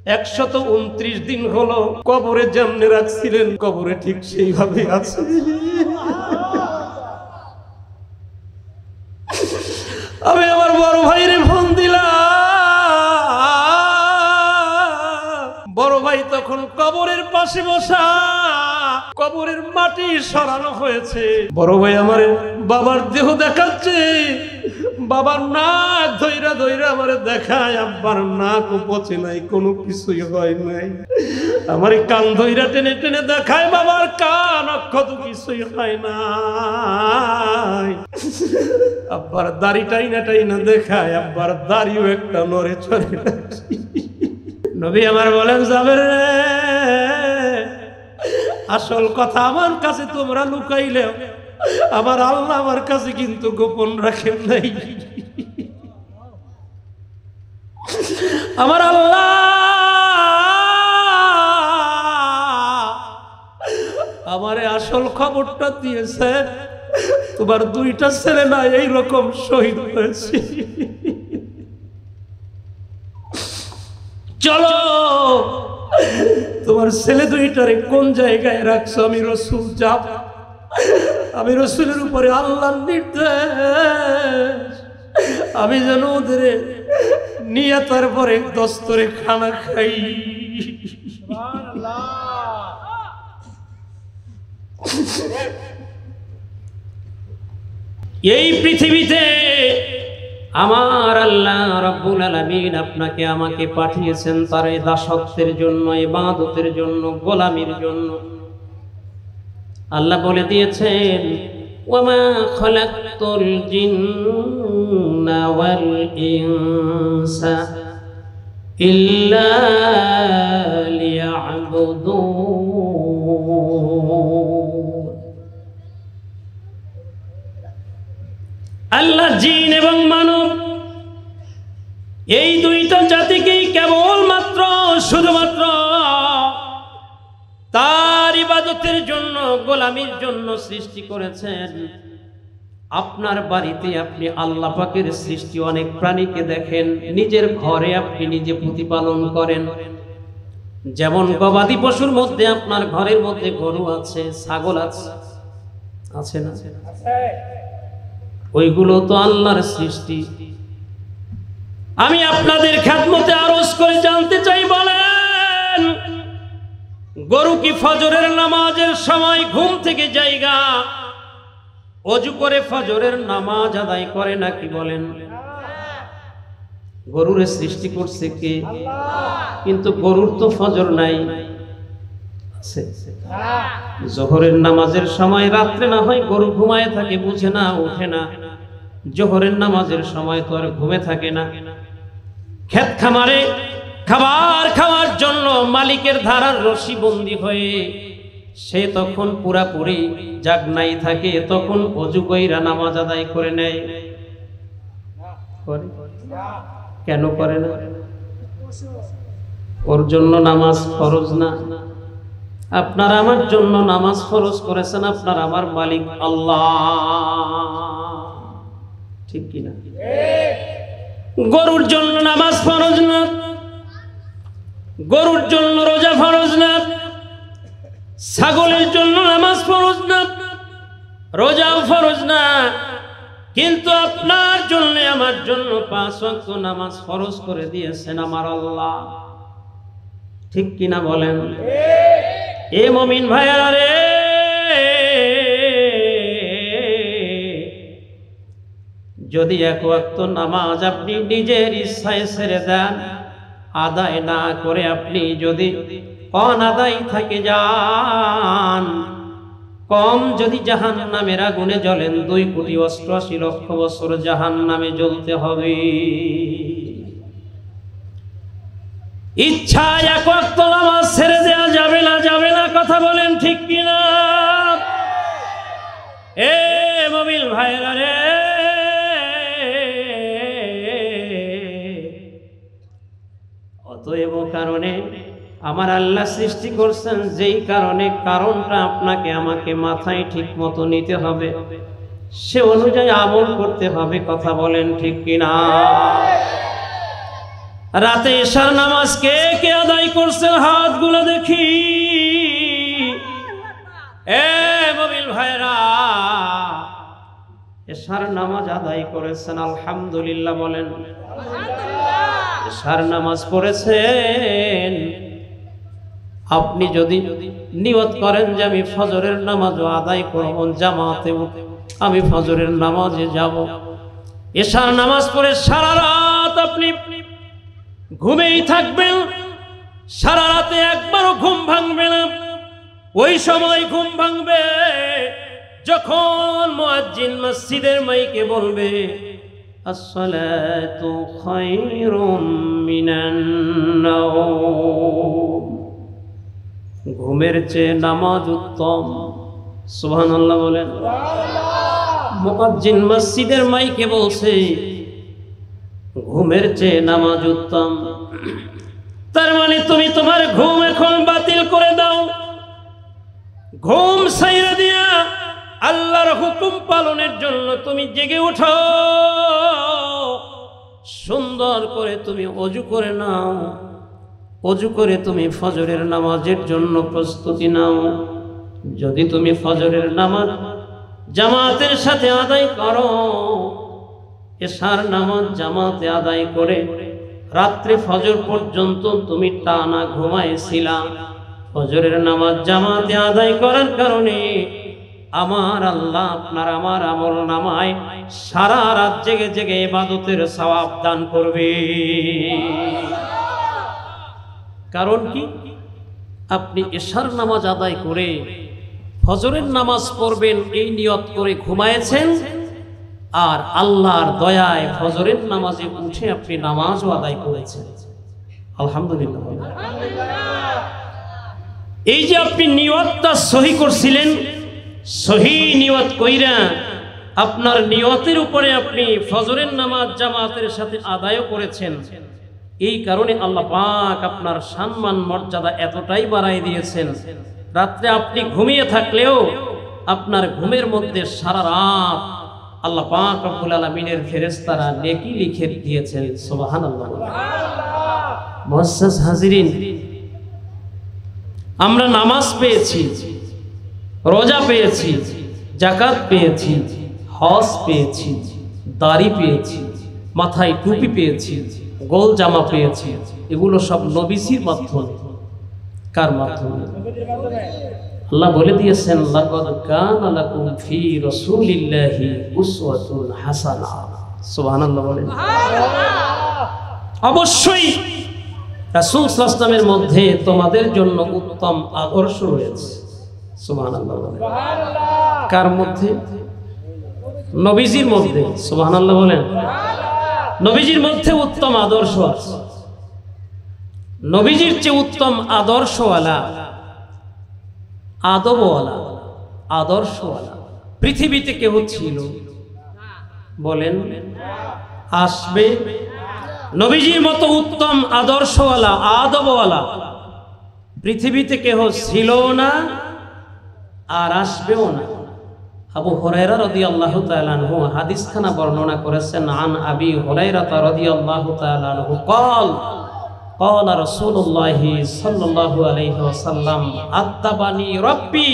129 দিন হলো কবরে যেমনে রাখছিলেন কবরে ঠিক সেইভাবে আছে। আমি আমার বড় ভাইরে ফোন দিলাম, বড় ভাই তখন কবরের পাশে বসা, কবরের মাটি সরানো হয়েছে। বড় ভাই আমার বাবার দেহ দেখাচ্ছে, বাবার নাক ধইরা ধইরা আমারে দেখায়, আব্বার নাক পচে নাই, কোনো কিছুই হয় নাই। আমার কান ধইরা টেনে টেনে দেখায়, বাবার কান অক্ষত কিছুই হয় নাই। আব্বার দাড়ি টাইনা টাইনা দেখায়, আব্বার দাড়িও একটা নড়ে চড়ে। নবী আমার বলেন, যাবে রে, আসল কথা আমার কাছে তোমরা লুকাইলেও আমার আল্লাহ আমার কাছে কিন্তু গোপন রাখেন নাই। আমার আল্লাহ আমারে আসল খবরটা দিয়েছে, তোমার 2টা ছেলে না এইরকম শহীদ হয়েছে। চলো তোমার ছেলে 2টারে কোন জায়গায় রাখছো, আমি রাসূল যাব। আমি রাসূলের উপরে আল্লাহর নির্দেশ, আমি যেন ওদের নিয়ে তারপরে দস্তরে খানা খাই। এই পৃথিবীতে আমার আল্লাহ রাব্বুল আলামিন আপনাকে আমাকে পাঠিয়েছেন তার এই দাসত্বের জন্য, ইবাদতের জন্য, গোলামির জন্য। আল্লাহ বলে দিয়েছেন, ওয়ামা খালাকতুল জিন্না ওয়াল ইনসা ইল্লা লিয়াবুদুন। আল্লাহ জিন এবং মানব এই 2টা জাতিকেই কেবলমাত্র শুধুমাত্র তার ইবাদতের জন্য, গোলামির জন্য সৃষ্টি করেছেন। আপনার বাড়িতে আপনি আল্লাহ পাকের সৃষ্টি অনেক প্রাণীকে দেখেন, নিজের ঘরে আপনি নিজে প্রতিপালন করেন। যেমন গবাদি পশুর মধ্যে আপনার ঘরের মধ্যে গরু আছে, ছাগল আছে, আছে না? ওইগুলো তো আল্লাহর সৃষ্টি। আমি আপনাদের খেদমতে আরজ করে জানতে চাই, বলেন গরু কি ফজরের নামাজের সময় ঘুম থেকে জায়গা ওযু করে ফজরের নামাজ আদায় করে নাকি? বলেন। গরুর সৃষ্টি করছে কে? কিন্তু গরুর তো ফজর নাই, আছে? জোহরের নামাজের সময় রাত্রে না হয় গরু ঘুমায় থাকে, বুঝে না, ওঠে না। জোহরের নামাজের সময় তো আর ঘুমে থাকে না। ক্ষেত খামারে খাবার খাওয়ার জন্য মালিকের ধারার রশি বন্দী হয়ে সে তখন পুরাপুরি জাগনাই থাকে, তখন ওযু কইরা নামাজ আদায় করে নেয়। কেন করে না? ওর জন্য নামাজ ফরজ না। আপনার আমার জন্য নামাজ ফরজ করেছেন আপনার আমার মালিক আল্লাহ, ঠিক কিনা? গরুর জন্য নামাজ ফরজ না, গরুর জন্য রোজা ফরজ না, ছাগলের জন্য নামাজ ফরজ না, রোজাও ফরজ না। কিন্তু আপনার জন্য আমার জন্য 5 ওয়াক্ত নামাজ ফরজ করে দিয়েছেন আমার আল্লাহ, ঠিক কিনা বলেন? এ মুমিন ভাইরা রে, যদি 1 ওয়াক্ত নামাজ আপনি নিজের ইচ্ছায় ছেড়ে দেন, আদায় না করে আপনি যদি অনাদায় থেকে যান, কম যদি জাহান্নামের আগুনে জ্বলেন 2,88,00,000 বছর জাহান্নামে জ্বলতে হবে। ইচ্ছায় 1 ওয়াক্ত নামাজ ছেড়ে দেওয়া যাবে না, যাবে না, কথা বলেন ঠিক কিনা? এ মুমিন ভাইরা রে, অতএব কারণে আমার আল্লাহ সৃষ্টি করছেন যেই কারণে, কারণটা আপনাকে আমাকে মাথায় ঠিক মতো নিতে হবে, সে অনুযায়ী আমল করতে হবে, কথা বলেন ঠিক কিনা? রাতে এশার নামাজ কে কে আদায় করেছেন হাতগুলো দেখি। এ মুমিন ভাইরা, এশার নামাজ আদায় করেছেন, আলহামদুলিল্লাহ বলেন। এশার নামাজ পড়েছেন, আপনি যদি নিয়ত করেন যে আমি ফজরের নামাজও আদায় করব, জামাতে আমি ফজরের নামাজে যাব, এশার নামাজ পড়ে সারা রাত আপনি ঘুমেই থাকবেন, সারা রাতে একবারও ঘুম ভাঙবে না। ওই সময় ঘুম ভাঙবে যখন মুয়াজ্জিন মসজিদের মাইকে বলবে আসসালাতু খায়রুম মিনান নাওম, ঘুমের চেয়ে নামাজ উত্তম। সুবহানাল্লাহ বলেন। মুয়াজ্জিন মসজিদের মাইকে বলছে ঘুমের চেয়ে নামাজ উত্তম। তার মানে তুমি তোমার ঘুম এখন বাতিল করে দাও, ঘুম ছাইড়া দিয়া আল্লাহর হুকুম পালনের জন্য তুমি জেগে ওঠো। সুন্দর করে তুমি ওযু করে নাও, ওযু করে তুমি ফজরের নামাজের জন্য প্রস্তুতি নাও। যদি তুমি ফজরের নামাজ জামাতের সাথে আদায় করো, এশার নামাজ জামাতে আদায় করে রাত্রে ফজর পর্যন্ত তুমি টানা ঘুমাইছিলা, ফজরের নামাজ জামাতে আদায় করার কারণে আমার আল্লাহ আপনার আমার আমল নামায় সারা রাত জেগে জেগে ইবাদতের সওয়াব দান করবে। কারণ কি? আপনি এশার নামাজ আদায় করে ফজরের নামাজ পড়বেন এই নিয়ত করে ঘুমায়েছেন, আর আল্লাহর দয়ায় ফজরের নামাজে উঠে আপনি নামাজও আদায় করেছেন। আলহামদুলিল্লাহ। এই যে আপনি নিয়তটা সহি করছিলেন, সহি নিয়ত কইরা আপনার নিয়তের উপরে আপনি ফজরের নামাজ জামাতের সাথে আদায় করেছেন, এই কারণে আল্লাহ পাক আপনার সম্মান মর্যাদা এতটাই বাড়াই দিয়েছেন, রাত্রে আপনি ঘুমিয়ে থাকলেও আপনার ঘুমের মধ্যে সারা রাত আল্লাহ পাক রব্বুল আলামিনের ফেরেশতারা নেকি লিখে দিয়েছেন। সুবহানাল্লাহ। মুআজ্জাজ হাজিরিন, আমরা নামাজ পেয়েছি, রোজা পেয়েছি, যাকাত পেয়েছি, হজ পেয়েছি, দাড়ি পেয়েছি, মাথায় টুপি পেয়েছি, গোল জামা পেয়েছি, এগুলো সব নবীজির মাধ্যমে। কার মাধ্যমে? আল্লাহ বলে দিয়েছেন লাকাদ কানা লাকুম ফি রাসূলিল্লাহি উসওয়াতুন হাসানাহ। সুবহানাল্লাহ বলেন। অবশ্যই রাসূল সাল্লাল্লাহু আলাইহি ওয়াসাল্লামের মধ্যে তোমাদের জন্য উত্তম আদর্শ রয়েছে। সুবহানাল্লাহ বলেন। কার মধ্যে? নবীজির মধ্যে। সুবহানাল্লাহ বলেন। নবীজির মধ্যে উত্তম আদর্শ আছে। নবীজির চেয়ে উত্তম আদর্শওয়ালা, আদবওয়ালা, আদর্শওয়ালা পৃথিবীতে কেউ ছিল? বলেন, আসবে? নবীজির মতো উত্তম আদর্শওয়ালা, আদবওয়ালা পৃথিবীতে কেহ ছিল না, আর আসবেও না। আবু হুরায়রা রাদিয়াল্লাহু তাআলা আনহু হাদিসখানা বর্ণনা করেছেন, আন আবি হুরায়রা রাদিয়াল্লাহু তাআলা আনহু قال قال رسول الله صلى الله عليه وسلم আত্তাবানি রব্বি।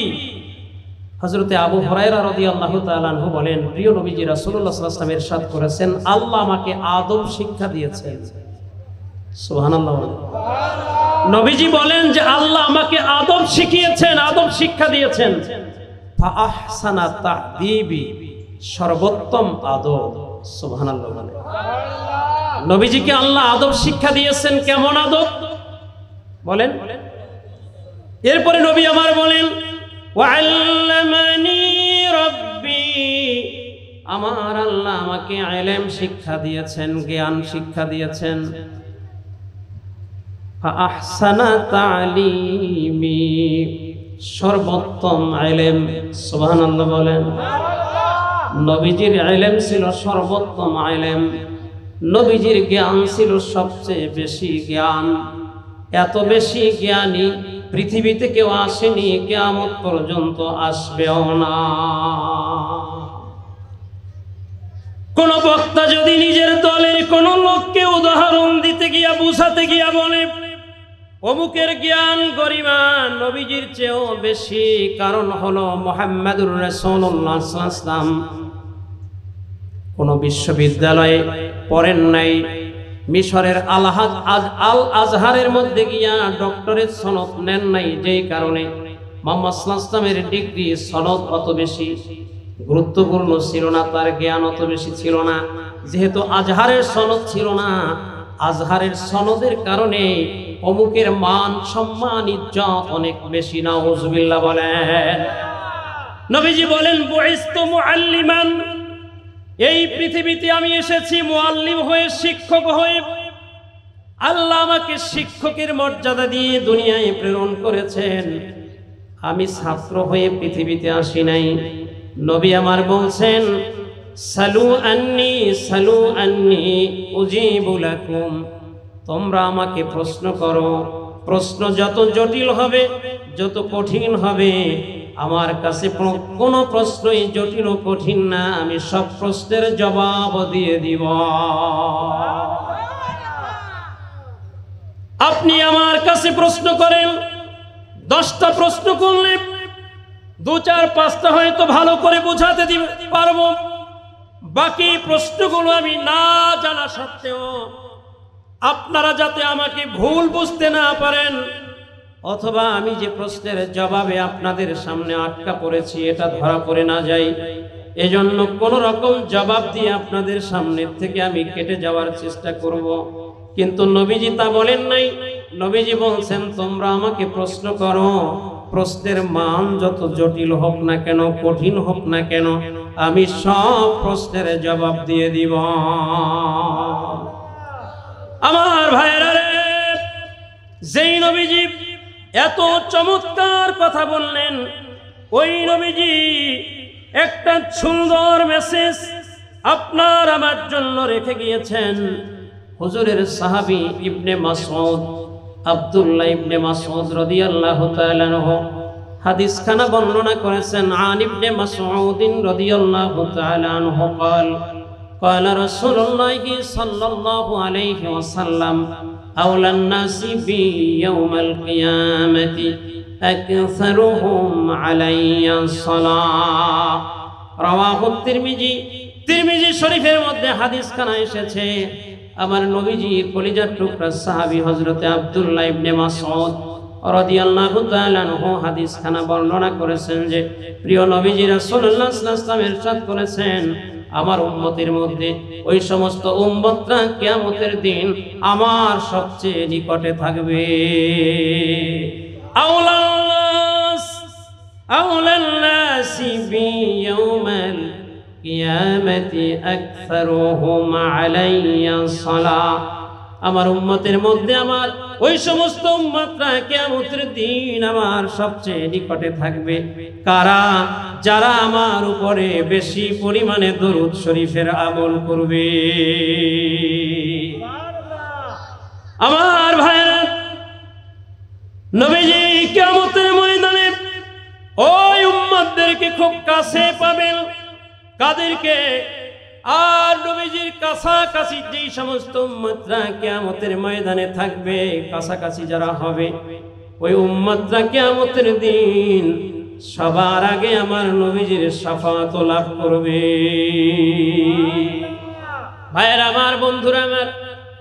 হযরতে আবু হুরায়রা রাদিয়াল্লাহু তাআলা আনহু বলেন, প্রিয় নবীজি রাসূলুল্লাহ সাল্লাল্লাহু আলাইহি ওয়াসাল্লাম ইরশাদ করেছেন, আল্লাহ আমাকে আদব শিক্ষা দিয়েছেন। সুবহানাল্লাহ। নবীজি বলেন যে আল্লাহ আমাকে আদব শিখিয়েছেন, আদব শিক্ষা দিয়েছেন। ফা আহসানা তা'দীবি, সর্বোত্তম আদব। সুবহানাল্লাহ। নবীজিকে আল্লাহ আদব শিক্ষা দিয়েছেন। কেমন আদব বলেন? এরপরে নবী আমার বলেন, ওয়াল্লামানি রব্বি, আমার আল্লাহ আমাকে ইলম শিক্ষা দিয়েছেন, জ্ঞান শিক্ষা দিয়েছেন। আহসানা তালিমি, সর্বোত্তম ইলম। সুবহানাল্লাহ বলেন। নবীজির ইলম ছিল সর্বোত্তম ইলম, নবীজির জ্ঞান ছিল সবচেয়ে বেশি জ্ঞান। এত বেশি জ্ঞানী পৃথিবীতে কেউ আসেনি, কিয়ামত পর্যন্ত আসবেও না। কোন বক্তা যদি নিজের দলের কোন লোককে উদাহরণ দিতে গিয়া বুঝাতে গিয়া বলে অমুকের জ্ঞান গরিমা নবীজির চেয়েও বেশি, কারণ হলো মুহাম্মাদুর রাসূলুল্লাহ সাল্লাল্লাহু আলাইহি ওয়াসাল্লাম কোনো বিশ্ববিদ্যালয়ে পড়েন নাই, মিশরের আল আজহারের মধ্যে গিয়া ডক্টরেট সনদ নেন নাই, যেই কারণে মুহাম্মদ সাল্লাল্লাহু আলাইহি ওয়াসাল্লামের ডিগ্রি সনদ অত বেশি গুরুত্বপূর্ণ ছিল না, তার জ্ঞান অত বেশি ছিল না। যেহেতু আজহারের সনদ ছিল না, আজহারের সনদের কারণে অমুকের মান সম্মান ইজ্জত অনেক বেশি। নাউজুবিল্লাহ বলেন। নবীজি বলেন বুইস্তু মুআল্লিমান, এই পৃথিবীতে আমি এসেছি মুআল্লিম হয়ে, শিক্ষক হয়ে। আল্লাহ আমাকে শিক্ষকের মর্যাদা দিয়ে দুনিয়ায় প্রেরণ করেছেন, আমি ছাত্র হয়ে পৃথিবীতে আসি নাই। নবী আমার বলছেন সালু আন্নি উজিবু লাকুম, তোমরা আমাকে প্রশ্ন করো, প্রশ্ন যত জটিল হবে, যত কঠিন হবে, আমার কাছে কোনো প্রশ্নই জটিল ও কঠিন না, আমি সব প্রশ্নের জবাব দিয়ে দিব। আপনি আমার কাছে প্রশ্ন করেন, 10টা প্রশ্ন করলে 2, 4, 5টা হয়তো ভালো করে বোঝাতে পারবো, বাকি প্রশ্নগুলো আমি না জানা সত্ত্বেও আপনারা যাতে আমাকে ভুল বুঝতে না পারেন, অথবা আমি যে প্রশ্নের জবাবে আপনাদের সামনে আটকা পড়েছি এটা ধরা পড়ে না যায়, এজন্য কোন রকম জবাব দিয়ে আপনাদের সামনে থেকে আমি কেটে যাওয়ার চেষ্টা করব। কিন্তু নবীজি তা বলেন নাই। নবীজি বলছেন তোমরা আমাকে প্রশ্ন করো, প্রশ্নের মান যত জটিল হোক না কেন, কঠিন হোক না কেন, আমি সব প্রশ্নের জবাব দিয়ে দিব। আমার ভাইরা রে, যেই নবীজি এত চমৎকার কথা বললেন, ওই নবীজি একটা সুন্দর মেসেজ আপনার আমার জন্য রেখে গিয়েছেন। হুজুরের সাহাবী ইবনে মাসউদ, আব্দুল্লাহ ইবনে মাসউদ রাদিয়াল্লাহু তাআলা আনহু হাদিস খানা বর্ণনা করেছেন। আন ইবনে মাসউদ রাদিয়াল্লাহু তাআলা আনহু قال قال رسول الله صلى الله عليه وسلم أولى الناس بي يوم القيامة أكثرهم علي الصلاة رواه الترمذي। তিরমিজি শরীফের মধ্যে হাদিস খানা এসেছে। আমার নবীজির কলিজার টুকরা সাহাবী হযরতে আব্দুল্লাহ ইবনে মাসউদ রাদিয়াল্লাহু তাআলা আনহু হাদিস খানা বর্ণনা করেছেন যে প্রিয় নবীজি রাসূলুল্লাহ সাল্লাল্লাহু আলাইহি ওয়াসাল্লাম ইরশাদ করেছেন, আমার উম্মতের মধ্যে ওই সমস্ত উম্মতরা কিয়ামতের দিন আমার সবচেয়ে নিকটে থাকবে। আউলান নাসি বি ইয়াউমাল কিয়ামতি আকসারুহুম আলাইয়া সালাহ, আমার উম্মতের মধ্যে আমার ওই সমস্ত উম্মতরা কিয়ামতের দিন আমার সবচেয়ে নিকটে থাকবে। কারা? যারা আমার উপরে বেশি পরিমাণে দরুদ শরীফের আমল করবে। আমার ভাইরা, নবীজি কিয়ামতের ময়দানে ওই উম্মতদেরকে খুব কাছে পাবেন। কাদেরকে? আর নবীজির কাছাকাছি যেই সমস্ত উম্মতরা কিয়ামতের ময়দানে থাকবে, কাছাকাছি যারা হবে, ওই উম্মতরা কিয়ামতের দিন সবার আগে আমার নবীজির শাফাআত লাভ করবে। ভাইয়েরা আমার, বন্ধুরা আমার,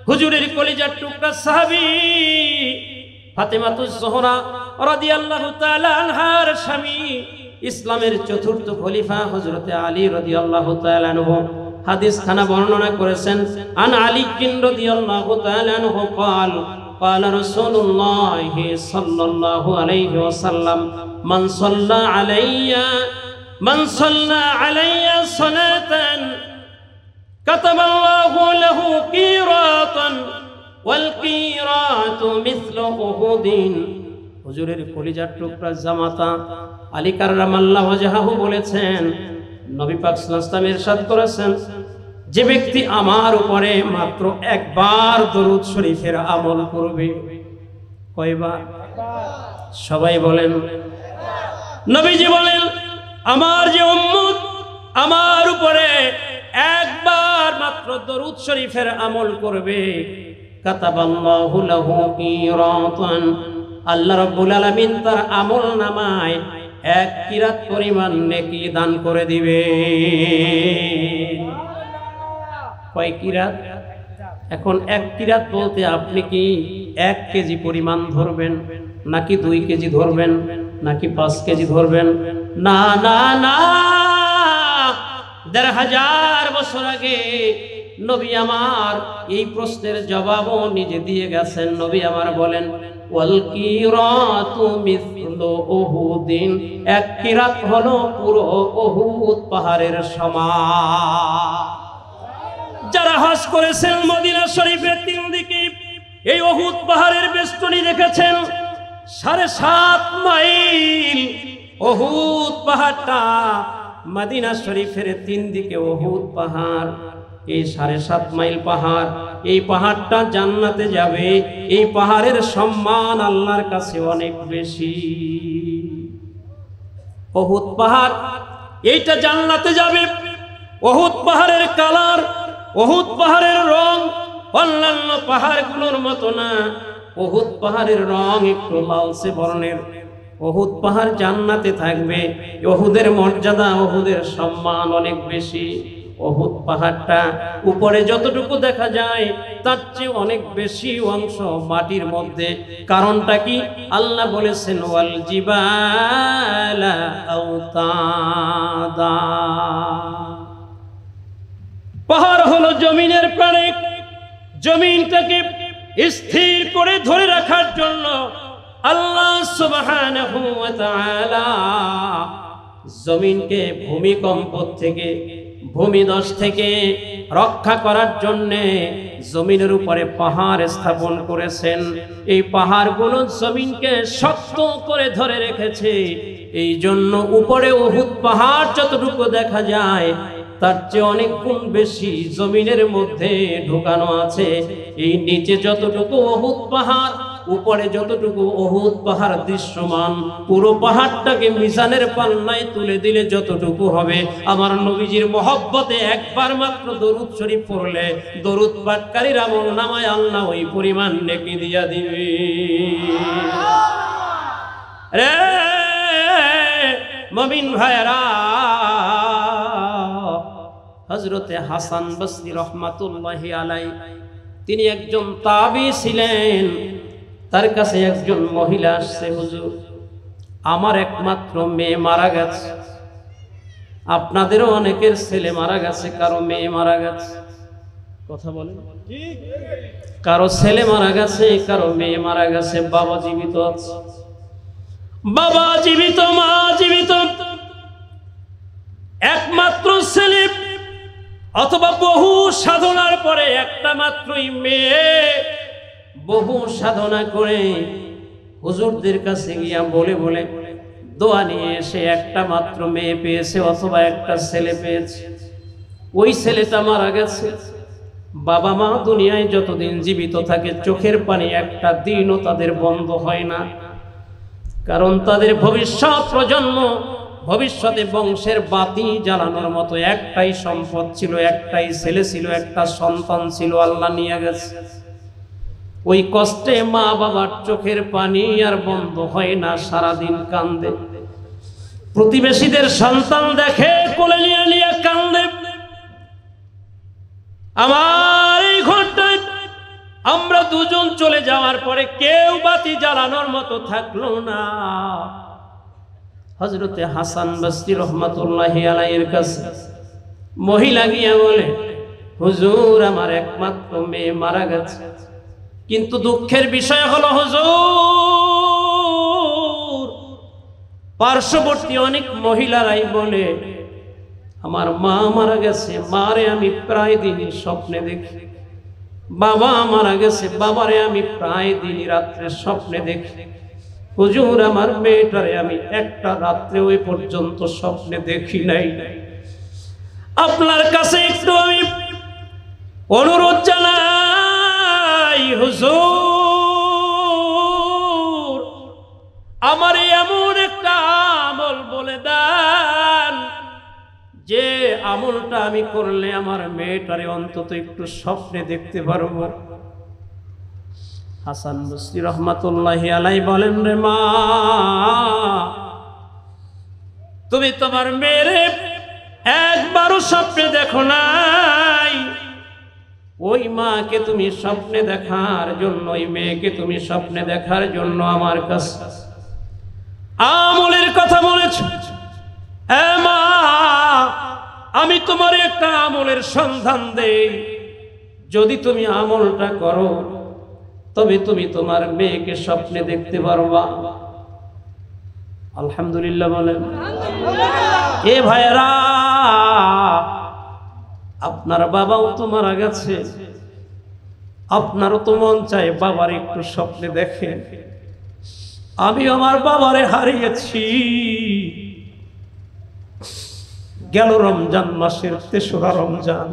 হুজুরের কলিজার টুকরা সাহাবী ফাতেমাতুজ জোহরা রাদিয়াল্লাহু তাআলা আনহার স্বামী, ইসলামের চতুর্থ খলিফা হযরতে আলী রাদিয়াল্লাহু তাআলা আনহু হাদিস খানা বর্ণনা করেছেন। আন আলী রাদিয়াল্লাহু তাআলা আনহু قال قال رسول الله صلى الله عليه وسلم من صلى علي صلاة كتب الله له قيراطا والقيراط مثل أحد। হুজুরের কলিজার টুকরা জামাতা আলী কাররামাল্লাহু ওয়াজহাহু বলেছেন, নবী পাক সাল্লাল্লাহু আলাইহি ওয়াসাল্লাম ইরশাদ করেছেন, যে ব্যক্তি আমার উপরে মাত্র একবার দরুদ শরীফের আমল করবে। কয়বার? সবাই বলেন। নবীজি বলেন, আমার যে উম্মত আমার উপরে একবার মাত্র দরুদ শরীফের আমল করবে, কাতাবাল্লাহু লাহু কিরাতান, আল্লাহ রাব্বুল আলামিন তার আমল নামায় 1 কিরাত পরিমাণ নেকি দান করে দিবে। কয় কিরাত? এখন 1 কিরাত বলতে আপনি কি 1 কেজি পরিমাণ ধরবেন, নাকি 2 কেজি ধরবেন, নাকি 5 কেজি ধরবেন? না না না, 1500 বছর আগে নবী আমার এই প্রশ্নের জবাবও নিজে দিয়ে গেছেন। নবী আমার বলেন, ওয়াল কিরাতু মিসলু উহুদিন, 1 কিরাত হলো পুরো উহুদ পাহাড়ের সমান। যারা হজ করেছেন মদিনা শরীফের 3 দিকে এই উহুদ পাহাড়ের বেষ্টনী দেখেছেন, 7.5 মাইল উহুদ পাহাড়টা, মদিনা শরীফের 3 দিকে উহুদ পাহাড়। এই 7.5 মাইল পাহাড়, এই পাহাড়টা জান্নাতে যাবে। এই পাহাড়ের সম্মান আল্লাহর কাছে অনেক বেশি। উহুদ পাহাড় এইটা জান্নাতে যাবে। উহুদ পাহাড়ের কালার, উহুদ পাহাড়ের রং অন্যান্য পাহাড়গুলোর মতো না। উহুদ পাহাড়ের রং একটু লালচে বর্ণের। উহুদ পাহাড় জান্নাতে থাকবে। উহুদের মর্যাদা, উহুদের সম্মান অনেক বেশি। উহুদ পাহাড়টা উপরে যতটুকু দেখা যায় তার চেয়ে অনেক বেশি অংশ মাটির মধ্যে। কারণটা কি? আল্লাহ বলেছেন, ওয়াল জিবালা আওতাদা। পাহাড় হলো জমিনের প্রাণী। জমিনটাকে স্থির করে ধরে রাখার জন্য আল্লাহ সুবহানাহু ওয়া তাআলা জমিনকে ভূমিকম্প থেকে, ভূমিধস থেকে রক্ষা করার জন্য জমিনের উপরে পাহাড় স্থাপন করেছেন। এই পাহাড়গুলো জমিনকে শক্ত করে ধরে রেখেছে। এই জন্য উপরে উহুদ পাহাড় যতটুকু দেখা যায় তার চেয়ে অনেক গুণ বেশি জমিনের মধ্যে ঢুকানো আছে। এই নিচে যতটুকু উহুদ পাহাড়, উপরে যতটুকু উহুদ পাহাড় দৃশ্যমান, পুরো পাহাড়টাকে মিজানের পাল্লায় তুলে দিলে যতটুকু হবে, আমার নবীজির মহব্বতে একবার মাত্র দরুদ শরীফ পড়লে দরুদ পাঠকারীর আমল নামায় আল্লাহ ওই পরিমাণ নেকি দিয়া দিবে। রে মুমিন ভাইরা, হযরতে হাসান বসরি রহমাতুল্লাহি আলাইহি তিনি একজন তাবী ছিলেন। তার কাছে একজন মহিলা আসছে, হুজুর আমার একমাত্র মেয়ে মারা গেছে। আপনাদেরও অনেকের ছেলে মারা গেছে, কারো মেয়ে মারা গেছে। কথা বলেন, কারো ছেলে মারা গেছে, কারো মেয়ে মারা গেছে। বাবা জীবিত আছে, বাবা জীবিত, মা জীবিত। একমাত্র ছেলে অথবা বহু সাধনার পরে একটা মাত্রই মেয়ে। বহু সাধনা করে হুজুরদের কাছে গিয়া বলে বলে দোয়া নিয়ে এসে একটা মাত্র মেয়ে পেয়েছে অথবা একটা ছেলে পেয়েছে। ওই ছেলেটা মারা গেছে। বাবা মা দুনিয়ায় যতদিন জীবিত থাকে চোখের পানি একটা দিনও তাদের বন্ধ হয় না। কারণ তাদের ভবিষ্যৎ প্রজন্ম, ভবিষ্যতে বংশের বাতি জ্বালানোর মতো একটাই সম্পদ ছিল, একটাই ছেলে ছিল, একটা সন্তান ছিল, আল্লাহ নিয়ে গেছে। ওই কষ্টে মা বাবার চোখের পানি আর বন্ধ হয় না, সারাদিন কান্দে। প্রতিবেশীদের সন্তান দেখে কোলে নিয়ে নিয়ে কান্দে। আমার এই ঘরটায় আমরা দুজন চলে যাওয়ার পরে কেউ বাতি জ্বালানোর মতো থাকলো না। হযরতে হাসান বসরি রহমাতুল্লাহি আলাইহির কাছে মহিলা গিয়া বলে, হুজুর আমার একমাত্র মেয়ে মারা গেছে। কিন্তু দুঃখের বিষয় হলো হুজুর, পার্শ্ববর্তী অনেক মহিলারাই বলে আমার মা মারা গেছে, মারে আমি প্রায় দিনই স্বপ্নে দেখি। বাবা মারা গেছে, বাবারে আমি প্রায় দিনই রাত্রে স্বপ্নে দেখি। হুজুর আমার মেয়েটারে আমি একটা রাত্রে ওই পর্যন্ত স্বপ্নে দেখি নাই। আপনার কাছে একটু আমি অনুরোধ জানাই, হুজুর আমার এমন একটা আমল বলে দেন যে আমলটা আমি করলে আমার মেয়েটারে অন্তত একটু স্বপ্নে দেখতে পারবো। হাসান বসরি রহমাতুল্লাহি আলাইহি বলেন, রে মা, তুমি তোমার মেয়েরে একবারও স্বপ্নে দেখো নাই। ওই মাকে তুমি স্বপ্নে দেখার জন্য, ওই মেয়েকে তুমি স্বপ্নে দেখার জন্য আমার কাছে আমলের কথা বলেছ। হ্যাঁ মা, আমি তোমার একটা আমলের সন্ধান দেই, যদি তুমি আমলটা করো তবে তুমি তোমার মেয়েকে স্বপ্নে দেখতে পারবা। আলহামদুলিল্লাহ বলেন। এ ভাইরা, আপনার বাবাও তো মারা গেছে, আপনারও তো মন চায় বাবার একটু স্বপ্নে দেখেন। আমি আমার বাবারে হারিয়েছি গেল রমজান মাসের ৩রা রমজান।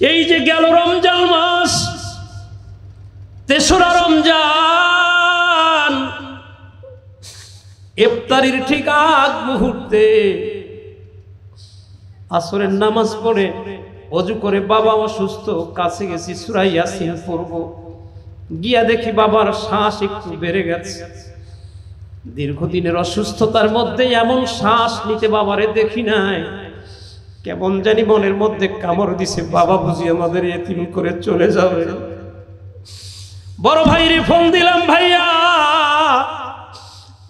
এই যে গেল রমজান মাস, ৩রা রমজান, ইফতারির ঠিক আগ মুহূর্তে আসরের নামাজ পড়ে ওযু করে বাবা অসুস্থ, কাছে গেছি সূরা ইয়াসিন পড়ব, গিয়া দেখি বাবার শ্বাস একটু বেড়ে গেছে। দীর্ঘদিনের অসুস্থতার মধ্যে এমন শ্বাস নিতে বাবারে দেখি নাই। কেমন জানি মনের মধ্যে কামড় দিছে, বাবা বুঝি আমাদের এতিম করে চলে যাবে। বড় ভাইরে ফোন দিলাম, ভাইয়া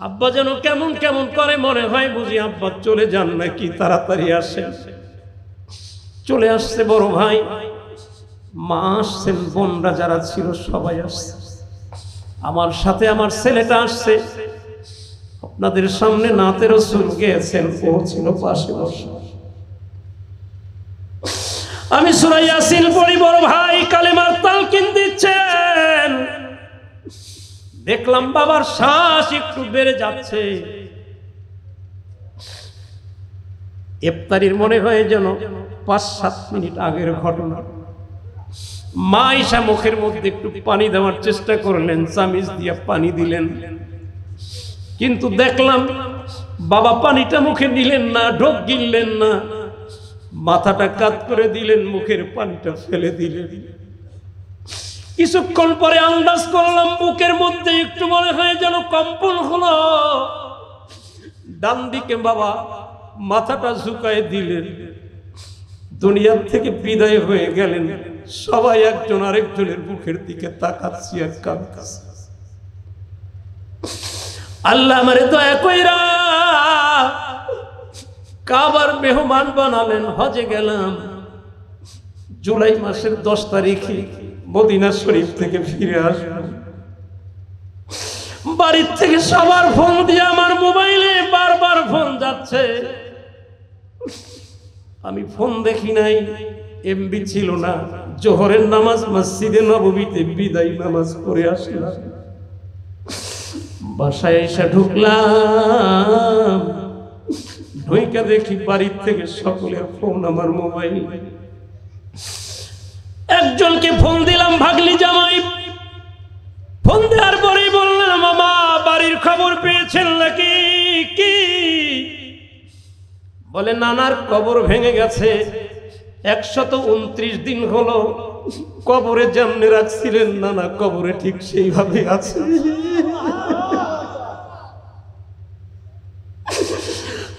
আব্বা যেন কেমন কেমন করে, মনে হয় বুঝি আব্বা চলে যান নাকি, তাড়াতাড়ি আসেন। চলে আসছে বড় ভাই, মা আসছেন, বোনরা যারা ছিল সবাই আসছে, আমার সাথে আমার ছেলেটা আসছে। আপনাদের সামনে নাতে রাসূল গেছেন, ও ছিল পাশে বসে। আমি সূরা ইয়াসিন পড়ি, বড় ভাই কালেমার তালকিন দিচ্ছেন। দেখলাম বাবার শ্বাস একটু বেড়ে যাচ্ছে। ইফতারির মনে হয় যেন ৫-৭ মিনিট আগের ঘটনা। মা ঈশা মুখের মধ্যে একটু পানি দেওয়ার চেষ্টা করলেন, চামিচ দিয়ে পানি দিলেন, কিন্তু দেখলাম বাবা পানিটা মুখে নিলেন না, ঢোক গিললেন না, মাথাটা কাত করে দিলেন, মুখের পানিটা ফেলে দিলেন। কিছুক্ষণ পরে আন্দাজ করলাম বুকের মধ্যে একটু মনে হয় যেন কম্পন হলো। ডান দিকে বাবা মাথাটা ঝুঁকায় দিলেন, দুনিয়ার থেকে বিদায় হয়ে গেলেন। সবাই একজন আরেকজনের মুখের দিকে তাকাচ্ছি আর কাঁদছি। আল্লাহ আমারে দয়া কইরা কাবার মেহমান বানালেন। হজে গেলাম জুলাই মাসের 10 তারিখে, মদিনা শরীফ থেকে ফিরে আসলাম। বাড়ির থেকে সবার ফোন দিয়ে আমার মোবাইলে বারবার ফোন যাচ্ছে। আমি ফোন দেখি নাই, এমবি ছিল না। জোহরের নামাজ মসজিদে নববীতে বিদায় নামাজ পড়ে আসলাম। বাসায় এসে ঢুকলাম, ঢুইকা দেখি বাড়ির থেকে সকলের ফোন আমার মোবাইল। একজনকে ফোন দিলাম, ভাগলি জামাই। ফোন দেওয়ার পরেই বললেন, মামা বাড়ির খবর পেয়েছেন নাকি? কি বলে? নানার কবর ভেঙে গেছে, 129 দিন হলো। কবরে যেমনে রাখছিলেন নানা, কবরে ঠিক সেইভাবে আছে।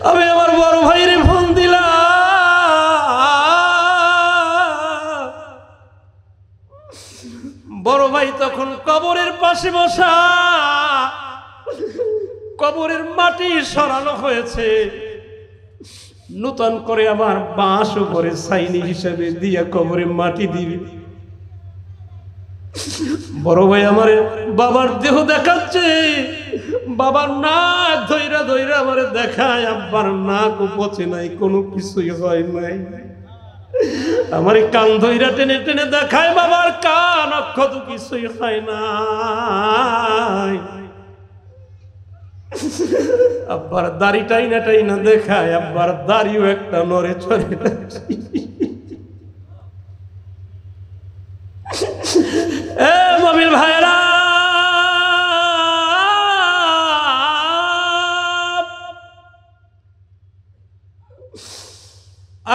আমি আমার বড় ভাইরে ফোন দিলাম। বড় ভাই তখন কবরের পাশে বসা, কবরের মাটি সরানো হয়েছে, নতুন করে আবার বাঁশ উপরে সাইনি হিসেবে দিয়ে কবরে মাটি দিবে। বড় ভাই আমার বাবার দেহ দেখাচ্ছে, বাবার নাক ধইরা ধইরা আমার দেখায়, আব্বার নাক পচে নাই, কোনো কিছুই হয় নাই। আমার কান ধইরা টেনে টেনে দেখায়, বাবার কান অক্ষত কিছুই হয় নাই। আব্বার দাড়ি টাইনা টাইনা দেখায়, আব্বার দাড়িও একটা নড়ে চড়ে। এ মুমিন ভাইরা,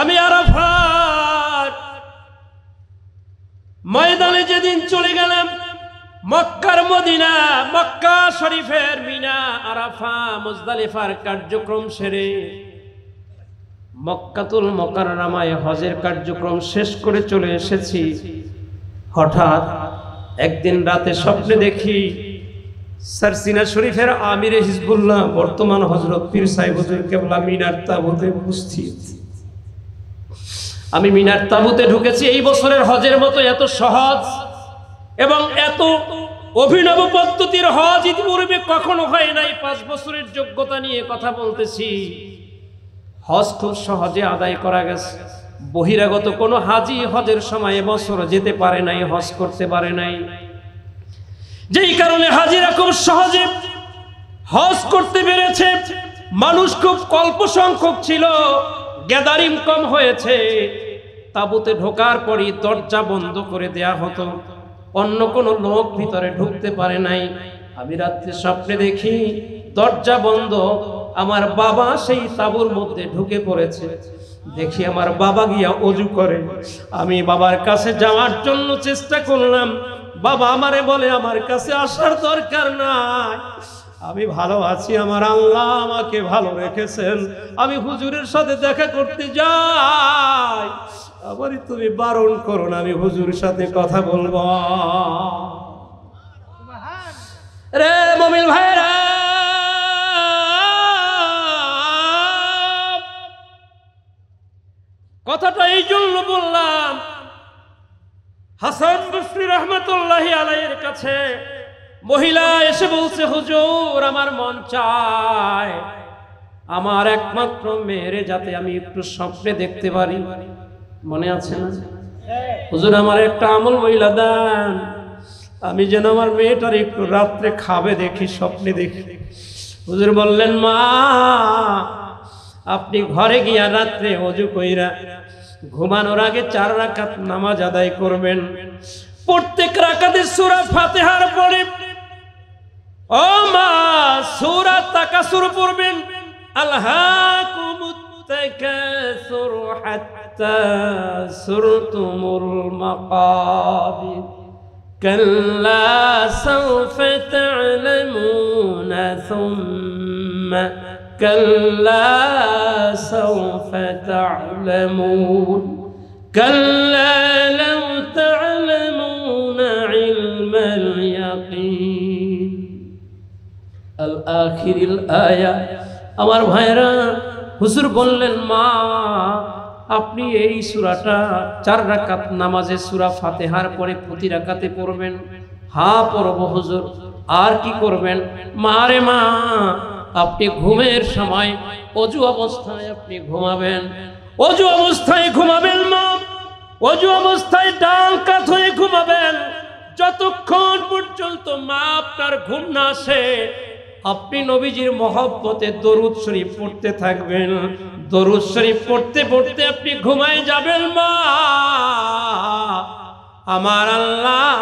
আমি আরাফাত ময়দানে যেদিন চলে গেলাম মক্কার মদিনা, মক্কা শরীফের মিনা, আরাফা, মুজদালিফার কার্যক্রম সেরে মক্কাতুল মুকাররমায় হজের কার্যক্রম শেষ করে চলে এসেছি। হঠাৎ একদিন রাতে স্বপ্নে দেখি সারসিনা শরীফের আমিরে হিজবুল্লাহ বর্তমান হযরত পীর সাহেব হুজুর কেবলা মিনার তাবুতে উপস্থিত। আমি মিনার তাবুতে ঢুকেছি। এই বছরের হজের মতো এত সহজ এবং এত অভিনব পদ্ধতির হজ ইতিপূর্বে কখনো হয় নাই। 5 বছরের যোগ্যতা নিয়ে কথা বলতেছি। হজ খুব সহজে আদায় করা গেছে। বহিরাগত কোনো হাজি হজের সময় এবছর যেতে পারে নাই, হজ করতে পারে নাই। যেই কারণে হাজিরা খুব সহজে হজ করতে পেরেছে। মানুষ খুব অল্প সংখ্যক ছিল, গ্যাদারিং কম হয়েছে। তাবুতে ঢোকার পরই দরজা বন্ধ করে দেয়া হতো, অন্য কোনো লোক ভিতরে ঢুকতে পারে নাই। আমি রাত্রে স্বপ্নে দেখি দরজা বন্ধ, আমার বাবা সেই তাবুর মধ্যে ঢুকে পড়েছে। দেখি আমার বাবা গিয়া ওযু করে। আমি বাবার কাছে যাওয়ার জন্য চেষ্টা করলাম। বাবা আমারে বলে আমার কাছে আসার দরকার নাই, আমি ভালো আছি, আমার আল্লাহ আমাকে ভালো রেখেছেন, আমি হুজুরের সাথে দেখা করতে যাই। আমারই তুমি বারণ করো না, আমি হুজুরের সাথে কথা বলবো। রে মুমিন ভাইরা, কথাটা এই জন্য বললাম, হাসান বসরি রহমতুল্লাহি আলাইহির কাছে মহিলা এসে বলছে, হুজুর আমার মন চায় আমার একমাত্র মেয়েরে যাতে আমি একটু স্বপ্নে দেখতে পারি। মনে আছে না? হুজুর আমার একটা আমল মহিলা দেন, আমি যেন আমার মেয়েটার একটু রাত্রে খাবে দেখি, স্বপ্নে দেখি। হুজুর বললেন, মা আপনি ঘরে গিয়া রাত্রে ওযু কইরা ঘুমানোর আগে 4 রাকাত নামাজ আদায় করবেন। প্রত্যেক রাকাতে সূরা ফাতিহার পরে ও মা সূরা তাকাসুর পড়বেন। আলহাকুমুত তাকাসুর হাত্তা সুরতুমুল মাকাবির কাল্লা সাওফা তা'লামুনা সুম্মা كلا سوف تعلمون كلا لو تعلمون علم اليقين الآخر الآية। আমার ভাইরা, হুজুর বললেন, মা আপনি এই সূরাটা 4 রাকাত নামাজে সূরা ফাতিহার পরে প্রতি রাকাতে পড়বেন। হ্যাঁ পড়ব হুজুর। আর কি করবেন? মা রে মা, আপনি ঘুমের সময় অজু অবস্থায় আপনি ঘুমাবেন। অজু অবস্থায় ঘুমাবেন মা, অজু অবস্থায় ডান কাত হয়ে ঘুমাবেন। যতক্ষণ পর্যন্ত মা আপনার ঘুম না আসে আপনি নবীজির মহব্বতে দরুদ শরীফ পড়তে থাকবেন। দরুদ শরীফ পড়তে পড়তে আপনি ঘুমায় যাবেন মা। আমার আল্লাহ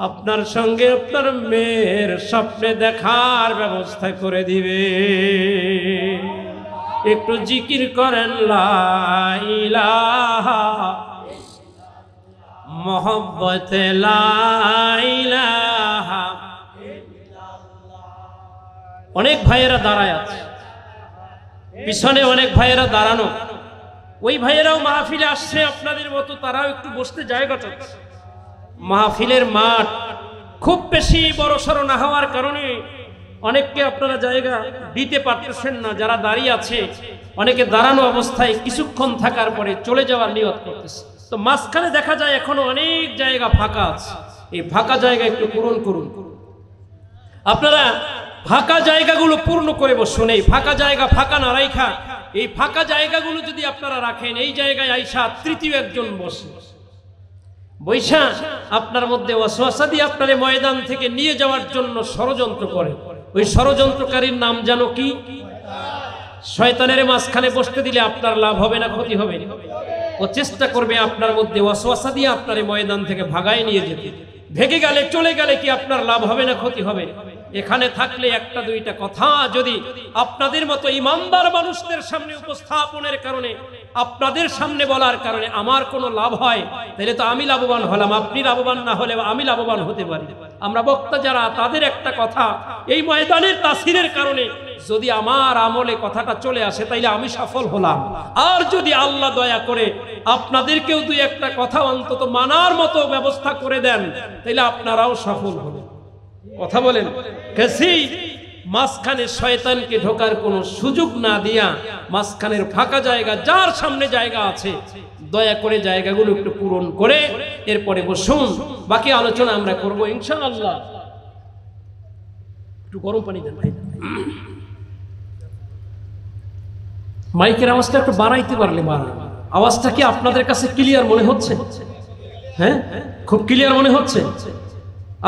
আপনার সঙ্গে আপনার মেয়ের স্বপ্নে দেখার ব্যবস্থা করে দিবে। একটু জিকির করেন লা ইলাহা মোহব্বতে লা ইলাহা। অনেক ভাইয়েরা দাঁড়ায় আছে, পিছনে অনেক ভাইয়েরা দাঁড়ানো। ওই ভাইয়েরাও মাহফিলে আসছে আপনাদের মতো, তারাও একটু বসতে জায়গা চাচ্ছে। মাহফিলের মাঠ খুব বেশি বড় সড়ো না হওয়ার কারণে অনেককে আপনারা জায়গা দিতে পারতেছেন না। যারা দাঁড়িয়ে আছে অনেকে দাঁড়ানো অবস্থায় কিছুক্ষণ থাকার পরে চলে যাওয়ার নিয়ত করতেছে। তো মাঝখানে দেখা যায় এখনো অনেক জায়গা ফাঁকা আছে। এই ফাঁকা জায়গা একটু পূরণ করুন। আপনারা ফাঁকা জায়গাগুলো পূর্ণ করে বসুন। এই ফাঁকা জায়গা ফাঁকা না রাখা, এই ফাঁকা জায়গাগুলো যদি আপনারা রাখেন, এই জায়গায় আইসা তৃতীয় একজন বসে বৈশা আপনার মধ্যে ওয়াসওয়াসা দিয়ে আপনারে ময়দান থেকে নিয়ে যাওয়ার জন্য ষড়যন্ত্র করে। ওই ষড়যন্ত্রকারীর নাম জানো কি? শয়তানের মাঝখানে বসতে দিলে আপনার লাভ হবে না ক্ষতি হবে? ও চেষ্টা করবে আপনার মধ্যে ওয়াসওয়াসা দিয়ে আপনারে ময়দান থেকে ভাগায় নিয়ে যেতে। ভেগে গেলে চলে গেলে কি আপনার লাভ হবে না ক্ষতি হবে? এখানে থাকলে একটা দুইটা কথা যদি আপনাদের মতো ইমানদার মানুষদের সামনে উপস্থাপনের কারণে, আপনাদের সামনে বলার কারণে আমার কোনো লাভ হয়, তাহলে তো আমি লাভবান হলাম, আপনি লাভবান না হলে আমি লাভবান হতে পারি। আমরা বক্তা যারা, তাদের একটা কথা এই ময়দানের তাসিরের কারণে যদি আমার আমলে কথাটা চলে আসে, তাইলে আমি সফল হলাম। আর যদি আল্লাহ দয়া করে আপনাদেরকেও দুই একটা কথা অন্তত মানার মতো ব্যবস্থা করে দেন, তাইলে আপনারাও সফল হবেন। কথা বলেন। কাছেই মাঝখানে শয়তানকে ঢোকার কোনো সুযোগ না দিয়া, মাঝখানের ফাঁকা জায়গা, যার সামনে জায়গা আছে দয়া করে জায়গাগুলো একটু পূরণ করে এরপরে বসুন, বাকি আলোচনা আমরা করব ইনশাআল্লাহ। একটু গরম পানি দেন ভাই। মাইকের আওয়াজটা একটু বাড়াইতে পারলে বাড়ান। আওয়াজটা কি আপনাদের কাছে ক্লিয়ার মনে হচ্ছে? হ্যাঁ, খুব ক্লিয়ার মনে হচ্ছে?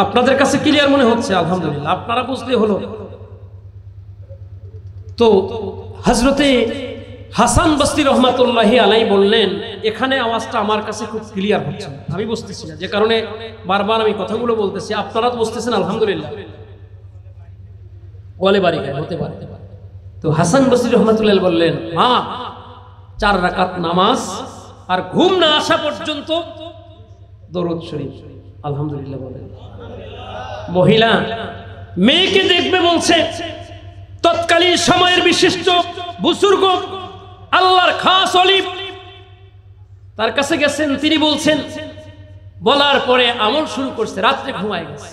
আপনাদের কাছে ক্লিয়ার মনে হচ্ছে? আলহামদুলিল্লাহ, আপনারা বুঝলে হলো। তো হযরতে হাসান বসরি রহমাতুল্লাহি আলাইহি বললেন, এখানে আওয়াজটা আমার কাছে খুব ক্লিয়ার হচ্ছে, আমি বুঝতেছি না, যে কারণে বারবার আমি কথাগুলো বলতেছি। আপনারা তো বুঝতেছেন আলহামদুলিল্লাহ, বলে বাড়ি হতে পারে। তো হাসান বসরি রহমাতুল্লাহ বললেন, মা 4 রাকাত নামাজ আর ঘুম না আসা পর্যন্ত দরুদ শরীফ। আলহামদুলিল্লাহ বলেন। মহিলা মেয়েকে দেখবে বলছে, তৎকালীন সময়ের বিশিষ্ট বুজুর্গ আল্লাহর খাস ওলি তার কাছে গেছেন, তিনি বলছেন, বলার পরে আমল শুরু করছে, রাত্রে ঘুমায় গেছে,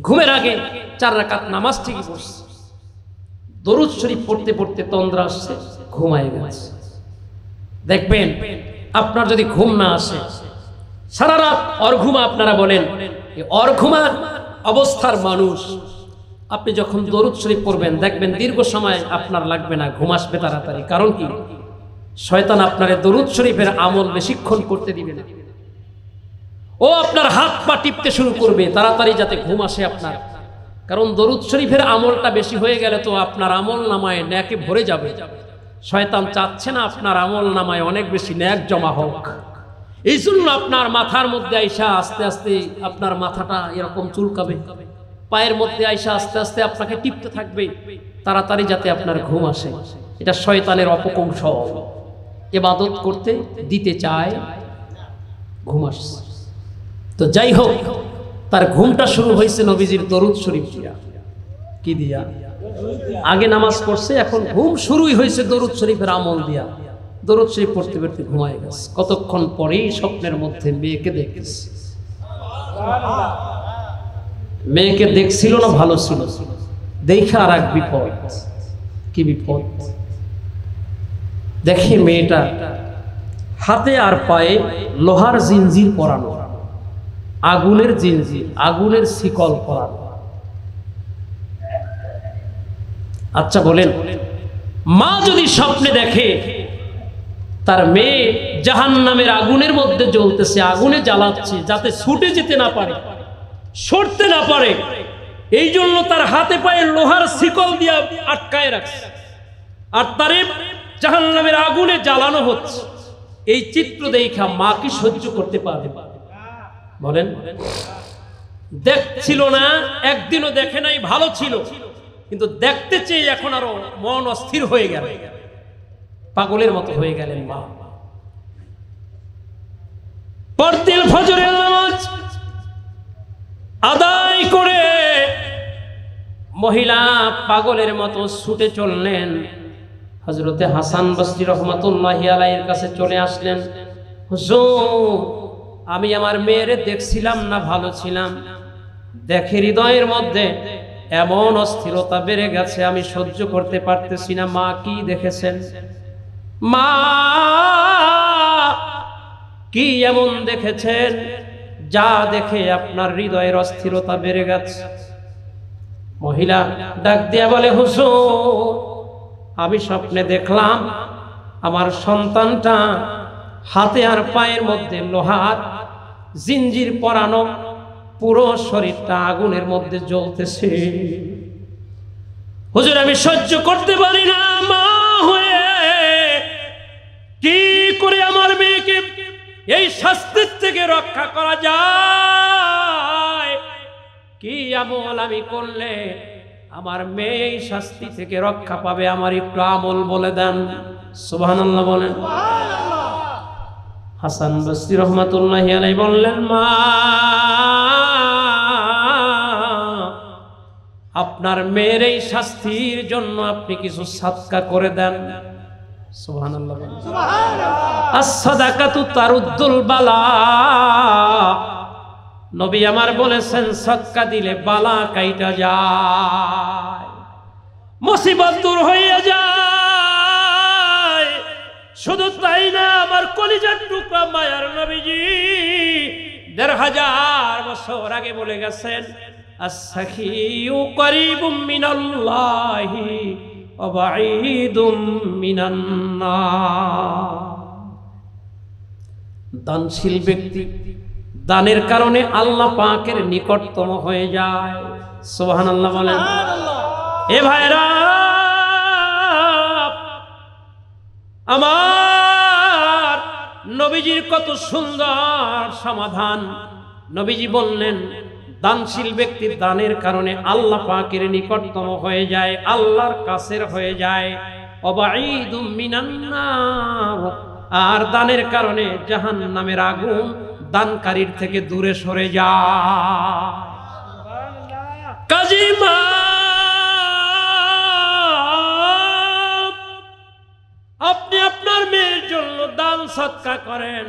ঘুমের আগে 4 রাকাত নামাজ ঠিকই পড়ছে, দরুদ শরীফ পড়তে পড়তে তন্দ্রা আসছে, ঘুমায় গেছে। দেখবেন আপনার যদি ঘুম না আসে, সারা রাত অর্ঘুমা আপনারা বলেন, এই অর্ঘুমার অবস্থার মানুষ আপনি যখন দরুদ শরীফ পড়বেন, দেখবেন দীর্ঘ সময় আপনার লাগবে না, ঘুম আসবে তাড়াতাড়ি। কারণ কি? শয়তান আপনারে দরুদ শরীফের আমল বেশিক্ষণ করতে দিবে না। ও আপনার হাত পা টিপতে শুরু করবে তাড়াতাড়ি, যাতে ঘুম আসে আপনার। কারণ দরুদ শরীফের আমলটা বেশি হয়ে গেলে তো আপনার আমল নামায় ন্যাকে ভরে যাবে। শয়তান চাচ্ছে না আপনার আমল নামায় অনেক বেশি ন্যাক জমা হোক। এই জন্য আপনার মাথার মধ্যে আইসা আস্তে আস্তে আপনার মাথাটা এরকম চুলকাবে, পায়ের মধ্যে আইসা আস্তে আস্তে আপনাকে টিপতে থাকবে তাড়াতাড়ি, যাতে আপনার ঘুম আসে। এটা শয়তানের অপকৌশল। ইবাদত করতে দিতে চায়, ঘুম আসে। তো যাই হোক, তার ঘুমটা শুরু হয়েছে নবীজির দরুদ শরীফ দিয়া। কি দিয়া? আগে নামাজ পড়ছে, এখন ঘুম শুরুই হয়েছে দরুদ শরীফের আমল দিয়া। দরুদ শরীফ পড়তে পড়তে ঘুমায় গেছে। কতক্ষণ পরেই স্বপ্নের মধ্যে মেয়েকে দেখেছে। মেয়েকে দেখছিল না, ভালো ছিল, দেখে আর এক বিপদ। কি বিপদ? দেখে মেয়েটা হাতে আর পায়ে লোহার জিনজির পরানো, আগুনের জিনজির, আগুনের শিকল পরানো। আচ্ছা বলেন, মা যদি স্বপ্নে দেখে তার মেয়ে জাহান্নামের আগুনের মধ্যে জ্বলতেছে, আগুনে জ্বালাচ্ছে, যাতে ছুটে যেতে না পারে, সরতে না পারে, এই জন্য তার হাতে পায়ে লোহার শিকল দিয়ে আটকায় রাখছে, আর তারে জাহান্নামের আগুনে জ্বালানো হচ্ছে। এই চিত্র দেখা মা কি সহ্য করতে পারবে? বলেন। দেখছিল না, একদিনও দেখে নাই, ভালো ছিল, কিন্তু দেখতে চেয়ে এখন আরো মন অস্থির হয়ে গেল, পাগলের মতো হয়ে গেলেন মা। পরদিন ফজরের নামাজ আদায় করে মহিলা পাগলের মতো ছুটে চললেন, হযরতে হাসান বসরি রহমাতুল্লাহি আলাইহির কাছে চলে আসলেন। হুজুর, আমি আমার মেয়েরে দেখছিলাম না, ভালো ছিলাম, দেখে হৃদয়ের মধ্যে এমন অস্থিরতা বেড়ে গেছে, আমি সহ্য করতে পারতেছি না। মা, কি দেখেছেন? মা, কি এমন দেখেছেন যা দেখে আপনার হৃদয়ের অস্থিরতা বেড়ে গেছে? মহিলা ডাক দিয়া বলে, হুজুর, আমি স্বপ্নে দেখলাম আমার সন্তানটা হাতে আর পায়ের মধ্যে লোহার জিনজির পরানো, পুরো শরীরটা আগুনের মধ্যে জ্বলতেছে। হুজুর, আমি সহ্য করতে পারি না, মা হয়ে কি করে আমার মেয়েকে এই শাস্তির থেকে রক্ষা করা যায়, কি আমল আমি করলে আমার মেয়ে এই শাস্তি থেকে রক্ষা পাবে, আমার একটু আমল বলে দেন। সুবহানাল্লাহ বলেন। হাসান বসরি রহমাতুল্লাহি আলাইহি বললেন, মা আপনার মেয়ের এই শাস্তির জন্য আপনি কিছু সাদকা করে দেন। সুবহানাল্লাহ বলেন। আস-সাদাকাতু তারুদ্দুল বালা। নবী আমার বলেছেন সাদকা দিলে বালা কাইটা যায়, মুসিবত দূর হয়ে যায়। শুধু তাই না, আমার কলিজার টুকরা মায়ার নবীজি ১৫০০ বছর আগে বলে গেছেন, আস-সাখিয়ু করিবুম মিনাল্লাহি ওয়া বাঈদুম মিনান নার। দানশীল ব্যক্তি দানের কারণে আল্লাহ পাকের নিকটতম হয়ে যায়। সুবহানাল্লাহ বলেন। এ ভাইরা আমার, নবীজির কত সুন্দর সমাধান। নবীজি বললেন, দানশীল ব্যক্তি দানের কারণে আল্লাহ পাকের নিকটতম হয়ে যায়, আল্লাহর কাছের হয়ে যায়। ওয়াবাঈদুম মিনান নার, আর দানের কারণে জাহান্নামের আগুন দানকারীর থেকে দূরে সরে যায়। কাজী মা, আপনি আপনার মেয়ের জন্য দান সদকা করেন,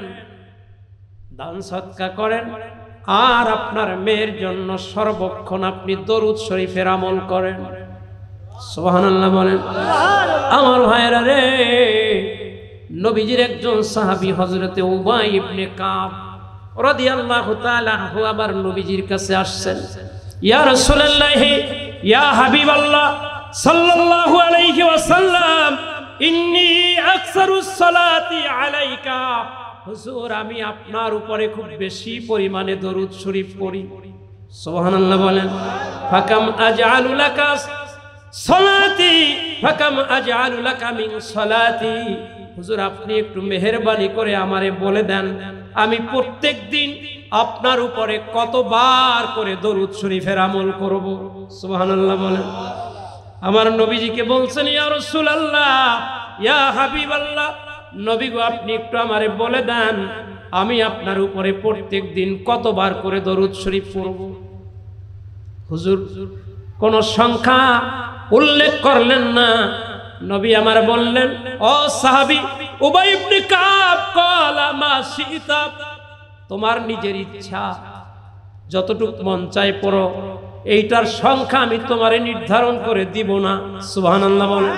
দান সদকা করেন, আর আপনার মেয়ের জন্য সর্বক্ষণ আপনি দরুদ শরীফের আমল করেন। সুবহানাল্লাহ বলেন। আমার ভাইরা রে, নবীজির একজন সাহাবী হযরতে উবাই ইবনে কাব রাদিয়াল্লাহু তাআলা আনহু আবার নবীজির কাছে আসছেন। ইয়া রাসূলুল্লাহ, ইয়া হাবিবাল্লাহ সাল্লাল্লাহু আলাইহি ওয়াসাল্লাম, ইন্নী আকসারুস সালাতি আলাইকা। হুজুর, আমি আপনার উপরে খুব বেশি পরিমাণে দরুদ শরীফ পড়ি। সুবহানাল্লাহ বলেন। ফাকাম আজআলু লাকা সালাতি ফাকাম আজআলু লাকা মিন সালাতি। হুজুর, আপনি একটু মেহেরবানি করে আমারে বলে দেন, আমি প্রত্যেক দিন আপনার উপরে কতবার করে দরুদ শরীফের আমল করব। সুবহানাল্লাহ বলেন। আমার নবীজিকে বলছেন, ইয়া রাসূলুল্লাহ, ইয়া হাবিবাল্লাহ, নবী গো, আপনি একটু আমারে বলে দেন, আমি আপনার উপরে প্রত্যেক দিন কতবার করে দরুদ শরীফ পড়ব। হুজুর কোন সংখ্যা উল্লেখ করলেন না। নবী আমার বললেন, ও সাহাবী উবাই ইবনে কাব, ক্বালা মা শিতা, তোমার নিজের ইচ্ছা, যতটুকু মন চায় পড়ো, এইটার সংখ্যা আমি তোমারে নির্ধারণ করে দিব না। সুবহানাল্লাহ বলেন।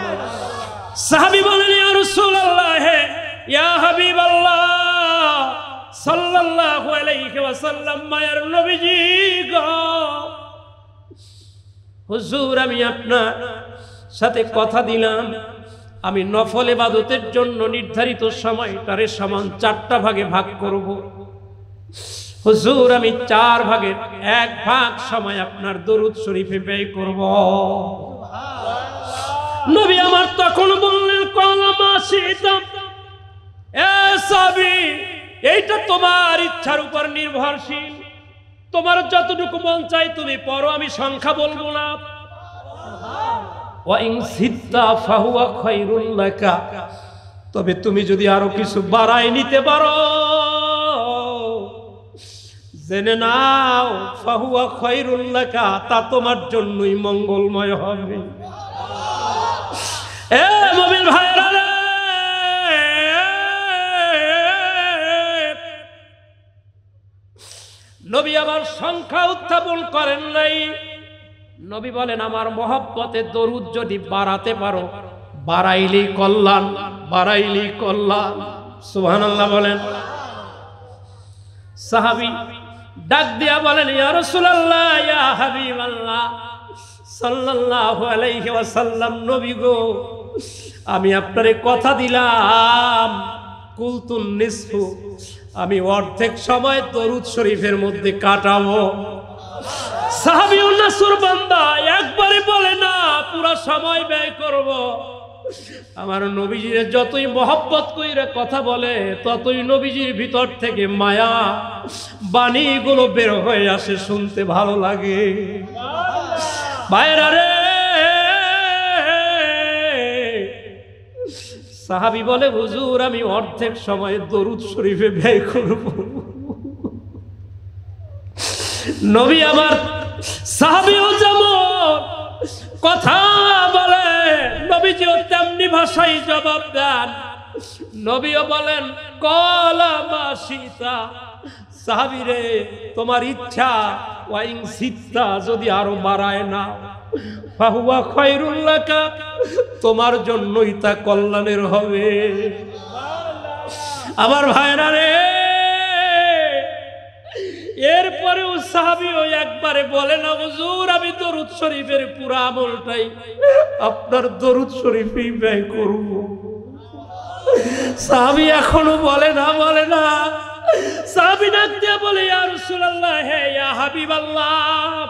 সাহাবী বলেন, ইয়া রাসূলুল্লাহ, ইয়া হাবিবাল্লাহ সাল্লাল্লাহু আলাইহি ওয়াসাল্লাম, মায়ার নবীজি গো, হুজুর আমি আপনার সাথে কথা দিলাম, আমি নফল ইবাদতের জন্য নির্ধারিত সময়টারে সমান 4টা ভাগে ভাগ করব। হুজুর, আমি 4 ভাগের 1 ভাগ সময় আপনার দরুদ শরীফে ব্যয় করব। নবী আমার তখন বললেন, ক্বালা মা শিতা, এ সাহাবী, এইটা তোমার ইচ্ছার উপর নির্ভরশীল, তোমার যতটুকু মন চাই তুমি পড়ো, আমি সংখ্যা বলবো না। ওয়া ইন সিত্তা ফাহুয়া খায়রুল লাকা, তবে তুমি যদি আরো কিছু বাড়াই নিতে পারো, জেনে নাও, ফাহুয়া খায়রুল লাকা, তা তোমার জন্যই মঙ্গলময় হবে। এ মুমিন ভাইরা রে, নবী আমার সংখ্যা উত্থাপন করেন নাই। নবী বলেন, আমার মহব্বতে দরুদ যদি বাড়াতে পারো, বাড়াইলেই কল্যাণ, বাড়াইলেই কল্যাণ। সুবহানাল্লাহ বলেন। সাহাবী ডাক দিয়া বলেন, ইয়া রাসূলুল্লাহ, ইয়া হাবিবাল্লাহ সাল্লাল্লাহু আলাইহি ওয়াসাল্লাম, নবী গো, আমি আপনারে কথা দিলাম, কুলতুন নিসফু, আমি অর্ধেক সময় দরুদ শরীফের মধ্যে কাটাবো। সাহাবী নাসুর বান্দা একবারে বলে না পুরো সময় ব্যয় করব। আমার নবীজির যতই মহব্বত কইরা কথা বলে ততই নবীজির ভিতর থেকে মায়া বাণীগুলো বের হয়ে আসে, শুনতে ভালো লাগে। ভাইরা রে, সাহাবী বলে হুজুর আমি অর্ধেক সময় দরুদ শরীফে ব্যয় করব। নবী আমার সাহাবীও যেমন কথা বলে নবীজিও তেমনি ভাষায় জবাব দেন। নবীও বলেন কলা মাশিতা, সাহাবী রে তোমার ইচ্ছা, ওয়াইং সিত্তা যদি আরো বাড়ায় না ফাহুয়া খায়রুল লাকা, তোমার জন্যই তা কল্যাণের হবে। আমার ভাইরা রে, এরপরেও সাহাবীও একবারে বলে না হুজুর আমি দরুদ শরীফের পুরা আমলটাই আপনার দরুদ শরীফেই ব্যয় করব। সাহাবী এখনো বলে না। সাহাবী ডাক দিয়ে বলে ইয়া রাসূলুল্লাহ, হে ইয়া হাবিবাল্লাহ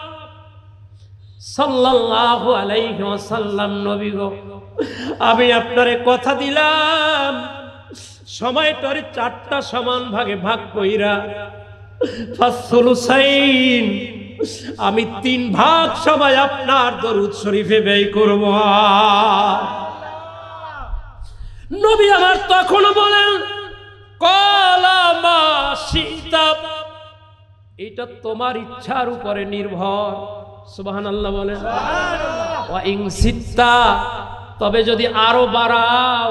সাল্লাল্লাহু আলাইহি ওয়াসাল্লাম, নবী গো আমি আপনারে কথা দিলাম সময়টার 4টা সমান ভাগে ভাগ কইরা ফাসলুসাইন, আমি 3 ভাগ সময় আপনার দরুদ শরীফে ব্যয় করব। নবী আমার তখন বলেন কলা মাশিতা, এটা তোমার ইচ্ছার উপরে নির্ভর। সুবহানাল্লাহ বলেন। ওয়া ইন সিত্তা, তবে যদি আরো বাড়াও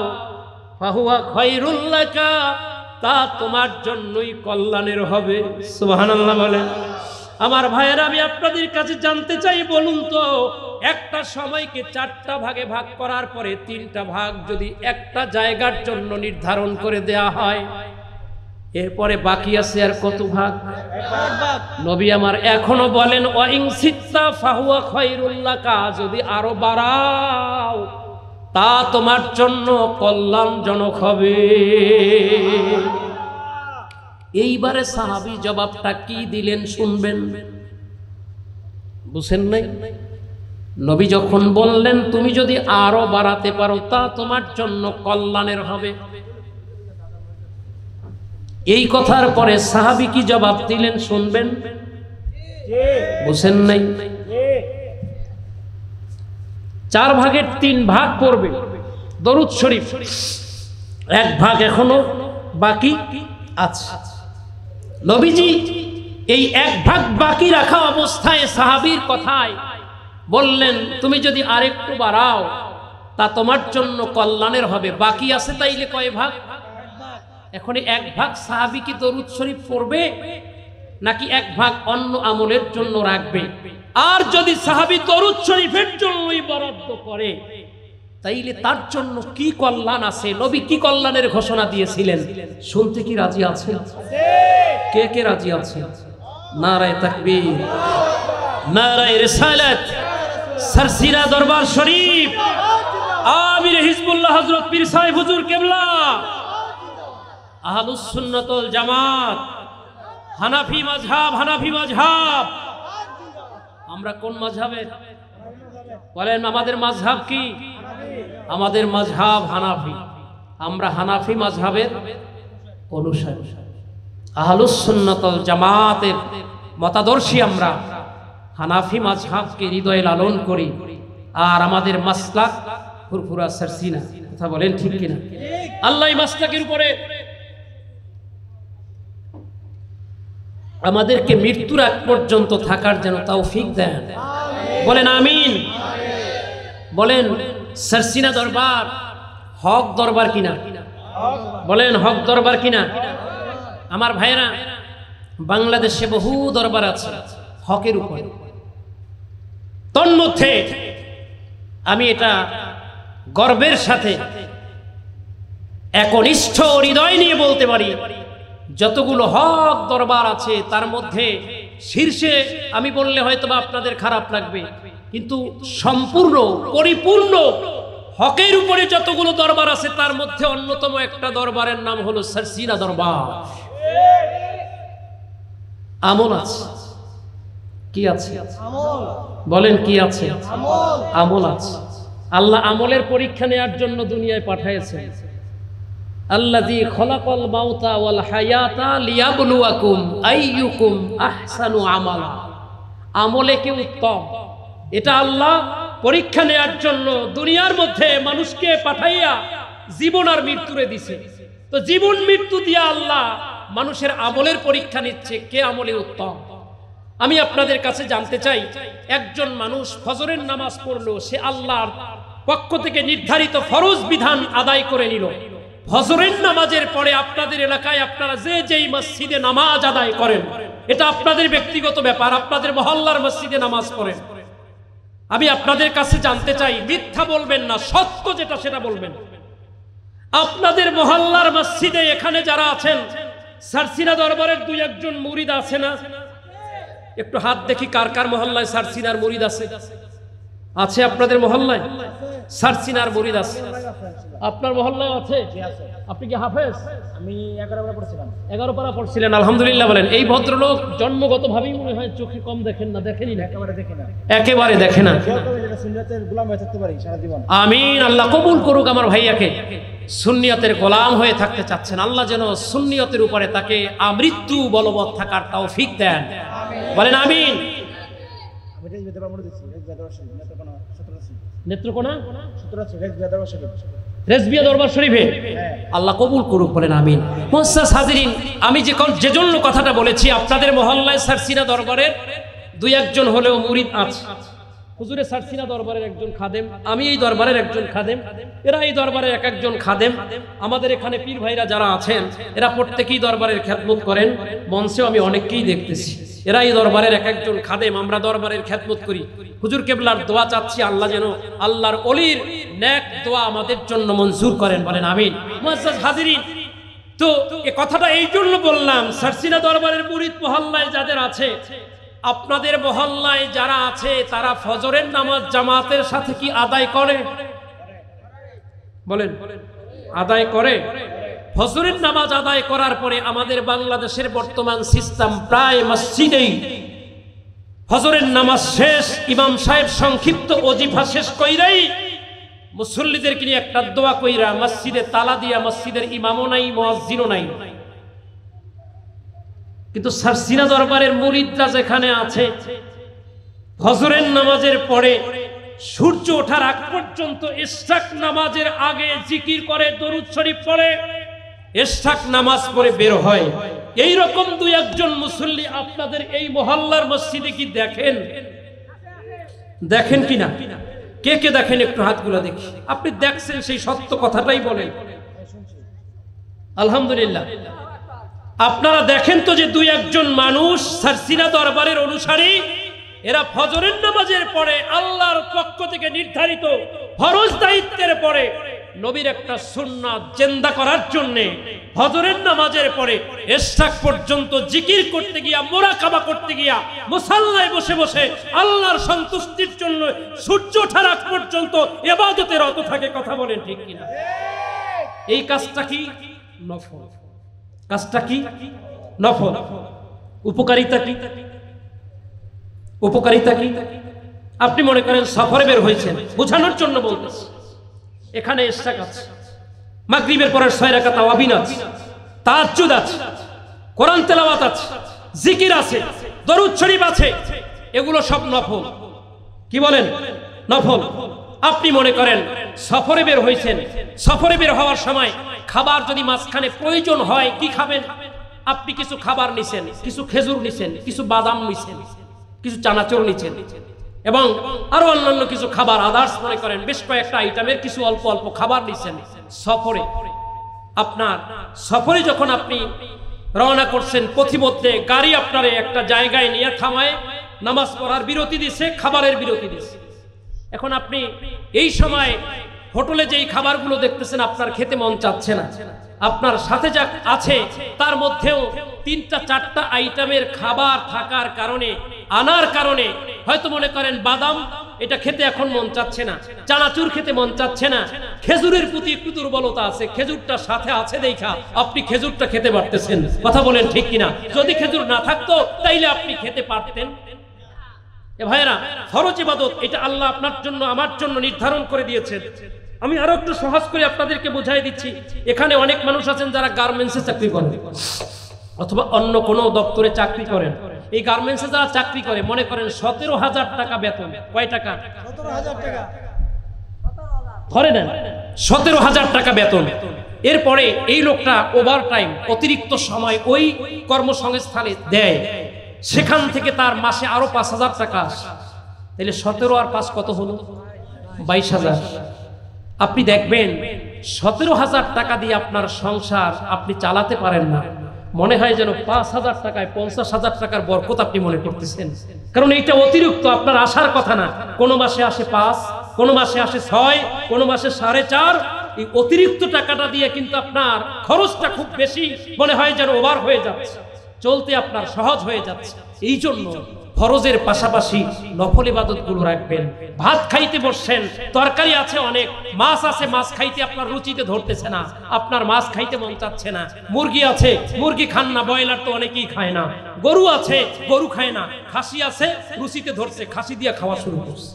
ফাহুয়া খায়রুল লাকা, তা তোমার জন্যই কল্যাণের হবে। সুবহানাল্লাহ বলেন। আমার ভাইয়েরা, আমি আপনাদের কাছে জানতে চাই, বলুন তো একটা সময়কে 4টা ভাগে ভাগ করার পরে 3টা ভাগ যদি একটা জায়গার জন্য নির্ধারণ করে দেয়া হয়, এরপরে বাকি আছে আর কত ভাগ? নবী আমার এখনো বলেন ওয়াইং সিত্তা ফাহুয়া খায়রুল লাকা, যদি আরো বাড়াও তা তোমার জন্য কল্যাণজনক হবে। এইবারে সাহাবী জবাবটা কি দিলেন শুনবেন, বুঝেন নাই? নবী যখন বললেন তুমি যদি আরো বাড়াতে পারো তা তোমার জন্য কল্যাণের হবে, এই কথার পরে সাহাবী কি জবাব দিলেন শুনবেন, বুঝেন নাই? 4 ভাগের 3 ভাগ পড়বে দরুদ শরীফ, 1 ভাগ এখনো বাকি আছে। নবীজি এই 1 ভাগ বাকি রাখা অবস্থায় সাহাবীর কথায় বললেন তুমি যদি আরেকটু বাড়াও তা তোমার জন্য কল্যাণের হবে। বাকি আছে তাইলে কয় ভাগ? এখন 1 ভাগ সাহাবী কি দরুদ শরীফ পড়বে নাকি 1 ভাগ অন্য আমলের জন্য রাখবে? আর যদি সাহাবী দরুদ শরীফের জন্যই বরাদ্দ করে তাইলে তার জন্য কি কল্যাণ আছে, নবী কি কল্যাণের ঘোষণা দিয়েছিলেন শুনতে কি রাজি আছেন? কে কে রাজি আছেন? নারায়ে তাকবীর, নারায়ে রিসালাত, সরসিনা দরবার শরীফ, আমির হিজবুল্লাহ হযরত পীর সাহেব হুজুর কিবলা, আহলুস সুন্নাত ওয়াল জামাত, হানাফি মাযহাব। আমরা কোন মাযহাবের? বলেন আমাদের মাযহাব কি? আমাদের মাযহাব হানাফি। আমরা হানাফি মাযহাবের অনুসারী, আহলুস সুন্নাত ওয়াল জামাতের মতাদর্শী। আমরা হানাফি মাযহাবকে হৃদয়ে লালন করি, আর আমাদের মাসলাক ফুরফুরা সরসিনা। কথা বলেন ঠিক কিনা? আল্লাহ এই মাসলাকের উপরে আমাদেরকে মৃত্যুর আগ পর্যন্ত থাকার যেন তৌফিক দেন, বলেন আমিন। বলেন সরসিনা দরবার হক দরবার কিনা? বলেন হক দরবার কিনা? আমার ভাইরা, বাংলাদেশে বহু দরবার আছে হকের উপর। তন্মধ্যে আমি এটা গর্বের সাথে একনিষ্ঠ হৃদয় নিয়ে বলতে পারি, যতগুলো হক দরবার আছে তার মধ্যে শীর্ষে আমি বললে হয়তো বা আপনাদের খারাপ লাগবে, কিন্তু সম্পূর্ণ পরিপূর্ণ হকের উপরে যতগুলো দরবার আছে তার মধ্যে অন্যতম একটা দরবারের নাম হলো সরসিনা দরবার। আমল আছে, কি আছে? বলেন কি আছে? আমল আছে। আল্লাহ আমলের পরীক্ষা নেওয়ার জন্য দুনিয়ায় পাঠিয়েছেন। আল্লাযী খলাকাল মাউতা ওয়াল হায়াতা লিয়াবলুয়াকুম আইয়ুকুম আহসানু আমালা। আমলে কে উত্তম, এটা আল্লাহ পরীক্ষা নেওয়ার জন্য দুনিয়ার মধ্যে মানুষকে পাঠাইয়া জীবন আর মৃত্যুরে দিছে। তো জীবন মৃত্যু দিয়া আল্লাহ মানুষের আমলের পরীক্ষা নিচ্ছে, কে আমলে উত্তম। আমি আপনাদের কাছে জানতে চাই, একজন মানুষ ফজরের নামাজ পড়লো, সে আল্লাহর পক্ষ থেকে নির্ধারিত ফরজ বিধান আদায় করে নিল। ফজরের নামাজের পরে আপনাদের এলাকায় আপনারা যেই মসজিদে নামাজ আদায় করেন, এটা আপনাদের ব্যক্তিগত ব্যাপার, আপনাদের মহল্লার মসজিদে নামাজ পড়েন। আমি আপনাদের কাছে জানতে চাই, মিথ্যা বলবেন না, সত্য যেটা সেটা বলবেন। আপনাদের মহল্লার মসজিদে এখানে যারা আছেন, সারসিনা দরবারের দুই একজন মুরিদ আছে না? একটু হাত দেখি কার কার মহল্লায় সারসিনার মুরিদ আছে। আছে আপনাদের মহল্লায় সারসিনার মুরিদ আছে? আপনার মহল্লায় আছে? আপনি কি হাফেজ? আমি 11 পারা পড়ছিলাম। 11 পারা পড়ছিলেন, আলহামদুলিল্লাহ বলেন। এই ভদ্রলোক জন্মগতভাবেই মনে হয় চোখে কম দেখেন না, দেখেনি না? একেবারে দেখি না। একেবারে দেখে না। যেটা সুন্নাতের গোলাম হয়ে থাকতে পারি সারা জীবন। আমিন। আল্লাহ কবুল করুক আমার ভাইয়াকে, সুন্নিয়তের গোলাম হয়ে থাকতে চাচ্ছেন। আল্লাহ যেন সুন্নিয়তের উপরে তাকে আমৃত্যু বলবৎ থাকার তৌফিক দেন, বলেন আমিন। আমি রেজ বেদবা মনে দিচ্ছি, রেজ বেদবা শরীফ নেত্রকোনা 17 নেত্রকোনা 17 রেজ বেদবা শরীফ, রেজবিয়া দরবার শরীফে। আল্লাহ কবুল করুক, বলেন আমিন। মুআজ্জাজ হাজিরিন, আমি যে জন্য কথাটা বলেছি, আপনাদের মহল্লায় সারসিনা দরবারের দুই একজন হলেও মুরিদ আছে। হুজুরে সারসিনা দরবারের একজন খাদেম, আমি এই দরবারের একজন খাদেম, এরা এই দরবারের এক একজন খাদেম। আমাদের এখানে পীর ভাইরা যারা আছেন, এরা প্রত্যেকেই দরবারের খেদমত করেন। মঞ্চেও আমি অনেককেই দেখতেছি, এরা এই দরবারের এক একজন খাদেম। আমরা দরবারের খেদমত করি। হুজুর কেবলার দোয়া চাচ্ছি, আল্লাহ যেন আল্লাহর ওলির নেক দোয়া আমাদের জন্য মঞ্জুর করেন, বলেন আমিন। মুআজ্জাজ হাজিরিন, তো এই কথাটা এই জন্য বললাম, সারসিনা দরবারের মুরিদ মহল্লায় যাদের আছে, আপনাদের মহল্লায় যারা আছে, তারা ফজরের নামাজ জামাতের সাথে কি আদায় করে? বলেন, আদায় করে? ফজরের নামাজ আদায় করার পরে আমাদের বাংলাদেশের বর্তমান সিস্টেম, প্রায় মসজিদেই ফজরের নামাজ শেষ, ইমাম সাহেব সংক্ষিপ্ত ওজিফা শেষ কইরাই মুসল্লিদেরকে নিয়ে একটা দোয়া কইরা মসজিদে তালা দিয়া, মসজিদের ইমামও নাই, মুয়াজ্জিনও নাই। কিন্তু সারসিনা দরবারের মুরিদরা যেখানে আছে, ফজরের নামাজের পরে সূর্য ওঠার আগ পর্যন্ত ইশরাক নামাজের আগে জিকির করে, দরুদ শরীফ পড়ে, ইশরাক নামাজ পড়ে বের হয়। এই রকম দুই একজন মুসল্লি আপনাদের এই মহল্লার মসজিদে কি দেখেন? দেখেন কিনা? কে কে দেখেন একটু হাতগুলো দেখি। আপনি দেখছেন, সেই সত্য কথাটাই বলেন। আলহামদুলিল্লাহ। আপনারা দেখেন তো যে দুই একজন মানুষ সারসিনা দরবারের অনুসারী, এরা ফজরের নামাজের পরে আল্লাহর পক্ষ থেকে নির্ধারিত ফরজ দায়িত্বের পরে নবীর একটা সুন্নাত জিন্দা করার জন্য ফজরের নামাজের পরে ইশরাক পর্যন্ত জিকির করতে গিয়া, মুরাকাবা করতে গিয়া, মুসাল্লায় বসে বসে আল্লাহর সন্তুষ্টির জন্য সূর্য ওঠার আগ পর্যন্ত ইবাদতে রত থাকে। কথা বলেন ঠিক কিনা? এই কাজটা কি নফল? কাজটা কি নফল। উপকারিতা কি? উপকারিতা কি? আপনি মনে করেন সফরে বের হয়েছেন, বোঝানোর জন্য বলতেছি। এখানে ইশরাক আছে, মাগরিবের পরের 6 রাকাত তাওয়াবিন আছে, তাহাজ্জুদ আছে, কোরআন তেলাওয়াত আছে, জিকির আছে, দরুদ শরীফ আছে, এগুলো সব নফল। কি বলেন? নফল। আপনি মনে করেন সফরে বের হয়েছেন, সফরে বের হওয়ার সময় খাবার যদি মাঝখানে প্রয়োজন হয়, কি খাবেন? আপনি কিছু খাবার নিছেন, কিছু খেজুর নিছেন, কিছু বাদাম নিছেন, কিছু চানাচুর নিছেন, এবং আরো অন্যান্য কিছু খাবার, আদার্স মনে করেন বেশ কয়েকটা আইটেমের কিছু অল্প অল্প খাবার নিছেন সফরে। আপনার সফরে যখন আপনি রওনা করছেন, পথিমধ্যে গাড়ি আপনারে একটা জায়গায় নিয়ে থামায়, নামাজ পড়ার বিরতি দিছে, খাবারের বিরতি দিছে। এখন আপনি এই সময় হোটেলে যেই খাবারগুলো দেখতেছেন, আপনার খেতে মন চাচ্ছে না। আপনার সাথে যা আছে তার মধ্যেও 3-4টা আইটেমের খাবার থাকার কারণে, আনার কারণে হয়তো মনে করেন বাদাম, এটা খেতে এখন মন চাচ্ছে না, চানাচুর খেতে মন চাচ্ছে না, খেজুরের প্রতি একটু দুর্বলতা আছে, খেজুরটা সাথে আছে দেখা আপনি খেজুরটা খেতে পারতেছেন। কথা বলেন ঠিক কিনা? যদি খেজুর না থাকতো তাইলে আপনি খেতে পারতেন? এ ভাইরা, ফরজ ইবাদত এটা আল্লাহ আপনার জন্য আমার জন্য নির্ধারণ করে দিয়েছেন। আমি আরো একটু সহজ করে আপনাদেরকে বোঝাই দিচ্ছি। এখানে অনেক মানুষ আছেন যারা গার্মেন্টসে চাকরি করেন অথবা অন্য কোনো দপ্তরে চাকরি করেন। এই গার্মেন্টসে যারা চাকরি করে, মনে করেন 17,000 টাকা বেতন। কয় টাকা? 17,000 টাকা। ধরে নেন 17,000 টাকা বেতন। এরপরে এই লোকটা ওভার টাইম, অতিরিক্ত সময় ওই কর্মসংস্থানে দেয়, সেখান থেকে তার মাসে আরো 5,000 টাকা আসে। তাহলে 17 আর 5 কত হলো? 22,000। আপনি দেখবেন 17,000 টাকা দিয়ে আপনার সংসার আপনি চালাতে পারেন না। মনে হয় যেন 5,000 টাকায় 50,000 টাকার বরকত আপনি মনে করতেছেন। কারণ এইটা অতিরিক্ত, আপনার আসার কথা না। কোনো মাসে আসে 5, কোনো মাসে আসে 6, কোনো মাসে 4.5। এই অতিরিক্ত টাকাটা দিয়ে কিন্তু আপনার খরচটা খুব বেশি, মনে হয় যেন ওভার হয়ে যাচ্ছে, চলতে আপনার সহজ হয়ে যাচ্ছে। এই জন্য ফরজের পাশাপাশি নফল ইবাদতগুলো রাখবেন। ভাত খাইতে বসছেন, তরকারি আছে অনেক, মাছ আছে, মাছ খাইতে আপনার রুচিতে ধরতেছে না, আপনার মাছ খাইতে মন চাচ্ছে না। মুরগি আছে, মুরগি খান না, ব্রয়লার তো অনেকেই খায় না। গরু আছে, গরু খায় না। খাসি আছে, রুচিতে ধরছে, খাসি দিয়া খাওয়া শুরু করছে।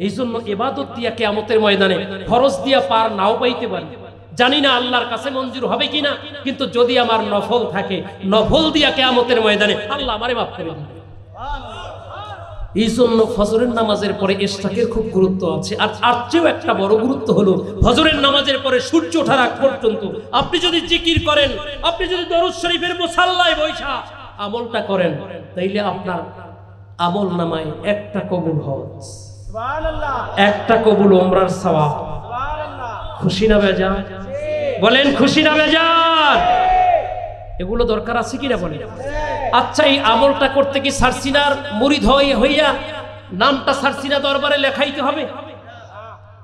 এই জন্য ইবাদত দিয়া কিয়ামতের ময়দানে ফরজ দিয়া পার নাও পাইতে পারি, জানি না আল্লাহর কাছে মঞ্জুর হবে কিনা, কিন্তু যদি আমার নফল থাকে, নফল দিয়া কিয়ামতের ময়দানে আল্লাহ আমারে মাফ করে দিবেন। এই জন্য ফজরের নামাজের পরে ইশরাকের খুব গুরুত্ব আছে। আর তার চেয়েও একটা বড় গুরুত্ব হলো ফজরের নামাজের পরে সূর্য ওঠার আগ পর্যন্ত আপনি যদি জিকির করেন, আপনি যদি দরুদ শরীফের মুসাল্লায় বৈশা আমলটা করেন, তাইলে আপনার আমল নামায় একটা কবুল হজ, সুবহানাল্লাহ, একটা কবুল উমরার সওয়াব। সুবহানাল্লাহ। খুশি না বেজার? বলেন খুশি না বেজার? এগুলো দরকার আছে কিনা বলেন? আচ্ছা, এই আমলটা করতে কি সারসিনার মুরিদ হইয়া নামটা সারসিনা দরবারে লেখাইতে হবে?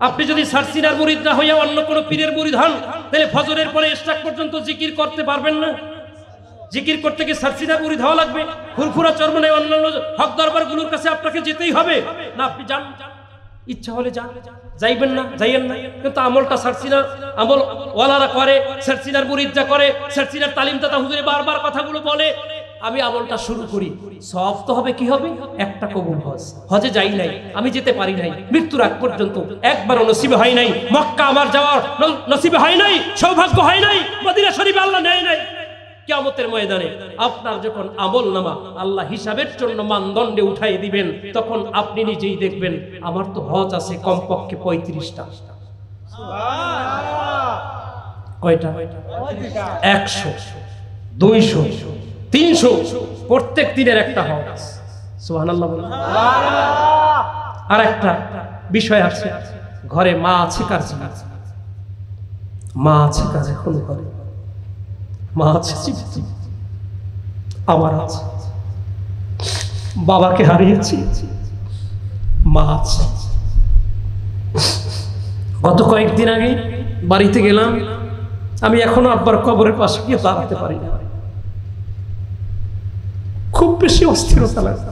আপনি যদি সারসিনার মুরিদ না হইয়া অন্য কোনো পীরের মুরিদ হন, তাহলে ফজরের পরে ইশরাক পর্যন্ত জিকির করতে পারবেন না। জিকির করতে কি সারসিনার মুরিদ হওয়া লাগবে? ফুরফুরা চরমনায় অন্যান্য হক দরবারগুলোর কাছে আপনাকে যেতেই হবে না? আপনি যান, ইচ্ছা হলে যান, যাইবেন না যাইয়েন না, কিন্তু আমলটা সারসিনা আমল ওয়ালারা করে, সারসিনার মুরিদরা করে, সারসিনার তালিমদাতা হুজুরে বারবার কথাগুলো বলে। আমি আমলটা শুরু করি, সওয়াব তো হবে। কি হবে? একটা কবুল হজ। হজে যাই নাই, আমি যেতে পারি নাই, মৃত্যুর আগ পর্যন্ত একবারও নসিবে হয় নাই, মক্কা আমার যাওয়ার নসিবে হয় নাই, সৌভাগ্য হয় নাই, মদিনা শরীফে আল্লাহ নেয় নাই। কিয়ামতের ময়দানে আপনার যখন আমল নামা আল্লাহ হিসাবের জন্য মানদণ্ডে উঠাই দিবেন, তখন আপনি নিজেই দেখবেন আমার তো হজ আছে কমপক্ষে 35টা। কয়টা? 100, 200, 300, প্রত্যেক দিনের একটা হজ। সুবহানাল্লাহ বলেন। আর একটা বিষয় আছে, ঘরে মা আছে কার জন্য? মা আছে কার? এখন ঘরে মা আছে, আমার আছে, বাবাকে হারিয়েছি, মা আছে। গত কয়েকদিন আগে বাড়িতে গেলাম, আমি এখনো আব্বার কবরের পাশে গিয়ে দাঁড়াতে পারি না, খুব বেশি অস্থিরতা লাগে।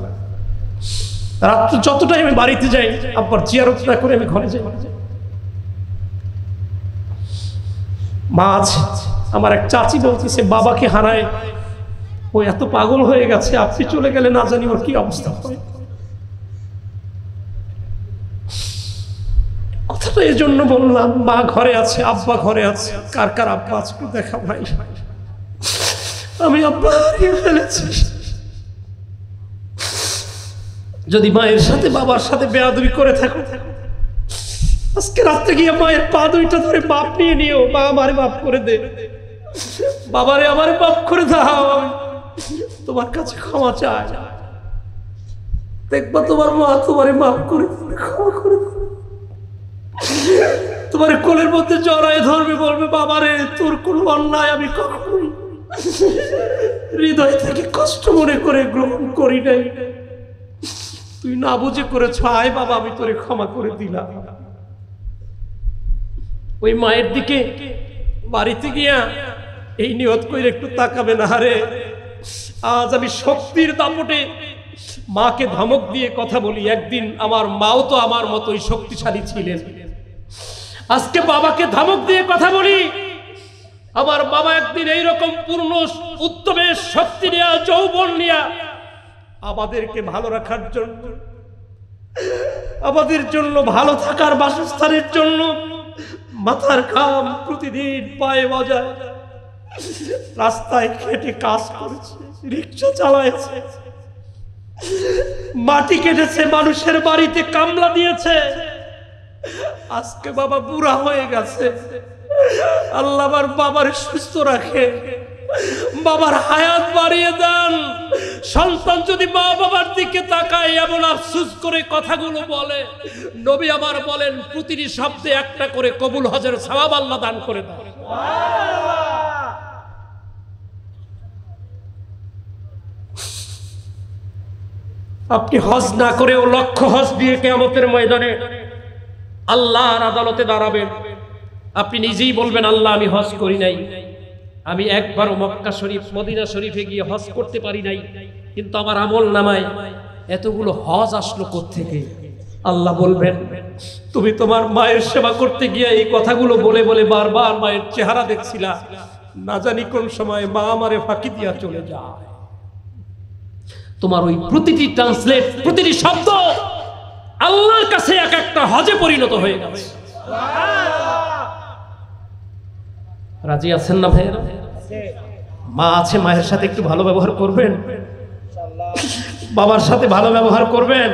রাত্রে যতটাই আমি বাড়িতে যাই, আব্বার জিয়ারত না করে আমি ঘরে যাই। মা আছে। আমার এক চাচি বলতেছে বাবাকে হারায় ও এত পাগল হয়ে গেছে, আপনি চলে গেলে না জানি ওর কি অবস্থা হয়। কথাটা এই জন্য বললাম, মা ঘরে আছে, আব্বা ঘরে আছে, কার কার আব্বা আজকে দেখা ভাই। আমি আব্বা হারিয়ে ফেলেছি। যদি মায়ের সাথে বাবার সাথে বেয়াদবি করে থাকো, আজকে রাত্রে গিয়ে মায়ের পা দুইটা ধরে মাপ নিয়ে নিও, মা আমারে মাফ করে দে, বাবারে আমারে মাফ করে দাও, তোমার কাছে ক্ষমা চাই। দেখবা তোমার মা তোমারে মাফ করে দেবে, ক্ষমা করে দেবে। তোমার কোলের মধ্যে জড়ায় ধরবে, বলবে বাবারে তোর কোনো অন্যায় আমি কখনোই হৃদয় থেকে কষ্ট মনে করে গ্রহণ করি নাই, তুই না বুঝে করেছ, আয় বাবা আমি তোরে ক্ষমা করে দিলাম। ওই মায়ের দিকে বাড়িতে গিয়া এই নিয়ত করে একটু তাকাবে না, আরে আজ আমি শক্তির দাপটে মাকে ধমক দিয়ে কথা বলি, একদিন আমার মাও তো আমার মতোই শক্তিশালী ছিলেন। আজকে বাবাকে ধমক দিয়ে কথা বলি, আমার বাবা একদিন এইরকম পূর্ণ উদ্যমের শক্তি নিয়ে, যৌবন নিয়ে আমাদেরকে ভালো রাখার জন্য আমাদের জন্য ভালো থাকার বাসস্থানের জন্য মাথার ঘাম প্রতিদিন পায়ে বাজায়, রাস্তায় খেটে কাজ করেছে, রিক্সা চালাইছে, মাটি কেটেছে, মানুষের বাড়িতে কামলা দিয়েছে। আজকে বাবা বুড়া হয়ে গেছে। আল্লাহ আমার বাবার সুস্থ রাখে, বাবার হায়াত বাড়িয়ে দেন। সন্তান যদি মা বাবার দিকে তাকায় এমন আফসোস করে কথাগুলো বলে, নবী আমার বলেন প্রতিটি শব্দে একটা করে কবুল হজের সওয়াব আল্লাহ দান করে দেন। আপনি হজ না করেও লক্ষ হজ দিয়ে কিয়ামতের ময়দানে আল্লাহর আদালতে দাঁড়াবেন। আপনি নিজেই বলবেন, আল্লাহ আমি হজ করি নাই, আমি একবারও মক্কা শরীফ মদিনা শরীফে গিয়ে হজ করতে পারি নাই, কিন্তু আমার আমল নামায় এতগুলো হজ আসলো কোত্থেকে? আল্লাহ বলবেন, তুমি তোমার মায়ের সেবা করতে গিয়ে এই কথাগুলো বলে বলে বারবার মায়ের চেহারা দেখছিলা, না জানি কোন সময় মা আমারে ফাঁকি দিয়া চলে যায়। তোমার ওই প্রতিটি ট্রান্সলেট, প্রতিটি শব্দ আল্লাহর কাছে এক একটা হজে পরিণত হয়ে গেছে। রাজি আছেন না ভাইয়েরা? মা আছে, মায়ের সাথে একটু ভালো ব্যবহার করবেন, বাবার সাথে ভালো ব্যবহার করবেন।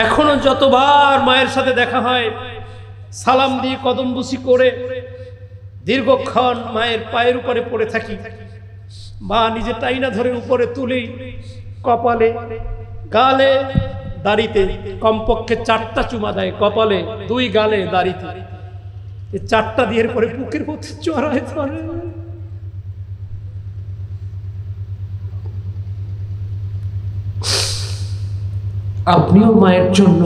এখনো যতবার মায়ের সাথে দেখা হয় সালাম দিয়ে কদমবুসি করে দীর্ঘক্ষণ মায়ের পায়ের উপরে পড়ে থাকি। মা নিজে টাইনা ধরে উপরে তুলি, কপালে, গালে, দাড়িতে কমপক্ষে 4টা চুমা দেয়, কপালে, 2 গালে, দাড়িতে। এই 4টা দিয়ে পরে বুকের মধ্যে চড়ায় ধরে। আপনিও মায়ের জন্য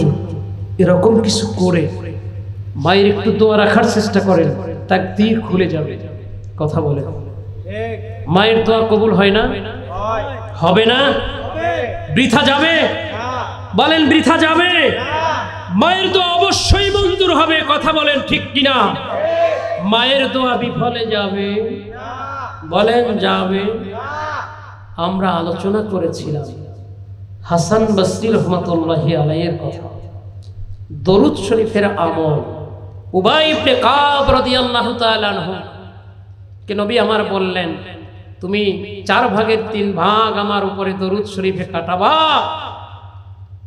এরকম কিছু করে মায়ের একটু দোয়া রাখার চেষ্টা করেন, তাকদীর খুলে যাবে। কথা বলে মায়ের দোয়া কবুল হয় না? হবে না? বৃথা যাবে? বলেন বৃথা যাবে? মায়ের দোয়া অবশ্যই মঞ্জুর হবে। কথা বলেন ঠিক কিনা? মায়ের দোয়া বিফলে যাবে? বলেন যাবে? আমরা আলোচনা করেছিলাম হাসান বসরি রহমাতুল্লাহি আলাইহির কথা, দরুদ শরীফের আমল। উবাই ইবনে কাব রাদিয়াল্লাহু তাআলা আনহু কে নবী আমার বললেন, তুমি 4 ভাগের 3 ভাগ আমার উপরে দরুদ শরীফে কাটাবা,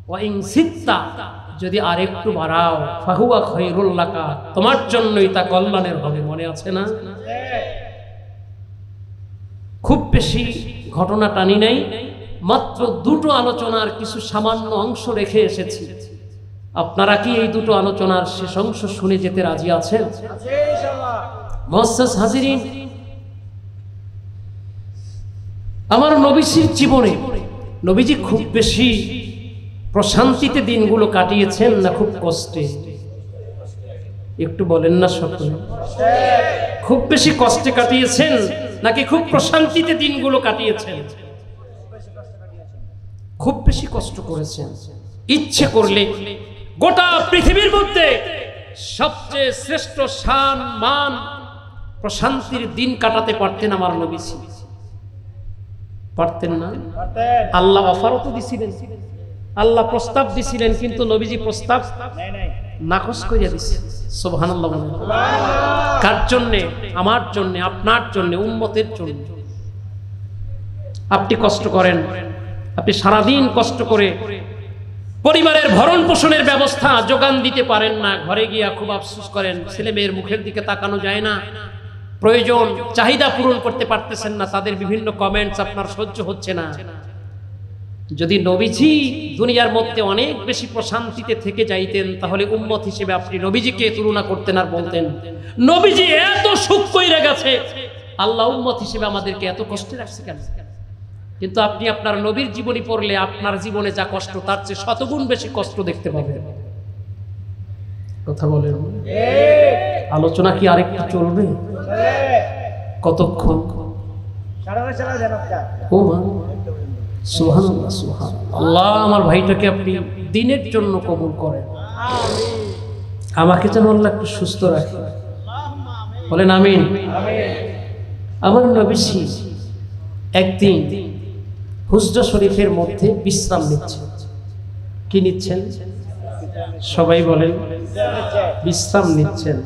ওয়া ইন সিত্তা, যদি আরেকটু বাড়াও, ফাহুয়া খায়রুল লাকা, তোমার জন্যই তা কল্যাণের হবে। মনে আছে না? খুব বেশি ঘটনা টানি নাই, মাত্র 2টো আলোচনার কিছু সামান্য অংশ রেখে এসেছি। আপনারা কি এই 2টো আলোচনার শেষ অংশ শুনে যেতে রাজি আছেন? মুআজ্জাজ হাজিরিন, আমার নবীজির জীবনে নবীজি খুব বেশি প্রশান্তিতে দিনগুলো কাটিয়েছেন না খুব কষ্টে? একটু বলেন না সকলে। খুব বেশি কষ্টে কাটিয়েছেন নাকি খুব প্রশান্তিতে দিনগুলো কাটিয়েছেন? খুব বেশি কষ্ট করেছেন। ইচ্ছে করলে গোটা পৃথিবীর মধ্যে সবচেয়ে শ্রেষ্ঠ শান, মান, প্রশান্তির দিন কাটাতে পারতেন আমার নবীজি। পারতেন না? আল্লাহ অফারও তো দিছিলেন, আল্লাহ প্রস্তাব দিছিলেন, কিন্তু নবীজি প্রস্তাব নাকচ করিয়া দিছে। সুবহানাল্লাহ। কার জন্যে? আমার জন্যে, আপনার জন্যে, উম্মতের জন্য। আপনি কষ্ট করেন, আপনি সারাদিন কষ্ট করে পরিবারের ভরণ পোষণের ব্যবস্থা যোগান দিতে পারেন না, ঘরে গিয়া খুব আফসোস করেন, ছেলে মেয়ের মুখের দিকে তাকানো যায় না, প্রয়োজন চাহিদা পূরণ করতে পারতেছেন না, তাদের বিভিন্ন কমেন্টস আপনার সহ্য হচ্ছে না। যদি নবীজি দুনিয়ার মধ্যে অনেক বেশি প্রশান্তিতে থেকে যাইতেন, তাহলে উম্মত হিসেবে আপনি নবীজিকে তুলনা করতেন আর বলতেন, নবীজি এত সুখ কইরা গেছে, আল্লাহ উম্মত হিসেবে আমাদেরকে এত কষ্টে রাখছে কেন? কিন্তু আপনি আপনার নবীর জীবনী পড়লে আপনার জীবনে যা কষ্ট তার চেয়ে শতগুণ বেশি কষ্ট দেখতে পাবেন। কথা বলেন। আলোচনা কি আরেকটু চলবে? কতক্ষণ? সুবহানাল্লাহ, সুবহানাল্লাহ। আল্লাহ আমার ভাইটাকে আপনি দিনের জন্য কবুল করেন, আমাকে যেন আল্লাহ একটু সুস্থ রাখে। বলেন আমিন। আমার নবীজি একদিন হুজরা শরীফের মধ্যে বিশ্রাম নিচ্ছেন। কি নিচ্ছেন? সবাই বলেন, বিশ্রাম নিচ্ছেন।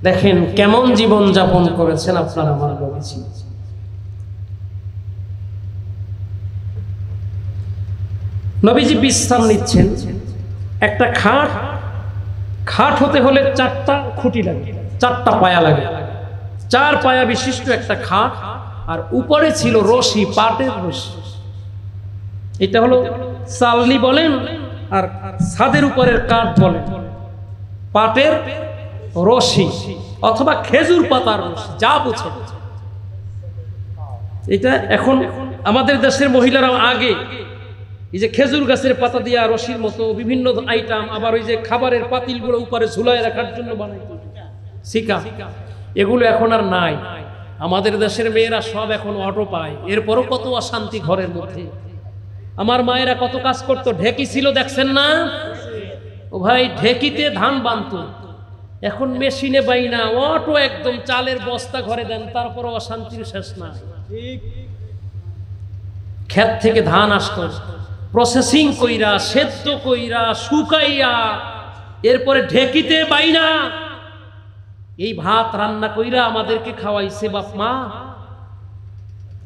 দেখেন কেমন জীবন যাপন করেছেন আপনার আমার নবীজি। নবীজি বিশ্রাম নিচ্ছেন। একটা খাট হতে হলে 4টা খুঁটি লাগে, 4টা পায়া লাগে, 4 পায়া বিশিষ্ট একটা খাট, আর উপরে ছিল রশি, পাটের রশি। এটা হলো চালনি বলেন, আর ছাদের উপরের কাঠ বলেন পাটের রশি অথবা খেজুর পাতার রশি, যা বুঝে। এটা এখন আমাদের দেশের মহিলারাও আগে এই যে খেজুর গাছের পাতা দিয়া রশির মতো বিভিন্ন আইটেম, আবার ওই যে খাবারের পাতিলগুলো উপরে ঝুলায় রাখার জন্য বানাইতো শিকা, এগুলো এখন আর নাই। আমাদের দেশের মেয়েরা সব এখন অটো পায়। এরপরও কত অশান্তি ঘরের মধ্যে। আমার মায়েরা কত কাজ করতো, ঢেকি ছিল দেখছেন না? ও ভাই, ঢেকিতে ধান বানতো। এখন মেশিনে বাই না, অটো একদম চালের বস্তা ঘরে দেন, তারপরও অশান্তির শেষ না। ক্ষেত থেকে ধান আসতো, প্রসেসিং কইরা, সেদ্ধ কইরা, শুকাইয়া, এরপরে ঢেকিতে বাইনা এই ভাত রান্না কইরা আমাদেরকে খাওয়াইছে বাপ মা।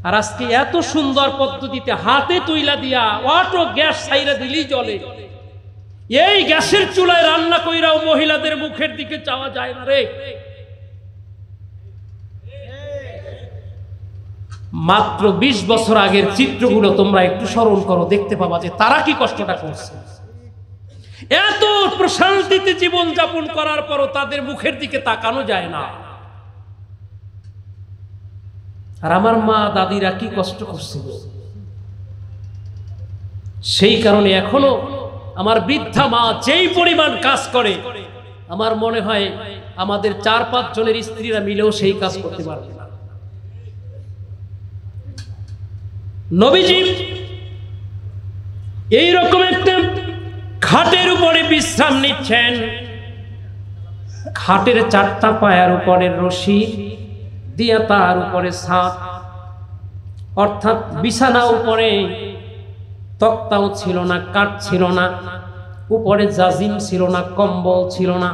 আর আজকে এত সুন্দর পদ্ধতিতে হাতে তৈলা দিয়া অটো গ্যাস ছাইরা দিলেই জ্বলে। এই গ্যাসের চুলায় রান্না কইরাও মহিলাদের মুখের দিকে চাওয়া যায় না রে। মাত্র 20 বছর আগের চিত্রগুলো তোমরা একটু স্মরণ করো, দেখতে পাবা যে তারা কি কষ্টটা করছে। এত প্রশান্তিতে জীবন যাপন করার পরও তাদের মুখের দিকে তাকানো যায় না। আর আমার মা দাদিরা কি কষ্ট করছিল, সেই কারণে এখনো আমার বৃদ্ধা মা যেই পরিমাণ কাজ করে, আমার মনে হয় আমাদের 4-5 জনের স্ত্রীরা মিলেও সেই কাজ করতে পারবে না। নবীজি এইরকম একটা খাটের উপরে বিশ্রাম নিচ্ছেন। খাটের 4টা পায়ার উপরে রশি দিয়া, তার উপরে ছাদ, অর্থাৎ বিছানা উপরে তক্তাও ছিল না, কাঠ ছিল না, উপরে জাজিম ছিল না, কম্বল ছিল না।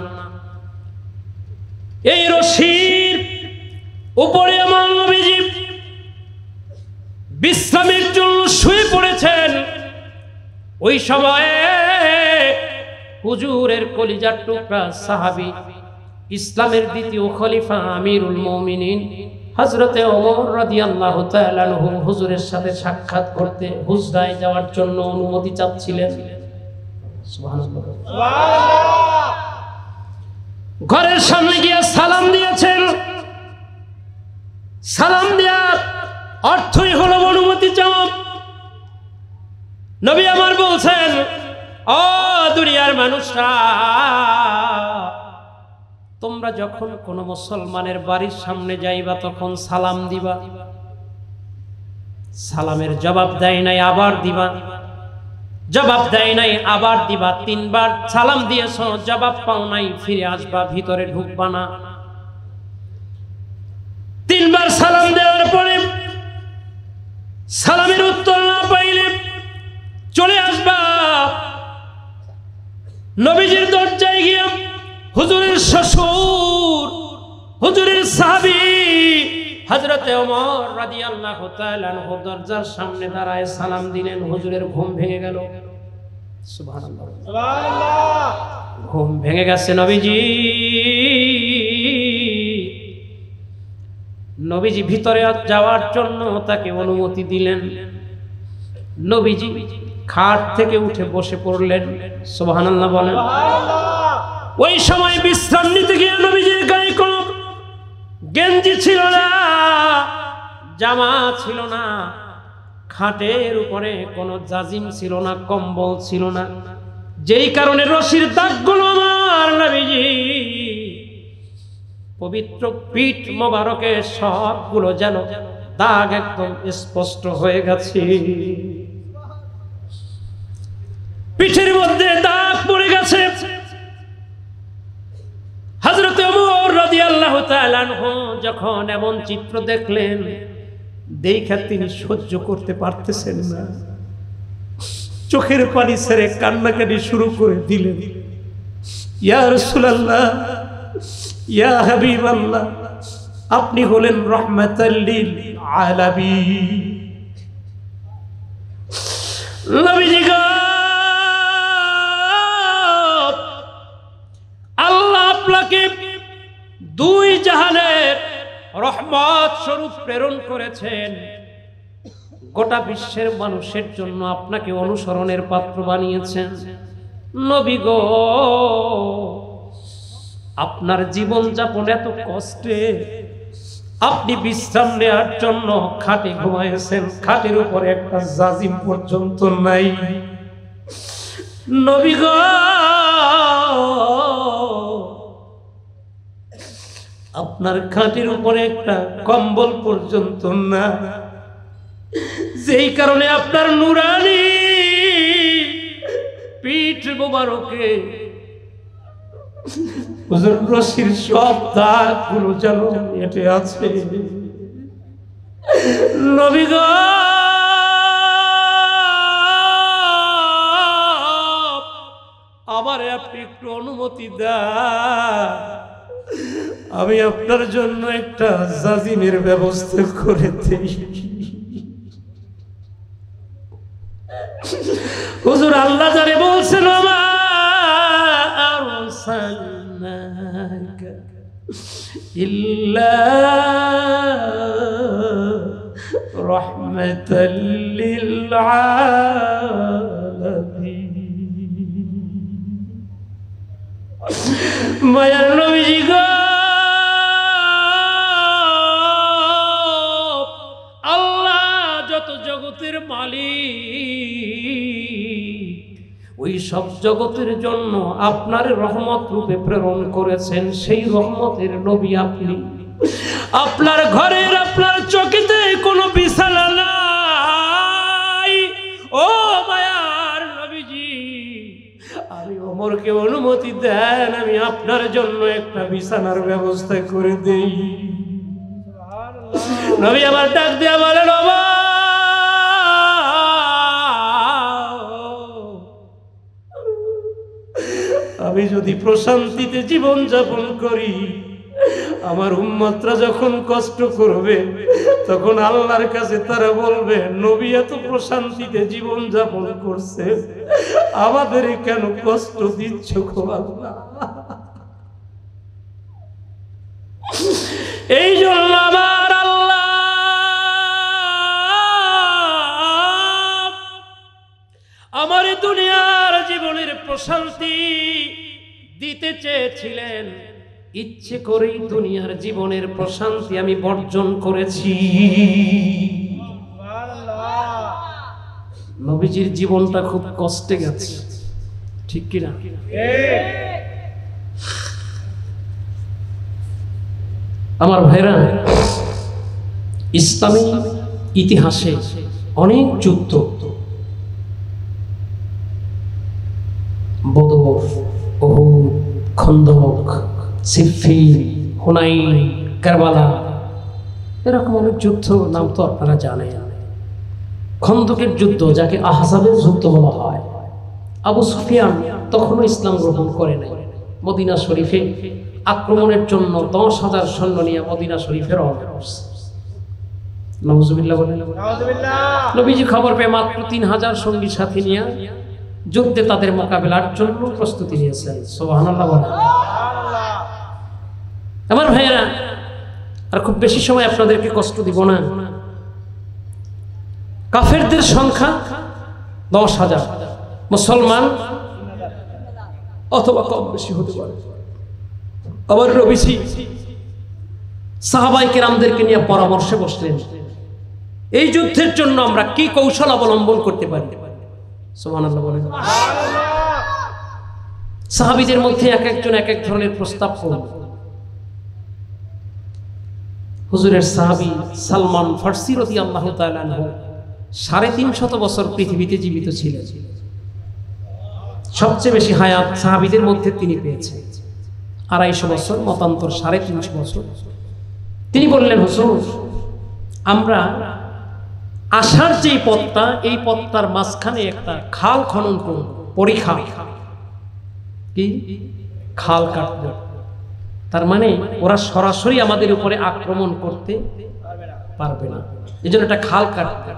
এই রশির উপরে আমার নবীজি বিশ্রামের জন্য শুয়ে পড়েছেন। ওই সময়ে হুজুরের কলিজার টুকরা সাহাবী, ইসলামের দ্বিতীয় খলিফা আমিরুল মুমিনিন হযরতে ওমর রাদিয়াল্লাহু তাআলা আনহু হুজুরের সাথে সাক্ষাৎ করতে হুজরায় যাওয়ার জন্য অনুমতি চাচ্ছিলেন। সুবহানাল্লাহ, সুবহানাল্লাহ। ঘরের সামনে গিয়ে সালাম দিয়েছেন। সালাম দেওয়ার অর্থই হলো অনুমতি চাওয়া। নবী আমার বলছেন, ও দুনিয়ার মানুষরা, তোমরা যখন কোন মুসলমানের বাড়ির সামনে যাইবা তখন সালাম দিবা। সালামের জবাব দেয় নাই আবার দিবা, জবাব দেয় নাই আবার দিবা। 3 বার সালাম দিয়েছ, জবাব পাও নাই, ফিরে আসবা, ভিতরে ঢুকবা না। 3 বার সালাম দেওয়ার পরে সালামের উত্তর না পাইলে চলে আসবা। নবীজির দরজায় গিয়া হুজুরের শ্বশুর, হুজুরের সাহাবী হযরতে ওমর রাদিয়াল্লাহু তাআলা আনহু দরজার সামনে দাঁড়ায় সালাম দিলেন। হুজুরের ঘুম ভেঙে গেল। সুবহানাল্লাহ, সুবহানাল্লাহ। ঘুম ভেঙে গেছে নবীজি। নবীজি ভিতরে যাওয়ার জন্য তাকে অনুমতি দিলেন। নবীজি খাট থেকে উঠে বসে পড়লেন। সুবহানাল্লাহ বলেন। ওই সময় বিশ্রাম নিতে গিয়ে নবীজির গায়ে কোনো গেঞ্জি ছিল না, জামা ছিল না, খাটের উপরে কোনো জাজিম ছিল না, কম্বল ছিল না, যেই কারণে রশির দাগগুলো আমার নবীজি পবিত্র পিঠ মোবারকের সবগুলো যেন দাগ একদম স্পষ্ট হয়ে গেছে। পিঠের মধ্যে দাগ পড়ে গেছে। হযরত ওমর রাদিয়াল্লাহু তাআলা আনহু যখন এমন চিত্র দেখলেন, দেখা তিনি সহ্য করতে পারতেছেন না, চোখের পানি ছেড়ে কান্নাকাটি শুরু করে দিলেন। ইয়া রাসূলুল্লাহ, ইয়া হাবিবাল্লাহ, আপনি হলেন রাহমাতাল লিল আলামিন। নবীজি গো, আল্লাহ আপনাকে দুই জাহানের রহমত স্বরূপ প্রেরণ করেছেন। গোটা বিশ্বের মানুষের জন্য আপনাকে অনুসরণের পাত্র বানিয়েছেন। নবী গো, আপনার জীবন যাপন এত কষ্টে, আপনি বিশ্রাম নেওয়ার জন্য খাটে ঘুমাইছেন, খাটের উপরে একটা জাজিম পর্যন্ত নাই। নবী গো, আপনার খাটের উপরে একটা কম্বল পর্যন্ত না, যেই কারণে আপনার নুরানি পিঠ মোবারকে হুজুর রশির সব দাগগুলো যেন এটে আছে। নবী গো, আমারে আপনি একটু অনুমতি দেন, আমি আপনার জন্য একটা জাজিমের ব্যবস্থা করে দেই। হুজুর আল্লাহ যারে বলছেন ওমা আরসালনাকা ইল্লা রাহমাতাল লিল আলামিন। মায়ার নবীজি গো, আল্লাহ যত জগতের মালিক, ওই সব জগতের জন্য আপনার রহমত রূপে প্রেরণ করেছেন। সেই রহমতের নবী আপনি। আপনার ঘরের, আপনার চকিতে কোনো বিছানা নাই। ও মায়ার নবীজি, আমি ওমরকে অনুমতি দেন, আমি আপনার জন্য একটা বিছানার ব্যবস্থা করে দেই। নবী আমার ডাক দেয়া বলেন, আমি যদি প্রশান্তিতে জীবন যাপন করি, আমার উম্মতরা যখন কষ্ট করবে, তখন আল্লাহর কাছে তারা বলবে, নবী এত প্রশান্তিতে জীবন যাপন করছে, আমাদের কেন কষ্ট দিচ্ছ গো আল্লাহ? এই জন্য আমার আল্লাহ আমার দুনিয়ার জীবনের প্রশান্তি দিতে চেয়েছিলেন, ইচ্ছে করেই দুনিয়ার জীবনের প্রশান্তি আমি বর্জন করেছি। নবীজির জীবনটা খুব কষ্টে গেছে, ঠিক কিনা? আমার ভাইরা, ইসলামী ইতিহাসে অনেক যুদ্ধ, বদর, উহুদ, খন্দক, সিফফিন, হুনাইন, কারবালা, এরকম অনেক যুদ্ধ নাম তো আপনারা জানেন। খন্দকের যুদ্ধ, যাকে আহজাবের যুদ্ধ বলা হয়, আবু সুফিয়ান তখনও ইসলাম গ্রহণ করে নাই। মদিনা শরীফে আক্রমণের জন্য 10,000 সৈন্য নিয়ে মদিনা শরীফে রওনা করছে। নাউজুবিল্লাহ বলেন। নবীজি খবর পেয়ে মাত্র 3000 সঙ্গী সাথী নিয়ে যুদ্ধে তাদের মোকাবেলার জন্য প্রস্তুতি নিয়েছেন। সুবহানাল্লাহ বলেন। আমার ভাইয়েরা, আর খুব বেশি সময় আপনাদেরকে কষ্ট দিব না। কাফেরদের সংখ্যা 10,000, মুসলমান অথবা কম বেশি হতে পারে। আবার নবীজি সাহাবায়ে কেরামদেরকে নিয়ে পরামর্শে বসলেন, এই যুদ্ধের জন্য আমরা কি কৌশল অবলম্বন করতে পারি? সুবহানাল্লাহ বলেন। সাহাবীদের মধ্যে এক একজন এক এক ধরনের প্রস্তাব করল। হুজুরের সাহাবী সালমান ফারসি রাদিয়াল্লাহু তাআলা আনহু 350 বছর পৃথিবীতে জীবিত ছিলেন। সবচেয়ে বেশি হায়াত সাহাবীদের মধ্যে তিনি পেয়েছেন, 250 বছর, মতান্তর 350 বছর। তিনি বললেন, হুজুর, আমরা আসার যে পথটা, এই পথটার মাঝখানে একটা খাল খনন করুন, পরীক্ষা কি খাল কাটবে। তার মানে ওরা সরাসরি আমাদের উপরে আক্রমণ করতে পারবে না, এই জন্য একটা খাল কাটবে।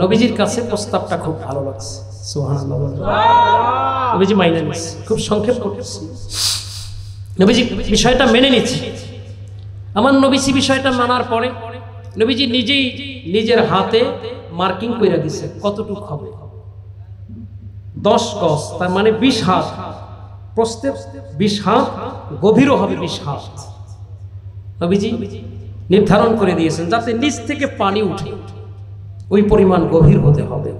নবীজির কাছে প্রস্তাবটা খুব ভালো লাগছে, সুবহানাল্লাহ। নবীজি মাইনে নিচ্ছে, খুব সংক্ষেপ করতেছি। নবীজি বিষয়টা মেনে নিচ্ছে। আমার নবীজি বিষয়টা মানার পরে নবীজি নিজেই নিজের হাতে মার্কিং করে দিছে কতটুকু হবে। 10 গজ, তার মানে 20 হাত প্রস্থে, 20 হাত গভীরও হবে, 20 হাত নবীজি নির্ধারণ করে দিয়েছেন, যাতে নিচ থেকে পানি উঠে ওই পরিমাণ গভীর হতে হবে।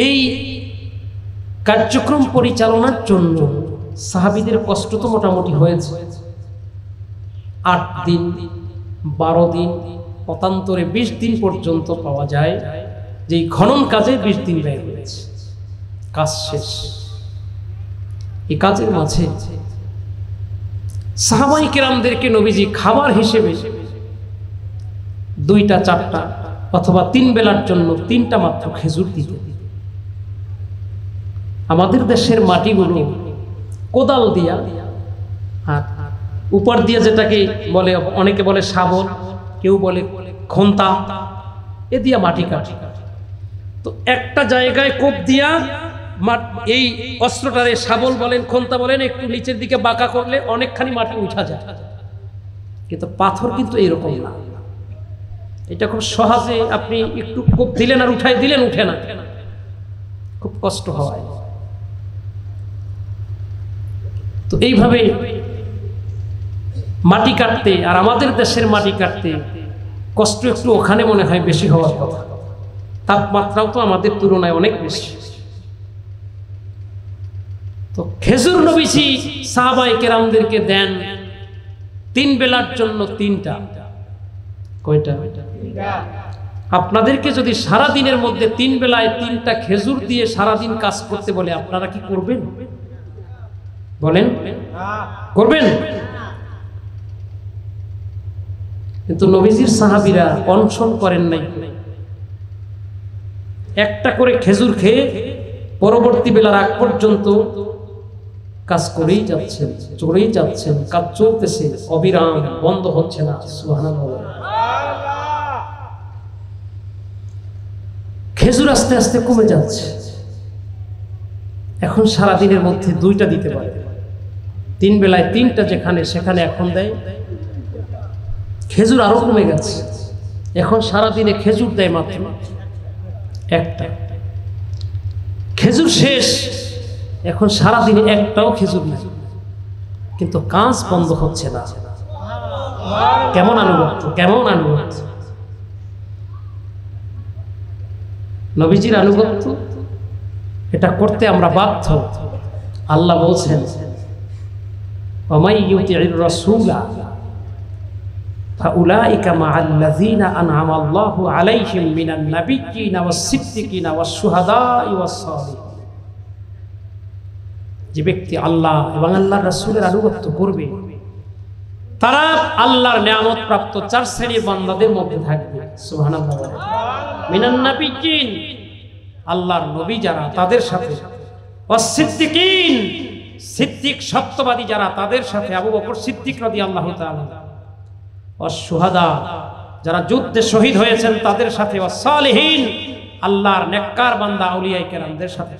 এই কার্যক্রম পরিচালনার জন্য সাহাবীদের কষ্ট তো মোটামুটি হয়েছে। 8 দিন 12 দিন পতান্তরে 20 দিন পর্যন্ত পাওয়া যায় যে খনন কাজে 20 দিন ব্যয় হয়েছে। কাজ শেষ। এই কাজের মাঝে সাহাবায়ে কেরামদেরকে নবীজি খাবার হিসেবে 2টা 4টা অথবা 3 বেলার জন্য 3টা মাত্র খেজুর দিতেন। আমাদের দেশের মাটিগুলো কোদাল দিয়া আর উপর দিয়ে যেটাকে বলে, অনেকে বলে শাবল, কেউ বলে খন্তা, এ দিয়া মাটি কাটে। তো একটা জায়গায় কোপ দিয়া এই অস্ত্রটারে শাবল বলেন, খন্তা বলেন, একটু নিচের দিকে বাঁকা করলে অনেকখানি মাটি উঠা যায়। কিন্তু পাথর কিন্তু এরকম না, এটা খুব সহজে আপনি একটু কোপ দিলেন আর উঠাই দিলেন, উঠে না, খুব কষ্ট হয়। তো এইভাবে মাটি কাটতে, আর আমাদের দেশের মাটি কাটতে কষ্ট একটু ওখানে মনে হয় বেশি হওয়ার কথা, তাপমাত্রাও তো আমাদের তুলনায় অনেক বেশি। তো খেজুর নবীজি সাহাবায়ে কেরামদেরকে দেন 3 বেলার জন্য 3টা। কয়টা? আপনাদেরকে যদি সারা দিনের মধ্যে 3 বেলায় 3টা খেজুর দিয়ে সারাদিন কাজ করতে বলে, আপনারা কি করবেন? বলেন, করবেন? কিন্তু নবীজির সাহাবীরা অনশন করেন নাই, একটা করে খেজুর খেয়ে পরবর্তী বেলার আগ পর্যন্ত কাজ করেই যাচ্ছেন, চলেই যাচ্ছেন, কাজ চলতেছে অবিরাম, বন্ধ হচ্ছে না। সুবহানাল্লাহ। খেজুর আস্তে আস্তে কমে যাচ্ছে। এখন সারা দিনের মধ্যে 2টা দিতে পারে, 3 বেলায় 3টা যেখানে সেখানে এখন দেয়। খেজুর আরো কমে গেছে, এখন সারা দিনে খেজুর দেয় মাত্র 1টা। খেজুর শেষ, এখন সারা দিনে 1টাও খেজুর নেই, কিন্তু কাজ বন্ধ হচ্ছে না। কেমন আনুগত্য, কেমন আনুগত্য! নবীজির আনুগত্য, এটা করতে আমরা বাধ্য। আল্লাহ বলছেন, ওয়ামাই ইউতিউর রাসূলা ফাউলাইকা মাআল্লাযীনা আনআমা আল্লাহু আলাইহিম মিনান নাবিয়্যিনা ওয়াস-সিদ্দীকিনা ওয়াস-শুহাদাই ওয়াস-সালিহিন। যে ব্যক্তি আল্লাহ এবং আল্লাহর রাসূলের আনুগত্য করবে, তারা আল্লাহর নিয়ামত প্রাপ্ত 4 শ্রেণীর বান্দাদের মধ্যে থাকবে। সুবহানাল্লাহ। মিনান নাবিয়্যিন, আল্লাহর নবী যারা তাদের সাথে, ওয়াস-সিদ্দীকিন, সিদ্দিক সত্যবাদী যারা তাদের সাথে, আবু বকর সিদ্দিক রাদিয়াল্লাহু তাআলা, ওয়াস-শুহাদা যারা যুদ্ধে শহীদ হয়েছেন তাদের সাথে, ওয়াস-সালিহিন আল্লাহর নেককার বান্দা আউলিয়ায়ে কেরামদের সাথে।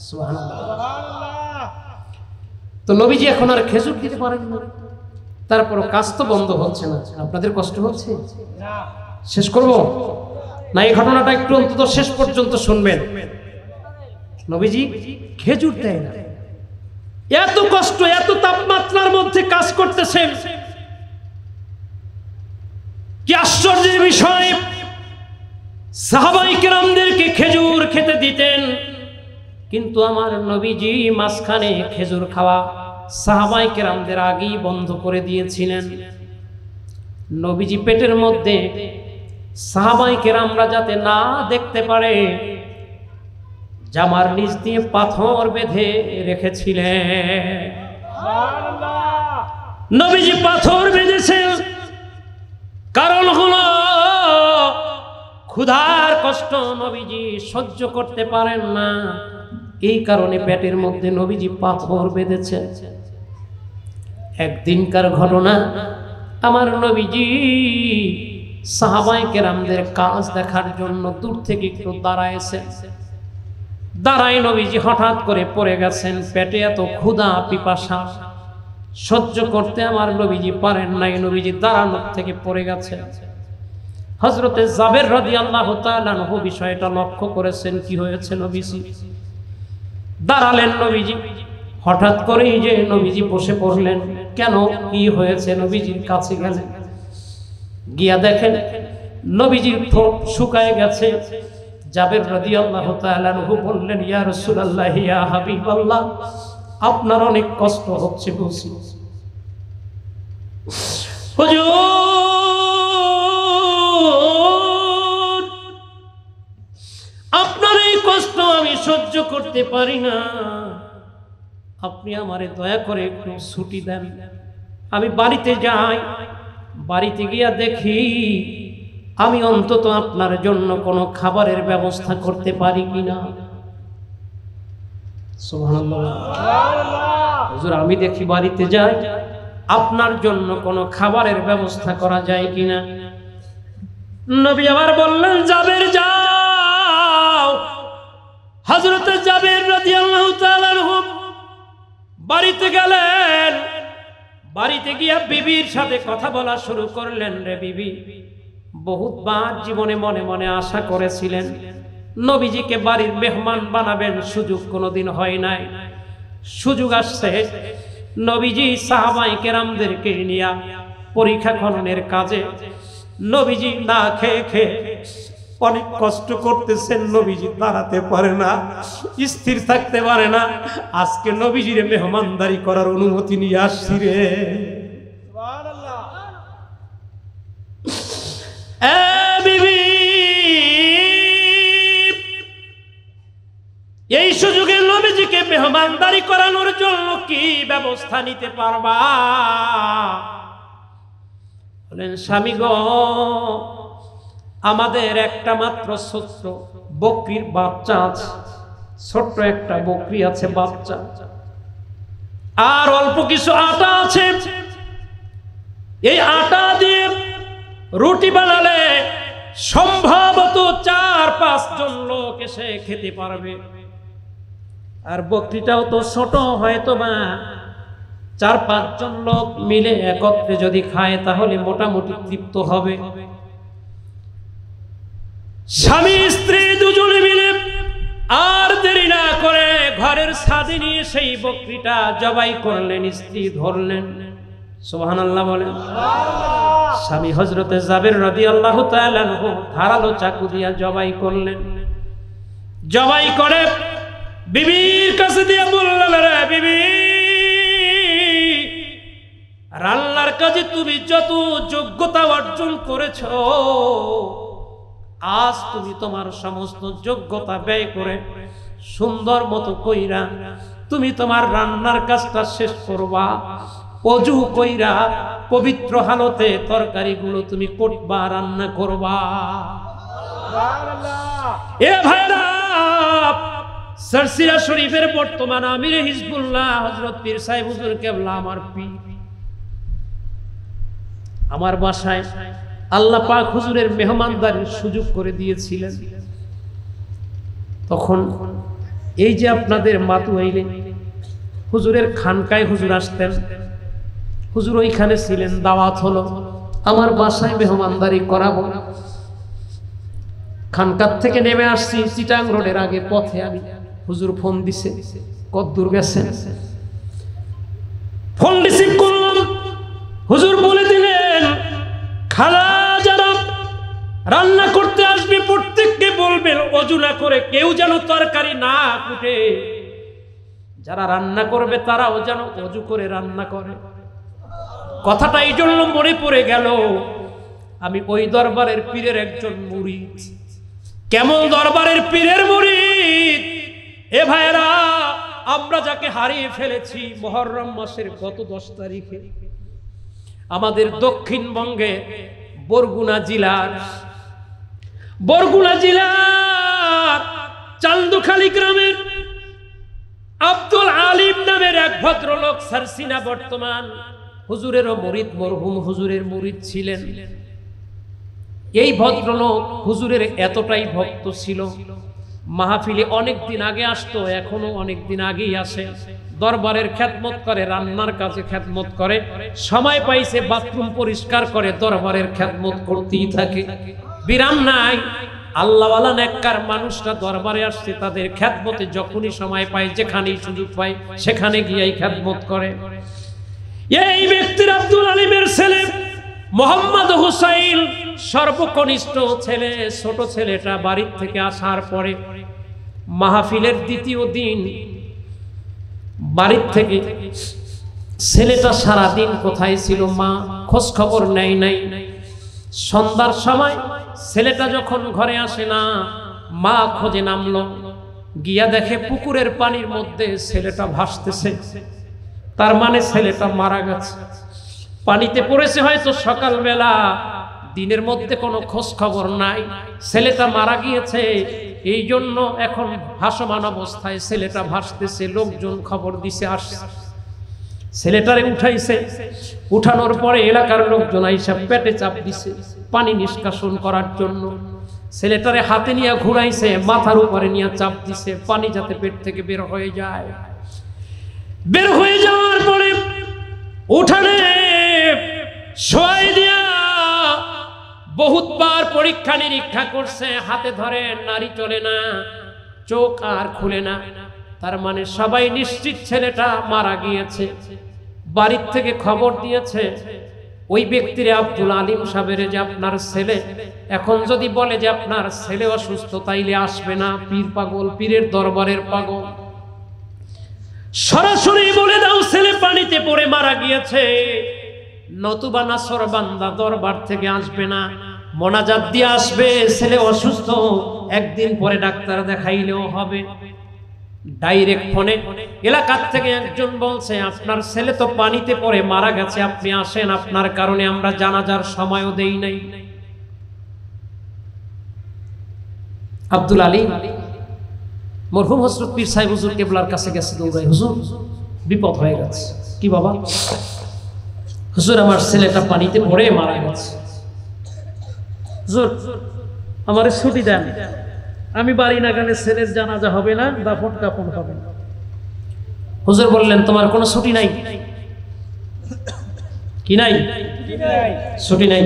সুবহানাল্লাহ। তো নবীজি এখন আর খেজুর দিতে পারেন না, তারপরও কাজ তো বন্ধ হচ্ছে না। আপনাদের কষ্ট হচ্ছে? শেষ করব না এই ঘটনাটা একটু অন্তত শেষ পর্যন্ত শুনবেন। নবীজি খেজুর দেয় না, এত কষ্ট, এত তাপমাত্রার মধ্যে কাজ করতেছেন। কি আশ্চর্যের বিষয়! সাহাবায়ে কেরামদেরকে খেজুর খেতে দিতেন, কিন্তু আমার নবীজি মাঝখানে খেজুর খাওয়া সাহাবায়ে কেরামদের আগেই বন্ধ করে দিয়েছিলেন। নবীজি পেটের মধ্যে সাহাবায়ে কেরামরা যাতে না দেখতে পারে জামার নিচ দিয়ে পাথর বেঁধে রেখেছিলেন। নবীজি পাথর বেঁধেছেন, কারণ হলো ক্ষুধার কষ্ট নবীজি সহ্য করতে পারেন না, এই কারণে পেটের মধ্যে নবীজি পাথর বেঁধেছে। একদিনকার ঘটনা, আমার নবীজি সাহাবায়ে কেরামদের কাজ দেখার জন্য দূর থেকে একটু দাঁড়ায়ছে। দাঁড়ায় নবীজি হঠাৎ করে পড়ে গেছেন। পেটে এত ক্ষুধা পিপাসা সহ্য করতে আমার নবীজি পারেন নাই, নবীজি দাঁড়ানোর থেকে পড়ে গেছেন। হযরতে জাবের রাদিয়াল্লাহু তাআলা আনহু বিষয়টা লক্ষ্য করেছেন। কি হয়েছে নবীজি? দাঁড়ালেন নবীজি, হঠাৎ করেই যে নবীজি বসে পড়লেন। কেন, কি হয়েছে? নবীজির কাছে গেলেন, গিয়া দেখেন নবীজির ঠোঁট শুকায় গেছে। জাবের রাদিয়াল্লাহু তাআলা আনহু বললেন, ইয়া রাসূলুল্লাহ, ইয়া হাবিবাল্লাহ, আপনার অনেক কষ্ট হচ্ছে বুঝি। হুজুর, আপনার এই কষ্ট আমি সহ্য করতে পারি না, আপনি আমারে দয়া করে একটু ছুটি দেন, আমি বাড়িতে যাই। বাড়িতে গিয়া দেখি আমি অন্তত আপনার জন্য কোনো খাবারের ব্যবস্থা করতে পারি কিনা। সুবহানাল্লাহ। হুজুর, আমি দেখি বাড়িতে যাই, আপনার জন্য কোনো খাবারের ব্যবস্থা করা যায় কিনা। নবী আবার বললেন, জাবের যাও। হযরত জাবের রাদিয়াল্লাহু তাআলা আনহু বাড়িতে গেলেন। বাড়িতে গিয়া বিবির সাথে কথা বলা শুরু করলেন। রে বিবি, বহুতবার জীবনে মনে মনে আশা করেছিলেন নবীজিকে বাড়ির মেহমান বানাবেন, সুযোগ কোনোদিন হয় নাই। সুযোগ আসছে, নবীজি সাহাবায়ে কেরামদেরকে নিয়ে পরীক্ষা খননের কাজে নবীজি না খেয়ে খেয়ে অনেক কষ্ট করতেছেন। নবীজি দাঁড়াতে পারে না, স্থির থাকতে পারে না। আজকে নবীজির মেহমানদারি করার অনুমতি নিয়ে আসছি রে। বিবি, এই সুযোগে নবীজিকে মেহমানদারি করানোর জন্য কি ব্যবস্থা নিতে পারবা? বলেন, স্বামী গো, আমাদের একটা মাত্র ছোট্ট বকরির বাচ্চা আছে, ছোট্ট একটা বকরি আছে বাচ্চা, আর অল্প কিছু আটা আছে। এই আটা দিয়ে রুটি বানালে সম্ভবত 4-5 জন লোক এসে খেতে পারবে। আর বকরিটাও তো ছোট, হয়তো বা 4-5 জন লোক মিলে একত্রে যদি খায় তাহলে মোটামুটি তৃপ্ত হবে। স্বামী স্ত্রী দুজনে মিলে আর দেরি না করে ঘরের ছাদে নিয়ে সেই বকরিটা জবাই করলেন, স্ত্রী ধরলেন। সুবহানাল্লাহ বলেন। স্বামী হযরতে জাবের রাদিয়াল্লাহু তাআলা আনহু ধারালো চাকু দিয়া জবাই করলেন। জবাই করে বিবির কাছে দিয়ে বললেন, রে বিবি, রান্নার কাজে তুমি যত যোগ্যতা অর্জন করেছো, আজ তুমি তোমার সমস্ত যোগ্যতা ব্যয় করে সুন্দর মতো কইরা তুমি তোমার রান্নার কাজটা শেষ করবা। অজু কইরা পবিত্র হালতে তরকারিগুলো তুমি করবা, রান্না করবা। এ ভাইরা, সারসিরা শরীফের বর্তমান আমির হিজবুল্লাহ হযরত পীর সাহেব হুজুর কেবলা আমার পীর, আমার বাসায় আল্লাহ পাক হুজুরের মেহমানদারির সুযোগ করে দিয়েছিলেন। তখন এই যে আপনাদের মাতুয়াইলে হুজুরের খানকায় হুজুর আসতেন, হুজুর ওইখানে ছিলেন, দাওয়াত হলো, আমার বাসায় মেহমানদারি করাবো। খানকার থেকে নেমে আসছি চিটাং রোডের আগে পথে আমি, হুজুর ফোন দিছে, কদ্দূর গেছেন? ফোন রিসিভ করলাম, হুজুর বলে দিলেন, খালা যারা রান্না করতে আসবে প্রত্যেককে বলবেন ওযু না করে কেউ যেন তরকারি না কুটে, যারা রান্না করবে তারাও যেন ওযু করে রান্না করে। কথাটা এই জন্য মনে পড়ে গেল, আমি ওই দরবারের পীরের একজন মুরিদ। কেমন দরবারের পীরের মুরিদ! এ ভাইরা, আমরা যাকে হারিয়ে ফেলেছি মুহররম মাসের গত 10 তারিখে, আমাদের দক্ষিণবঙ্গে বরগুনা জেলার চান্দখালী গ্রামের আব্দুল আলিম নামের এক ভদ্রলোক সারসিনা বর্তমান হুজুরেরও মুরিদ, মরহুম হুজুরের মুরিদ ছিলেন। এই ভদ্রলোক হুজুরের এতটাই ভক্ত ছিল, মাহফিলে অনেক দিন আগে আসতো, এখনো অনেক দিন আগেই আসে, দরবারের খেদমত করে, রান্নার কাজে খেদমত করে, সময় পাইছে বাথরুম পরিষ্কার করে, দরবারের খেদমত করতেই থাকে, বিরাম নাই। আল্লাহওয়ালা নেককার মানুষরা দরবারে আসছে, তাদের খেদমতে যখনই সময় পায়, যেখানেই সুযোগ পায়, সেখানে গিয়েই খেদমত করে। এই ব্যক্তির আব্দুল আলিমের ছেলে মোহাম্মদ হুসাইন সর্বকনিষ্ঠ ছেলে, ছোট ছেলেটা বাড়ির থেকে আসার পরে মাহফিলের দ্বিতীয় দিন বাড়ির থেকে ছেলেটা সারাদিন কোথায় ছিল মা খোঁজ খবর নেয় নাই। সন্ধ্যার সময় ছেলেটা যখন ঘরে আসে না, মা খোঁজে নামলো, গিয়া দেখে পুকুরের পানির মধ্যে ছেলেটা ভাসতেছে। তার মানে ছেলেটা মারা গেছে, পানিতে পড়েছে হয়তো সকালবেলা, দিনের মধ্যে কোনো খোঁজ খবর নাই, ছেলেটা মারা গিয়েছে। এই জন্য এখন ভাসমান অবস্থায় ছেলেটা ভাসতেছে, লোকজন খবর দিছে, আসছে, ছেলেটারে উঠাইছে। উঠানোর পরে এলাকার লোকজন আইসা পেটে চাপ দিছে পানি নিষ্কাশন করার জন্য। ছেলেটারে হাতে নিয়ে ঘুরাইছে, মাথার উপরে নিয়ে চাপ দিছে, পানি যাতে পেট থেকে বের হয়ে যায়। বের হয়ে যাওয়ার পরে উঠানে শোয়াই দিয়া বহুতবার পরীক্ষা নিরীক্ষা করছে, হাতে ধরে, নাড়ি চলে না, চোখ আর খুলে না। তার মানে সবাই নিশ্চিত ছেলেটা মারা গিয়েছে। বাড়ির থেকে খবর দিয়েছে ওই ব্যক্তির, আব্দুল আলিম সাহেবের, যে আপনার ছেলে, এখন যদি বলে যে আপনার ছেলে অসুস্থ, তাইলে আসবে না, পীর পাগল, পীরের দরবারের পাগল। সরাসরি বলে দাও ছেলে পানিতে পড়ে মারা গিয়েছে, নতুবা নাসরবান্দা দরবার থেকে আসবে না, মোনাজাত দিয়ে আসবে, ছেলে অসুস্থ, একদিন পরে ডাক্তার দেখাইলেও হবে। ডাইরেক্ট ফোনে এলাকার থেকে একজন বলছে, আপনার ছেলে তো পানিতে পড়ে মারা গেছে, আপনি আসেন, আপনার কারণে আমরা জানাজার সময়ও দেই নাই। আব্দুল আলিম মরহুম হযরত পীর সাহেব হুজুর কেবলার কাছে গেছে দৌড়াই, হুজুর বিপদ হয়ে গেছে। কি বাবা? হুজুর আমার ছেলেটা পানিতে পড়ে মারা গেছে, হুজুর আমারে ছুটি দেন, আমি বাড়ি না গেলে ছেলের জানাজা হবে না, দাফন কাফন হবে না। হুজুর বললেন, তোমার কোনো ছুটি নাই? কি নাই? ছুটি নাই,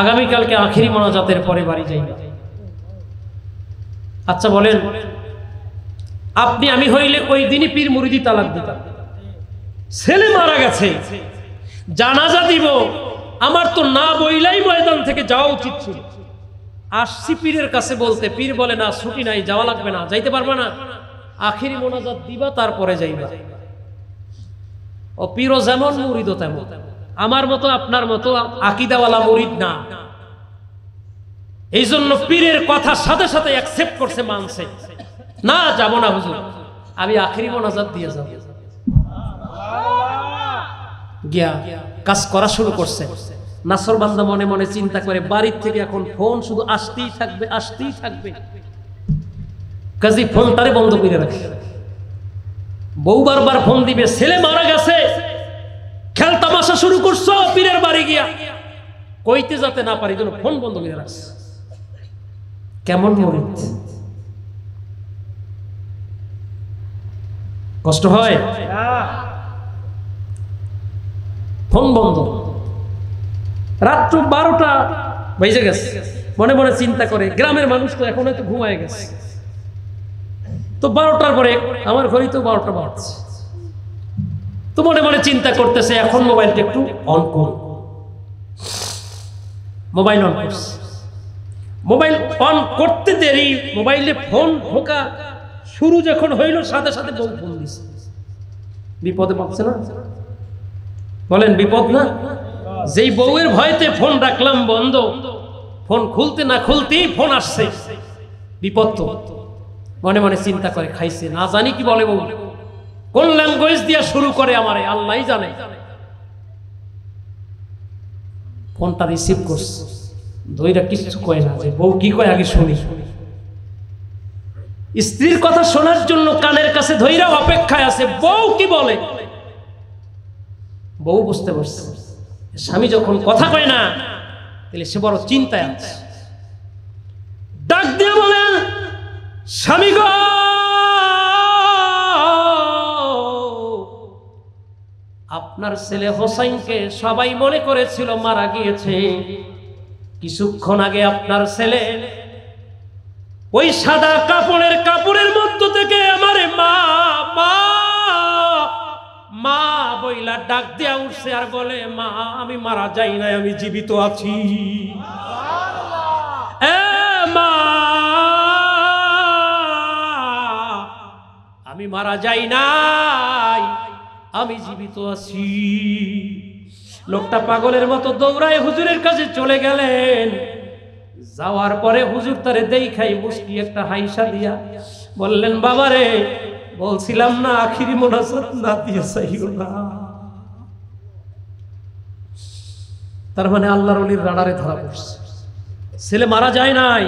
আগামীকালকে আখিরি মোনাজাতের পরে বাড়ি যাইবা। আচ্ছা বলেন, আপনি আমি হইলে ওই দিনই পীর মুরিদি তালাক দিতাম। ছেলে মারা গেছে, জানাজা দিব, আমার তো না বইলাই ময়দান থেকে যাওয়া উচিত ছিল। আসছি পীরের কাছে বলতে, পীর বলে না, ছুটি নাই, যাওয়া লাগবে না, যাইতে পারবে না, আখিরি মোনাজাত দিবা, তারপরে যাইবা। ও পীরও যেমন, মুরিদও তেমন। আমার মতো আপনার মতো আকীদাওয়ালা মুরিদ না, এই জন্য পীরের কথা সাথে সাথে অ্যাকসেপ্ট করছে, মানছে না, যাব না হুজুর, আমি আখিরি মোনাজাত দিয়ে যাব। গিয়া কাজ করা শুরু করছে। নাসরবান্দা মনে মনে চিন্তা করে, বাড়ির থেকে এখন ফোন শুধু আসতেই থাকবে, আসতেই থাকবে, কাজী ফোনটারে বন্ধ করে রাখে। বউ বারবার ফোন দিবে, ছেলে মারা গেছে, খেলতামাশা শুরু করছো পীরের বাড়ি গিয়া, কইতে যাতে না পারি জন্য ফোন বন্ধ করে রাখছে। কেমন মুরিদ? কষ্ট হয়? ফোন বন্ধ, রাত্র 12টা বেজে গেছে, মনে মনে চিন্তা করে, গ্রামের মানুষ তো এখন হয়তো ঘুমায় গেছে, তো 12টার পরে আমার ঘড়ি তো 12টা বাজছে, তো মনে মনে চিন্তা করতেছে, এখন মোবাইলটা একটু অন করব। মোবাইল অন করছে, মোবাইল অন করতে দেরি, মোবাইলে ফোন ঢোকা শুরু যখন হইল, সাথে সাথে বউ ফোন দিছে। বিপদে পড়ছে না? বলেন বিপদ না? যেই বউয়ের ভয়তে ফোন রাখলাম বন্ধ, ফোন খুলতে না খুলতেই ফোন আসছে, বিপদ তো। মনে মনে চিন্তা করে, খাইছে না জানি কি বলে বউ, কোন ল্যাঙ্গুয়েজ দিয়া শুরু করে আমারে আল্লাহই জানে। ফোনটা রিসিভ করছে, ধইরা কিছু কয় না, যে বউ কি কয় আগে শুনি। স্ত্রীর কথা শোনার জন্য কানের কাছে ধইরা অপেক্ষায় আছে, বউ কি বলে। বউ বুঝতে পারছে স্বামী যখন কথা কয় না, তাহলে সে বড় চিন্তায় আছে। ডাক দিয়ে বলেন, স্বামী গো, আপনার ছেলে হোসাইনকে সবাই মনে করেছিল মারা গিয়েছে। কিছুক্ষণ আগে আপনার ছেলে ওই সাদা কাপড়ের মধ্য থেকে আমারে মা মা মা বইলা ডাক দিয়া উঠছে আর বলে, মা আমি মারা যাই নাই, আমি জীবিত আছি। এ মা, আমি মারা যাই নাই, আমি জীবিত আছি। লোকটা পাগলের মতো দৌড়ায় হুজুরের কাছে চলে গেলেন। যাওয়ার পরে হুজুর তারে দেখাই মুস্কি একটা হাইসা দিয়া বললেন, বাবারে বলছিলাম না আখিরি মোনাজাত না দিয়ে চাইও না। তার মানে আল্লাহর ওলির রাডারে ধরা পড়ছে। ছেলে মারা যায় নাই,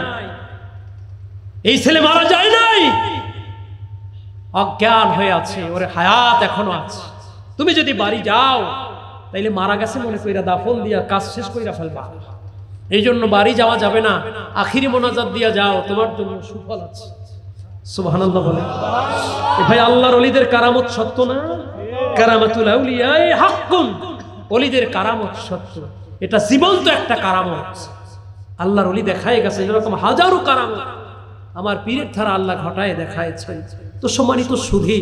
এই ছেলে মারা যায় নাই, অজ্ঞান হয়ে আছে, ওর হায়াত এখনো আছে। তুমি যদি বাড়ি যাও তাইলে মারা গেছে মনে কইরা দাফন দিয়া কাজ শেষ কইরা ফেলবা। এই জন্য বাড়ি যাওয়া যাবে না, আখিরি মোনাজাত দিয়া যাও, তোমার জন্য সুফল আছে। সুবহানাল্লাহ বলে। ভাই আল্লাহর ওলিদের কারামত সত্য না? কারামাতুল আউলিয়া হাক্কুন, ওলিদের কারামত সত্য, এটা জীবন্ত একটা কারামত। আল্লাহর ওলি দেখায় গেছে এরকম হাজারো কারামত আমার পীরের ধারা আল্লাহ ঘটায় দেখায়ছে। তো সম্মানিত সুধী,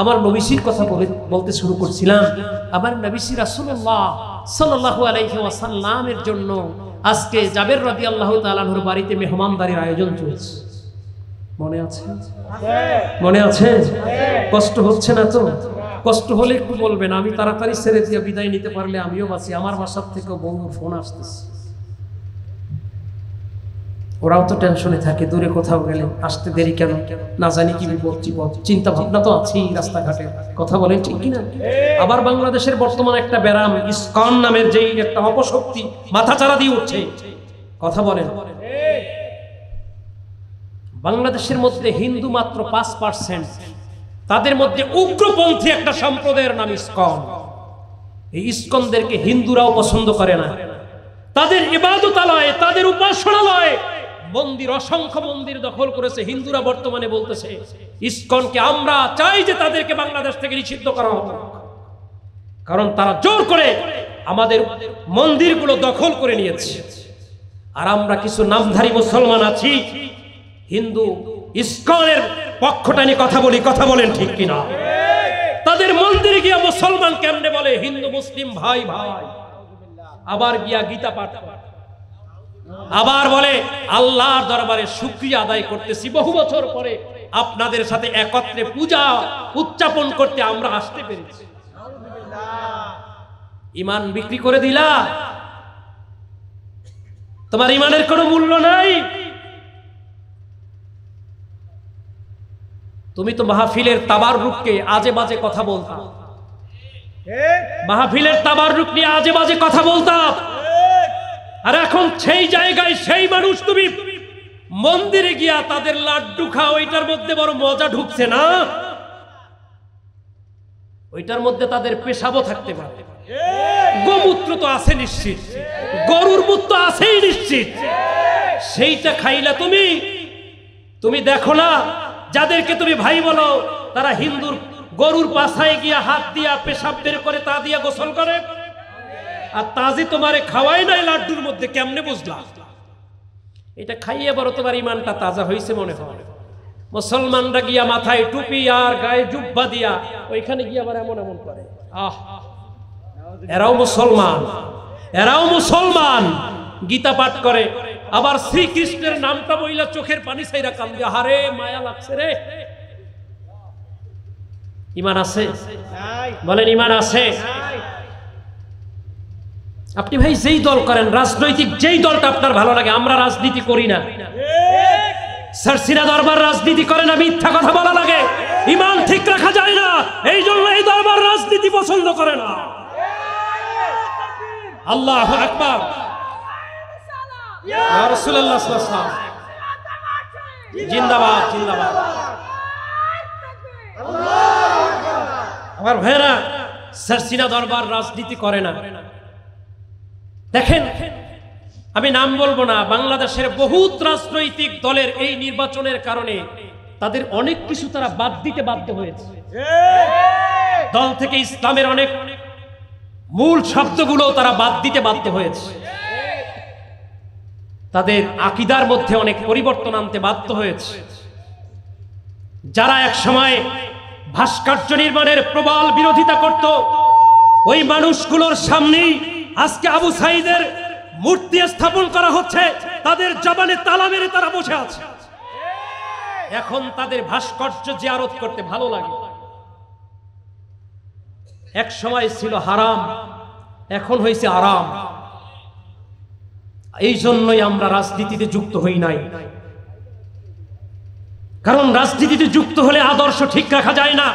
আমার নবীশির কথা বলতে শুরু করছিলাম। আমার নবীশি রাসূলুল্লাহ সাল্লাল্লাহু আলাইহি ওয়াসাল্লামের জন্য আজকে জাবের রাদিয়াল্লাহু তাআলা আনহুর বাড়িতে মেহমানদারির আয়োজন চলছে। মনে আছে? মনে আছে? কষ্ট হচ্ছে না তো? কষ্ট হলে একটু বলবেন, আমি তাড়াতাড়ি ছেড়ে দিয়ে বিদায় নিতে পারলে আমিও বাঁচি। আমার বাসার থেকেও বউর ফোন আসতেছে, ওরাও তো টেনশনে থাকে, দূরে কোথাও গেলে আসতে দেরি কেন, না জানি কি বিপদ টিপদ, চিন্তা ভাবনা তো আছেই রাস্তাঘাটে। কথা বলেন ঠিক কিনা? আবার বাংলাদেশের বর্তমানে একটা ব্যারাম ইসকন নামের যেই একটা অপশক্তি মাথাচাড়া দিয়ে উঠছে। কথা বলেন, বাংলাদেশের মধ্যে হিন্দু মাত্র 5%, তাদের মধ্যে উগ্রপন্থী একটা সম্প্রদায়ের নাম ইসকন। এই ইসকনদেরকে হিন্দুরাও পছন্দ করে না। তাদের ইবাদতালয়, তাদের উপাসনালয়, মন্দির, অসংখ্য মন্দির দখল করেছে। হিন্দুরা বর্তমানে বলতেছে ইসকনকে আমরা চাই যে তাদেরকে বাংলাদেশ থেকে নিষিদ্ধ করা হোক, কারণ তারা জোর করে আমাদের মন্দিরগুলো দখল করে নিয়েছে। আর আমরা কিছু নামধারী মুসলমান আছি, হিন্দু ইসকনের পক্ষটা নিয়ে কথা বলি। কথা বলেন ঠিক কিনা? তাদের মন্দিরে গিয়া মুসলমান কেমনে বলে হিন্দু মুসলিম ভাই ভাই, আবার গিয়া গীতা পাঠ করে, আবার বলে আল্লাহর দরবারে শুকরিয়া আদায় করতেছি, বহু বছর পরে আপনাদের সাথে একত্রে পূজা উদযাপন করতে আমরা আসতে পেরেছি। ঈমান বিক্রি করে দিলা, তোমার ঈমানের কোনো মূল্য নাই। তুমি তো মাহফিলের তাবাররুককে আজে বাজে কথা বলতা, মাহফিলের তাবাররুক নিয়ে আজে বাজে কথা বলতাম, আর এখন সেই জায়গায় সেই মানুষ তুমি মন্দিরে গিয়া তাদের লাড্ডু খাও, ওইটার মধ্যে বড় মজা ঢুকছে না? ওইটার মধ্যে তাদের পেশাবও থাকতে পারে, গোমূত্র তো আছে নিশ্চিত, গরুর মুখ তো আছেই নিশ্চিত। সেইটা খাইলা তুমি দেখো না যাদেরকে তুমি ভাই বলো, তারা হিন্দুর গরুর পাছায় গিয়া হাত দিয়া পেশাব বের করে তা দিয়া গোসল করে, আর তাজি তোমারে খাওয়াই নাই লাড্ডুর মধ্যে, কেমনে বুঝলা? এটা খাইয়ে বড় তোমার ইমানটা তাজা হয়েছে মনে হয়। মুসলমানরা গিয়া মাথায় টুপি আর গায়ে জুব্বা দিয়া ওইখানে গিয়ে আবার এমন এমন করে। এরাও মুসলমান, এরাও মুসলমান, গীতা পাঠ করে, আবার শ্রীকৃষ্ণের নামটা বইলা চোখের পানি ছাইরা কান্দে, হারে মায়া লাগছে রে। ঈমান আছে? বলেন ঈমান আছে? আপনি ভাই যেই দল করেন, রাজনৈতিক যেই দলটা আপনার ভালো লাগে, আমরা রাজনীতি করি না। সারসিনা দরবার রাজনীতি করে না, মিথ্যা কথা বলা লাগে, ঈমান ঠিক রাখা যায় না, এই জন্য এই দরবার রাজনীতি পছন্দ করে না। আল্লাহু আকবার। ইয়া রাসূলুল্লাহ সাল্লাল্লাহু আলাইহি ওয়াসাল্লাম জিন্দাবাদ জিন্দাবাদ। আমার ভাইরা, সারসিনা দরবার রাজনীতি করে না। দেখেন, আমি নাম বলবো না, বাংলাদেশের বহুত রাজনৈতিক দলের এই নির্বাচনের কারণে তাদের অনেক কিছু তারা বাদ দিতে বাধ্য হয়েছে। দল থেকে ইসলামের অনেক মূল শব্দগুলো তারা বাদ দিতে বাধ্য হয়েছে। তাদের আকীদার মধ্যে অনেক পরিবর্তন আনতে বাধ্য হয়েছে। যারা এক সময় ভাস্কর্য নির্মাণের প্রবল বিরোধিতা করত, ওই মানুষগুলোর সামনেই আজকে আবু সাঈদের মূর্তি স্থাপন করা হচ্ছে। তাদের জবানে তালা মেরে তারা বসে আছে। এখন তাদের ভাস্কর্য জিয়ারত করতে ভালো লাগে। এক সময় ছিল হারাম, এখন হয়েছে আরাম। এই জন্যই আমরা রাজনীতিতে যুক্ত হই নাই। কারণ রাজনীতিতে যুক্ত হলে আদর্শ ঠিক রাখা যায় না,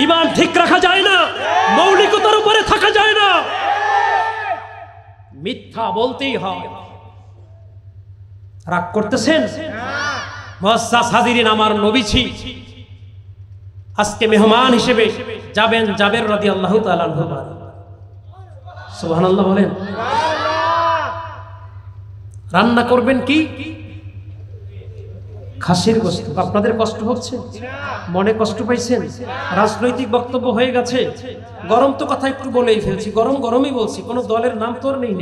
ঈমান ঠিক রাখা যায় না, মৌলিকতার উপরে থাকা যায় না, মিথ্যা বলতেই হয়। রাগ করতেছেন? মুআজ্জাজ হাজিরিন, আমার নবীজি আজকে মেহমান হিসেবে যাবেন জাবের রাদিয়াল্লাহু তাআলা আনহু। সুবহানাল্লাহ বলেন। রান্না করবেন কি? খাসির গোশত। আপনাদের কষ্ট হচ্ছে? মনে কষ্ট পাইছেন? রাজনৈতিক বক্তব্য হয়ে গেছে। গরম তো কথা একটু বলেই ফেলছি, গরম গরমই বলছি, কোনো দলের নাম তোর নেই।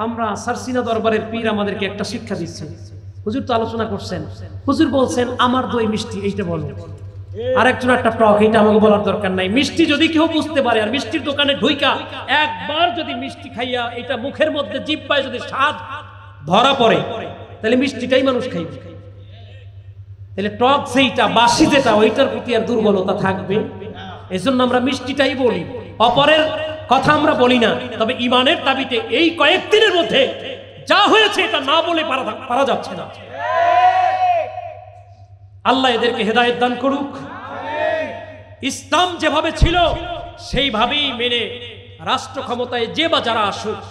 আমরা সারসিনা দরবারের পীর আমাদেরকে একটা শিক্ষা দিচ্ছে। হুজুর তো আলোচনা করছেন, হুজুর বলছেন আমার দই মিষ্টি, এইটা বলো। আরেকজন একটা টক, এইটা আমাকে বলার দরকার নাই। মিষ্টি যদি কেউ বুঝতে পারে, আর মিষ্টির দোকানে ঢুইকা একবার যদি মিষ্টি খাইয়া এটা মুখের মধ্যে জিহ্বায় যদি স্বাদ ধরা পড়ে, তাহলে মিষ্টিটাই মানুষ খাইবে। তাহলে টক যেটা, বাসি যেটা, ওইটার প্রতি আর দুর্বলতা থাকবে। এজন্য আমরা মিষ্টিটাই বলি, অপরের কথা আমরা বলি না। তবে ঈমানের দাবিতে এই কয়েকদিনের মধ্যে যা হয়েছে এটা না বলে পারা যাচ্ছে না। আল্লাহ এদেরকে হেদায়েত দান করুক। ইসলাম যেভাবে ছিল সেইভাবেই মেনে রাষ্ট্র ক্ষমতায় যে বা যারা আসুক,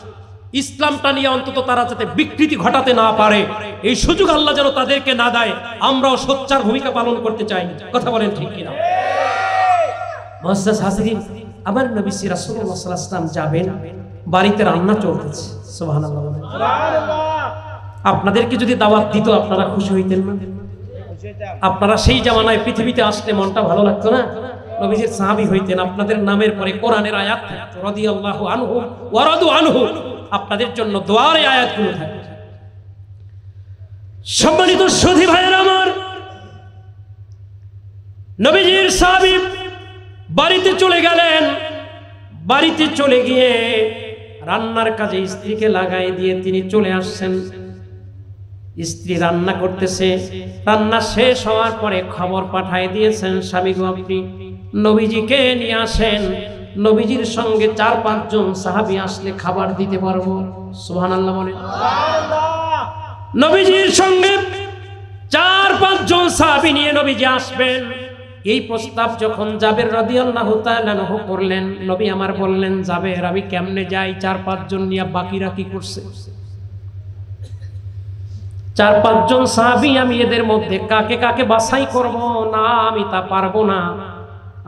ইসলামটা নিয়ে অন্তত তারা যাতে বিকৃতি ঘটাতে না পারে, এই সুযোগ আল্লাহ যেন তাদেরকে না দেয়। আমরাও সোচ্চার ভূমিকা পালন করতে চাই। কথা বলেন ঠিক কিনা? মুআজ্জাজ হাজিরিন, আমার নবী রাসূলুল্লাহ সাল্লাল্লাহু আলাইহি ওয়াসাল্লাম যাবেন, বাড়িতে রান্না চলতেছে। সুবহানাল্লাহ। আপনাদেরকে যদি দাওয়াত দিত আপনারা খুশি হইতেন না? আপনারা সেই জামানায় পৃথিবীতে আসলে মনটা ভালো লাগতো না? নবীজির সাহাবী হইতেন, আপনাদের নামের পরে কোরআনের আয়াত থাকতো, রাদিয়াল্লাহু আনহু ওয়া রাদু আনহু। আপনাদের জন্য দোয়ার আয়াতগুলো থাকে। সম্মানিত সুধী ভাইয়েরা আমার, নবীজির সাহাবী বাড়িতে চলে গেলেন। বাড়িতে চলে গিয়ে রান্নার কাজে স্ত্রীকে লাগাই দিয়ে তিনি চলে আসছেন। স্ত্রী রান্না করতেছে। রান্না শেষ হওয়ার পরে খবর পাঠায় দিয়েছেন, স্বামী গো আপনি নবীজিকে নিয়ে আসেন, নবীজির সঙ্গে 4-5 জন সাহাবী আসলে খাবার দিতে পারবো। সুবহানাল্লাহ বলেন। নবীজির সঙ্গে 4-5 জন সাহাবী নিয়ে নবীজি আসবেন। এই প্রস্তাব যখন জাবের রাদিয়াল্লাহু তাআলা আনহু করলেন, নবী আমার বললেন, জাবের আমি কেমনে যাই? 4-5 জন নিয়ে বাকিরা কি করছে? 4-5 জন সাহাবী, আমি এদের মধ্যে কাকে কাকে বাছাই করব? না, আমি তা পারবো না।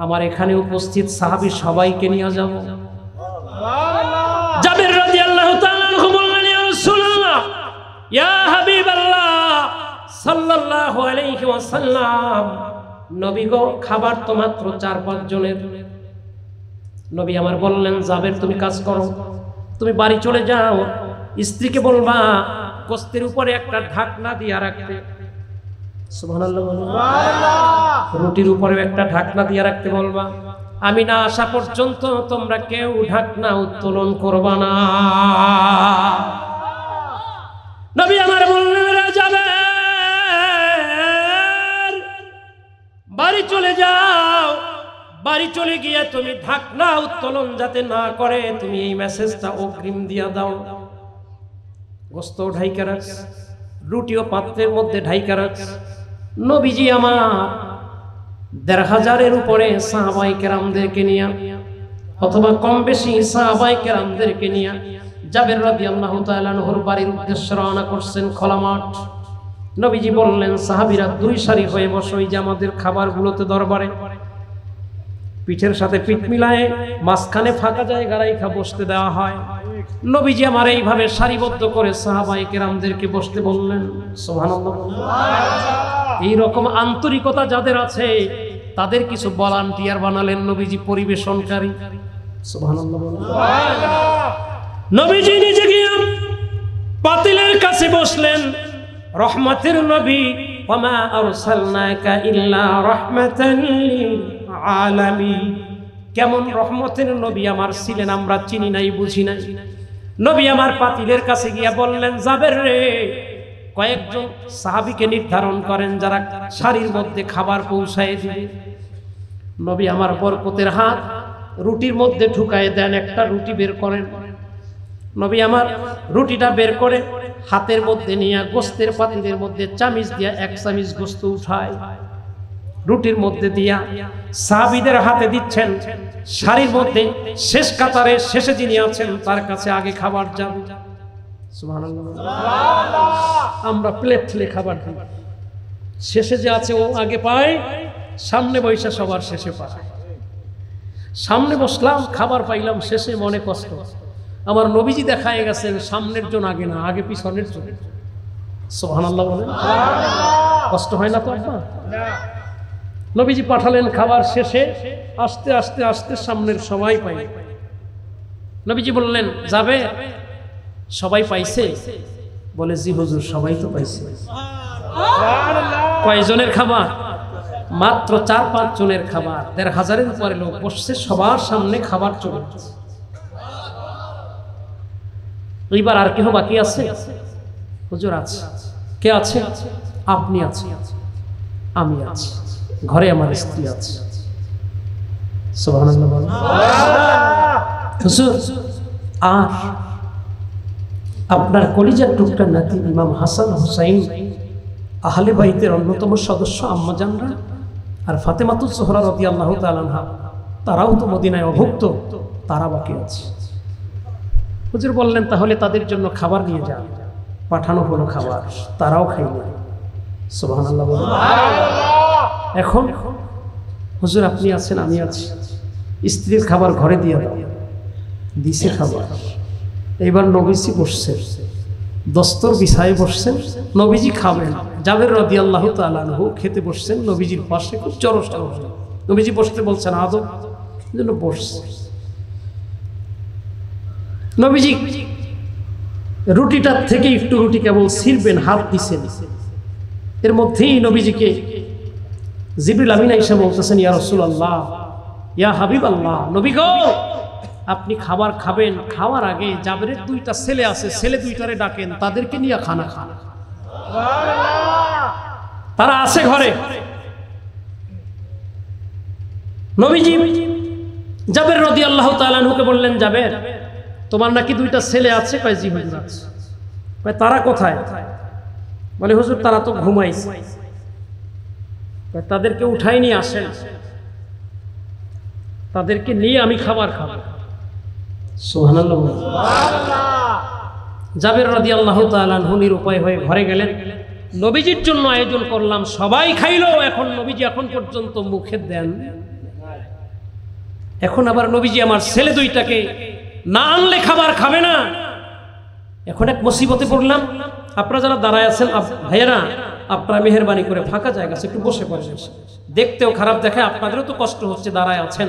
আমার এখানে উপস্থিত সাহাবী সবাইকে নিয়ে যাব। জাবের রাদিয়াল্লাহু তাআলা আনহু বললেন, ইয়া রাসূলুল্লাহ, ইয়া হাবিবাল্লাহ সাল্লাল্লাহু আলাইহি ওয়াসাল্লাম, নবী গো খাবার তো মাত্র 4-5 জনের। নবী আমার বললেন, জাবের তুমি কাজ করো, তুমি বাড়ি চলে যাও, স্ত্রীকে বলবা গোস্তের উপরে একটা ঢাকনা দিয়ে রাখতে। সুবহানাল্লাহ। রুটির উপরে একটা ঢাকনা দিয়ে রাখতে বলবা। আমি না আসা পর্যন্ত তোমরা কেউ ঢাকনা উত্তোলন করবা না। নবী আমার বললেন, জাবের বাড়ি চলে যাও, বাড়ি চলে গিয়ে তুমি ঢাকনা উত্তোলন যাতে না করে তুমি এই মেসেজটা অগ্রিম দিয়া দাও। গোস্ত ঢাইকা রাখ, রুটিও পাত্রের মধ্যে ঢাইকা রাখ। নবীজি আমার ১৫০০-এর উপরে সাহাবায়ে কেরামদেরকে নিয়ে, অথবা কম বেশি সাহাবায়ে কেরামদেরকে নিয়ে জাবের রাদিয়াল্লাহু তাআলা আনহুর বাড়ির উদ্দেশ্যে রওনা করছেন খোলা মাঠ। নবীজি বললেন সাহাবীরা দুই সারি হয়ে বসো, এই যে আমাদের খাবারগুলোতে দরবারে পিঠের সাথে পিঠ মিলায়ে মাঝখানে ফাঁকা জায়গা রাইখা বসতে দেওয়া হয়। নবীজি আমার এইভাবে সারিবদ্ধ করে সাহাবায়ে কেরামদেরকে বসতে বললেন। সুবহানাল্লাহ। এই রকম আন্তরিকতা যাদের আছে তাদের কিছু ভলান্টিয়ার বানালেন নবীজি পরিবেশনকারী। সুবহানাল্লাহ। নবীজি নিজে গিয়ে পাতিলের কাছে বসলেন। রহমতের নবী, ওয়ামা আরসালনাকা ইল্লা রাহমাতাল লিল আলামিন। কেমন রহমতের নবী আমার ছিলেন আমরা চিনি নাই, বুঝি নাই। নবী আমার পাতিলের কাছে গিয়া বললেন, জাবের রে, কয়েকজন সাহাবীকে নির্ধারণ করেন যারা সারির মধ্যে খাবার পৌঁছায় দিবে। নবী আমার বরকতের হাত রুটির মধ্যে ঢুকায় দেন, একটা রুটি বের করেন। নবী আমার রুটিটা বের করে হাতের মধ্যে নিয়ে গোস্তের পাতিলের মধ্যে চামিচ দিয়া এক চামিচ গোস্ত উঠায়, রুটির মধ্যে দিয়া সাহাবীদের হাতে দিচ্ছেন। সারির মধ্যে শেষ কাতারে শেষে যিনি আছেন তার কাছে আগে খাবার যাবে। সুবহানাল্লাহ। আমরা প্লেট ঠেলে খাবার দিই, শেষে যে আছে ও আগে পায়, সামনে বৈশা সবার শেষে পায়। সামনে বসলাম, খাবার পাইলাম শেষে, মনে কষ্ট। আমার নবীজি দেখায় গেছেন সামনের জন আগে না, আগে পিছনের জন। সুবহানাল্লাহ বলেন। কষ্ট হয় না তো আপনার? নবীজি পাঠালেন খাবার শেষে, আস্তে আস্তে আস্তে সামনের সবাই পাই। নবীজি বললেন, যাবে সবাই পাইছে? বলে, জি হুজুর, সবাই তো পাইছে। কয়জনের খাবার? মাত্র 4-5 জনের খাবার। 1500-এর উপরে লোক বসছে, সবার সামনে খাবার চলে যাচ্ছে। এইবার আর কেউ বাকি আছে? হুজুর আছে। কে আছে? আপনি আছেন, আমি আছি, ঘরে আমার স্ত্রী আছে। সুবহানাল্লাহ। হুজুর, আর আপনার কলিজার টুকরা নাতি ইমাম হাসান হুসাইন, আহলে বাইতের অন্যতম সদস্য আম্মা জানরা আর ফাতেমাতুজ জোহরা রাদিয়াল্লাহু তাআলা আনহা, তারাও তো মদিনায় অভুক্ত, তারা বাকি আছে। হুজুর বললেন, তাহলে তাদের জন্য খাবার নিয়ে যান। পাঠানো হলো খাবার, তারাও খাইল। সুবহানাল্লাহ বলেন। এখন হুজুর আপনি আছেন, আমি আছি, স্ত্রীর খাবার ঘরে দিয়ে দাও। দিছে খাবার। এইবার নবীজি বসছেন, দস্তর বিছায় বসছেন, নবীজি খাবেন। জাবের রাদিয়াল্লাহু তাআলা আনহু খেতে বসছেন নবীজির পাশে, খুব চরসা। নবীজি বসতে বলছেন, আদব জন্য বসছে। নবীজি রুটিটার থেকে একটু রুটি কেবল ছিঁড়বেন, হাত দিছেন। এর মধ্যেই নবীজিকে জিবরিল আমিন আয়েশা বলতেছেন, ইয়া রাসূলুল্লাহ, ইয়া হাবিবাল্লাহ, নবী গো, আপনি খাবার খাবেন, খাওয়ার আগে জাবেরের 2টা ছেলে আছে, ছেলে 2টারে ডাকেন, তাদেরকে নিয়ে খানা খান। তারা আছে ঘরে। নবীজি জাবের রাদিয়াল্লাহু তাআলা আনহুকে বললেন, জাবের, তোমার নাকি 2টা ছেলে আছে? কয়, জি হুজুর আছে। কয়, তারা কোথায়? বলে, হুজুর তারা তো ঘুমাইছে। তাদেরকে উঠাই নিয়ে আসেন, তাদেরকে নিয়ে আমি খাবার খাবো। সুবহানাল্লাহ। জাবের রাদিয়াল্লাহু তাআলা আনহু নিরুপায় হয়ে ঘরে গেলেন। নবীজির জন্য আয়োজন করলাম, সবাই খাইলো। এখন নবীজি এখন পর্যন্ত মুখে দেন। এখন আবার নবীজি আমার ছেলে 2টাকে না আনলে খাবার খাবে না। এখন এক মুসিবতে পড়লাম। আপনারা যারা দাঁড়ায় আছেন ভাইয়েরা, আপনারা মেহেরবানি করে ফাঁকা জায়গা আছে একটু বসে পড়েন। দেখতেও খারাপ দেখায়, আপনাদেরও তো কষ্ট হচ্ছে, দাঁড়ায় আছেন।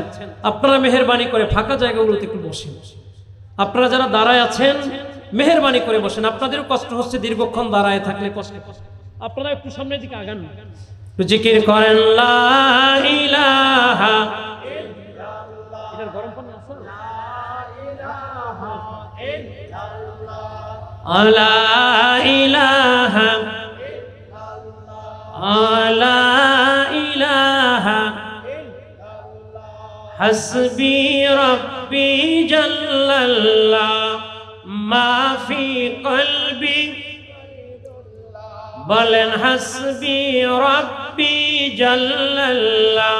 আপনারা মেহেরবানি করে ফাঁকা জায়গাগুলোতে একটু বসেন। আপনারা যারা দাঁড়ায় আছেন মেহেরবানি করে বসেন, আপনাদেরও কষ্ট হচ্ছে, দীর্ঘক্ষণ দাঁড়ায় থাকলে কষ্ট। আপনারা একটু সামনের দিকে আগান, জিকির করেন লা ইলাহা ইল্লাল্লাহ। এটার গরম পানি আছে? লা ইলাহা ইল্লাল্লাহ, লা ইলাহা ইল্লাল্লাহ, লা ইলাহা ইল্লাল্লাহ, হাসবি রাব্বি জাল্লাল্লাহ, মা ফি কলবি। বলেন, হাসবি রাব্বি জাল্লাল্লাহ,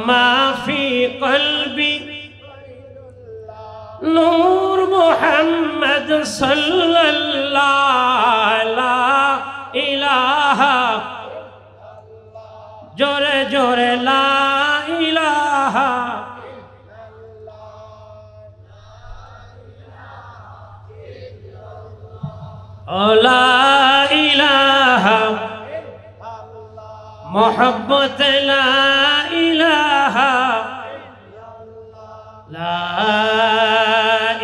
মা ফি কলবি, নূর মুহাম্মদ সাল্লাল্লাহু লা ইলাহা জোরে জোরে লা ইলাহা লা ইলাহা মোহাম্মদ লা ইলাহা লা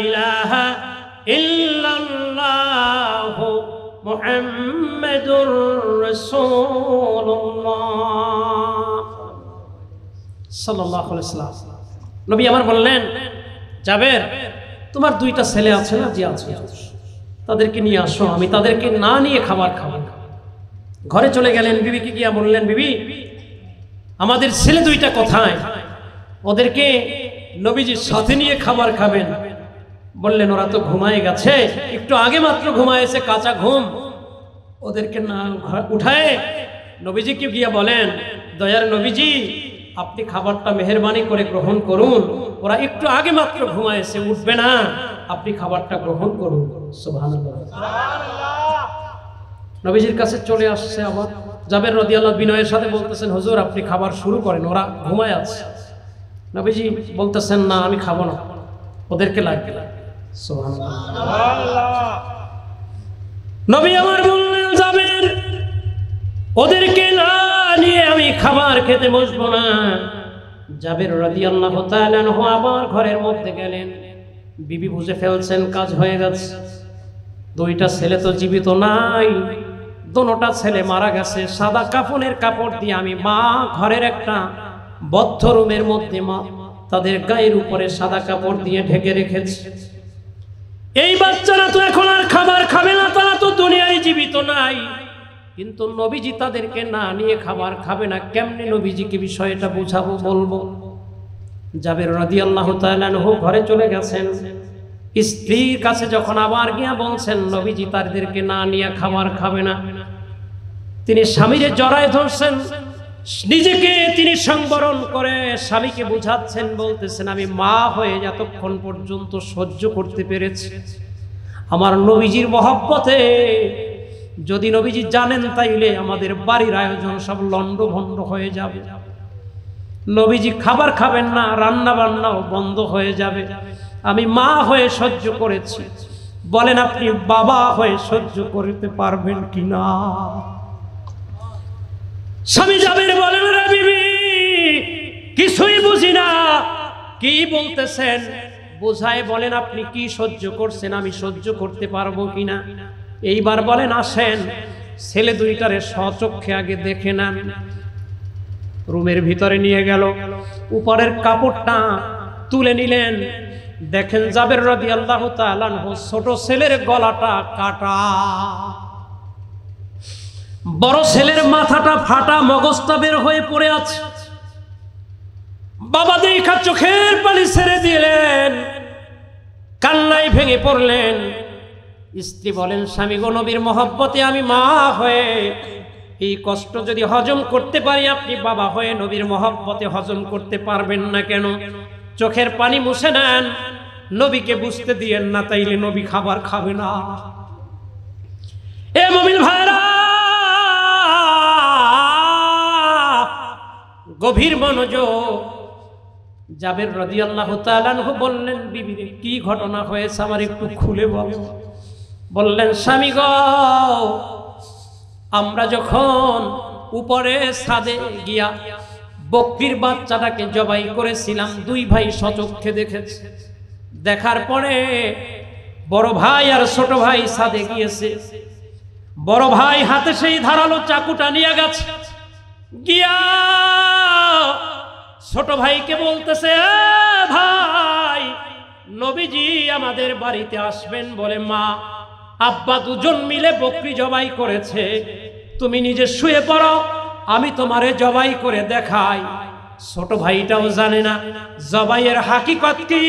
ইলাহা ইল্লাল্লাহ মুহাম্মাদুর রাসূলুল্লাহ সাল্লাল্লাহু আলাইহি ওয়াসাল্লাম। নবী আমার বললেন, জাবের তোমার দুইটা ছেলে আছে না? জি আছে। তাদেরকে নিয়ে আসো, আমি তাদেরকে না নিয়ে খাবার খাবো না। ঘরে চলে গেলেন, বিবিকে গিয়া বললেন, বিবি আমাদের ছেলে দুইটা কোথায়? ওদেরকে নবীজির সাথে নিয়ে খাবার খাবেন। বললেন ওরা তো ঘুমায় গেছে, একটু আগে মাত্র ঘুমায়েছে, কাঁচা ঘুম। ওদেরকে না উঠায় নবীজিকে গিয়া বলেন, দয়ার নবীজি আপনি খাবারটা মেহেরবানি করে গ্রহণ করুন, ওরা একটু আগে মাত্র ঘুমায়েছে, উঠবে না, আপনি খাবারটা গ্রহণ করুন। সুবহানাল্লাহ। নবীজির কাছে চলে আসছে আবার জাবের রাদিয়াল্লাহু বিনয়ের সাথে বলতেছেন, হুজুর আপনি খাবার শুরু করেন, ওরা ঘুমায় আছে। নবীজি বলতেছেন, না আমি খাবো না, ওদেরকে লাগবে। সুবহানাল্লাহ। নবী আমার বললেন, জাবের ওদেরকে না নিয়ে আমি খাবার খেতে বসবো না। জাবের রাদিয়াল্লাহু তাআলা আনহু আবার ঘরের মধ্যে গেলেন। বিবি বুঝে ফেলছেন কাজ হয়ে গেছে, দুইটা ছেলে তো জীবিত নাই, দোনোটা ছেলে মারা গেছে। সাদা কাফনের কাপড় দিয়ে আমি মা ঘরের একটা বদ্ধ রুমের মধ্যে মা তাদের গায়ের উপরে সাদা কাপড় দিয়ে ঢেকে রেখেছে। এই বাচ্চারা তো এখন আর খাবার খাবে না, তারা তো দুনিয়ায় জীবিত নাই, কিন্তু নবীজি তাদেরকে না নিয়ে খাবার খাবে না। কেমনে নবীজিকে বিষয়টা বুঝাবো, বলবো? জাবের রাদিয়াল্লাহু তাআলা আনহু ঘরে চলে গেছেন। স্ত্রীর কাছে যখন আবার গিয়া বলছেন নবীজি তাদেরকে না নিয়ে খাবার খাবে না, তিনি স্বামীরে জড়ায় ধরছেন, নিজেকে তিনি সংবরণ করে স্বামীকে বুঝাচ্ছেন, বলতেছেন আমি মা হয়ে এতক্ষণ পর্যন্ত সহ্য করতে পেরেছি, আমার নবীজির মহব্বতে যদি নবীজি জানেন তাইলে আমাদের বাড়ির আয়োজন সব লন্ডভন্ড হয়ে যাবে, নবীজি খাবার খাবেন না, রান্না বান্নাও বন্ধ হয়ে যাবে, আমি মা হয়ে সহ্য করেছি, বলেন আপনি বাবা হয়ে সহ্য করতে পারবেন কিনা? স্বামী জাবের বলেন, রে বিবি কিছুই বুঝি না, কি বলতেছেন বোঝায় বলেন আপনি কি সহ্য করছেন, আমি সহ্য করতে পারবো কিনা? এইবার বলেন আসেন ছেলে দুইটারে স্বচক্ষে আগে দেখে নেন। রুমের ভিতরে নিয়ে গেল, উপরের কাপড়টা তুলে নিলেন, দেখেন জাবের রাদিয়াল্লাহু তাআলা আনহু ছোট ছেলের গলাটা কাটা, বড় ছেলের মাথাটা ফাটা, মগজটা বের হয়ে পড়ে আছে। বাবা দেখা চোখের পানি ছেড়ে দিলেন, কান্নায় ভেঙে পড়লেন। স্ত্রী বলেন, স্বামী গো নবীর মহব্বতে আমি মা হয়ে এই কষ্ট যদি হজম করতে পারি, আপনি বাবা হয়ে নবীর মহব্বতে হজম করতে পারবেন না কেন? চোখের পানি মুছে নেন, নবীকে বুঝতে দিয়েন না, তাইলে নবী খাবার খাবে না। এ মুমিন ভাইরা, গভীর মনোযোগ। জাবের রাদিয়াল্লাহু তাআলা আনহু বললেন, বিবি কি ঘটনা হয়েছে আমার একটু খুলে বলো। বললেন, স্বামী গো আমরা যখন উপরে ছাদে গিয়া বকরির বাচ্চাটাকে জবাই করেছিলাম, দুই ভাই সচক্ষে দেখেছে, দেখার পরে বড় ভাই আর ছোট ভাই ছাদে গিয়েছে, বড় ভাই হাতে সেই ধারালো চাকুটা নিয়ে গেছে, গিয়া ছোট ভাইকে বলতেছে, ভাই নবীজি আমাদের বাড়িতে আসবেন বলে মা আব্বা দুজন মিলে বকরি জবাই করেছে, তুমি নিজে শুয়ে পড়ো, আমি তোমারে জবাই করে দেখাই। ছোট ভাইটাও জানে না জবাইয়ের হাকিকত কি,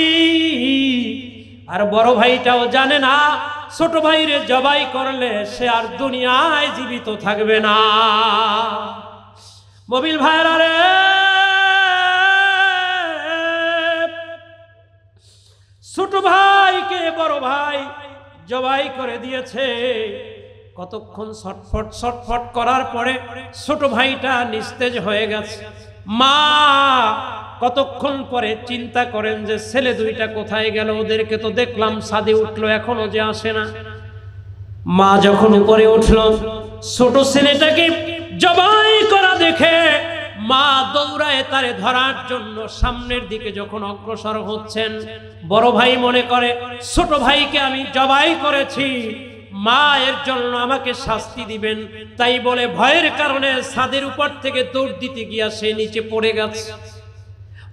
আর বড় ভাইটাও জানে না ছোট ভাইরে জবাই করলে সে আর দুনিয়ায় জীবিত থাকবে না। মোবিল ভাইরা রে, ছোট ভাইকে বড় ভাই জবাই করে দিয়েছে। কতক্ষণ ছটফট ছটফট করার পরে ছোট ভাইটা নিস্তেজ হয়ে গেছে। মা কতক্ষণ পরে চিন্তা করেন যে ছেলে দুইটা কোথায় গেল, ওদেরকে তো দেখলাম ছাদে উঠলো, এখনো যে আসে না। মা যখন উপরে উঠল, ছোট ছেলেটাকে জবাই করা দেখে মা দৌড়ায় তারে ধরার জন্য সামনের দিকে যখন অগ্রসর হচ্ছেন, বড় ভাই মনে করে ছোট ভাইকে আমি জবাই করেছি, মা এর জন্য আমাকে শাস্তি দিবেন, তাই বলে ভয়ের কারণে ছাদের উপর থেকে দৌড় দিতে গিয়া সে নিচে পড়ে গেছে।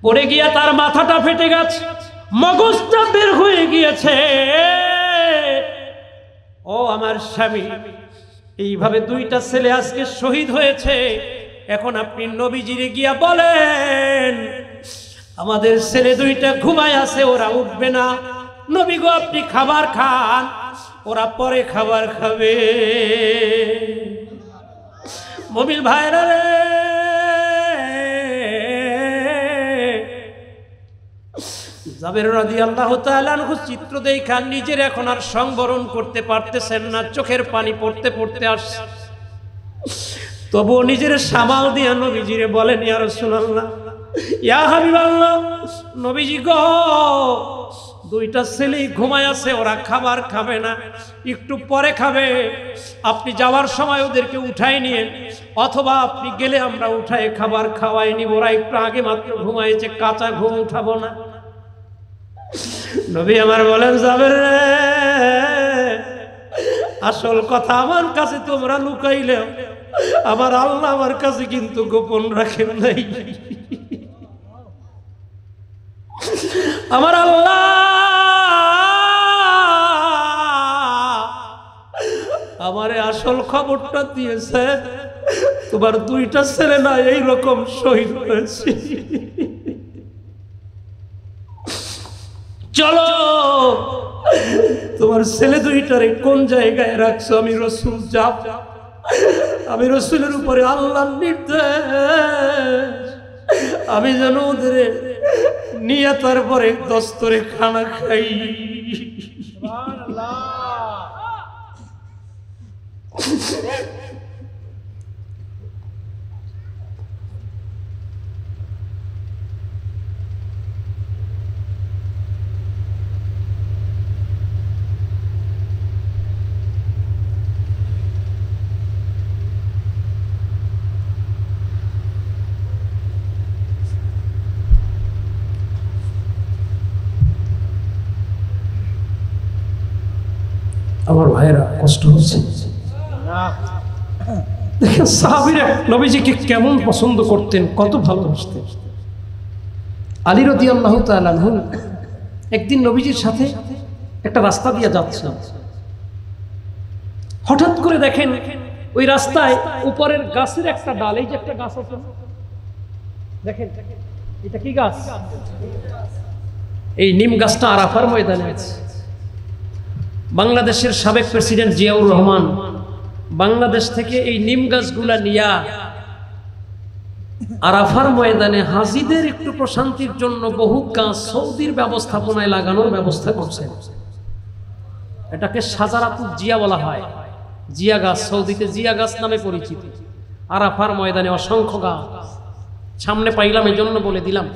পড়ে গিয়া তার মাথাটা ফেটে গেছে, মগজটা বের হয়ে গিয়েছে। ও আমার স্বামী, এইভাবে দুইটা ছেলে আজকে শহীদ হয়েছে। এখন আপনি নবীজিরে গিয়া বলেন আমাদের ছেলে দুইটা ঘুমায় আছে, ওরা উঠবে না। নবী গো, আপনি খাবার খান, ওরা পরে খাবার খাবে। মুমিন ভাইরা রে, জাবের রাদিয়াল্লাহু তাআলা আনহু চিত্র দেখা নিজের এখন আর সংবরণ করতে পারতেছেন না, চোখের পানি পড়তে পড়তে আসছে। তবুও নিজের সামাল দিয়া নবীজিরে বলেন, ইয়া রাসূলুল্লাহ, ইয়া হাবিবাল্লাহ, নবীজি গো, দুইটা ছেলেই ঘুমায় আছে, ওরা খাবার খাবে না, একটু পরে খাবে। আপনি যাওয়ার সময় ওদেরকে উঠাই নিয়েন, অথবা আপনি গেলে আমরা উঠায় খাবার খাওয়াই নিব। ওরা একটু আগে মাত্র ঘুমাইছে, কাঁচা ঘুম উঠাবো না। নবী আমার বলেন, যাবে রে, আসল কথা আমার কাছে তোমরা লুকাইলেও আমার আল্লাহ আমার কাছে কিন্তু গোপন রাখেন নাই। আমার আল্লাহ আমারে আসল খবরটা দিয়েছে, তোমার দুইটা ছেলে না এইরকম শহীদ হয়েছে। চলো, তোমার ছেলে দুইটারে কোন জায়গায় রাখছো আমি রাসূল যাব। আমি রাসূলের উপরে আল্লাহর নির্দেশ, আমি যেন ওদের নিয়ে তারপরে দস্তরে খানা খাই। আমার ভাইরা কষ্ট হচ্ছে, দেখেন সাহাবীরা নবীজিকে কেমন পছন্দ করতেন, কত ভালোবাসতেন। আলী রাদিয়াল্লাহু তাআলা আনহু একদিন নবীজির সাথে একটা রাস্তা দিয়ে যাচ্ছে, হঠাৎ করে দেখেন ওই রাস্তায় উপরের গাছের একটা ডাল, এই যে একটা গাছ আছে দেখেন, এটা কি গাছ? এই নিম গাছটা আরাফার ময়দানে আছে। বাংলাদেশের সাবেক প্রেসিডেন্ট জিয়াউর রহমান বাংলাদেশ থেকে এই নিম গাছগুলা নিয়া আরাফার ময়দানে হাজিদের একটু প্রশান্তির জন্য বহু গাছ সৌদির ব্যবস্থাপনায় লাগানোর ব্যবস্থা করছে। এটাকে সাজারাতুল জিয়া বলা হয়, জিয়া গাছ, সৌদিতে জিয়া গাছ নামে পরিচিত। আরাফার ময়দানে অসংখ্য গাছ সামনে পাইলাম, এই জন্য বলে দিলাম।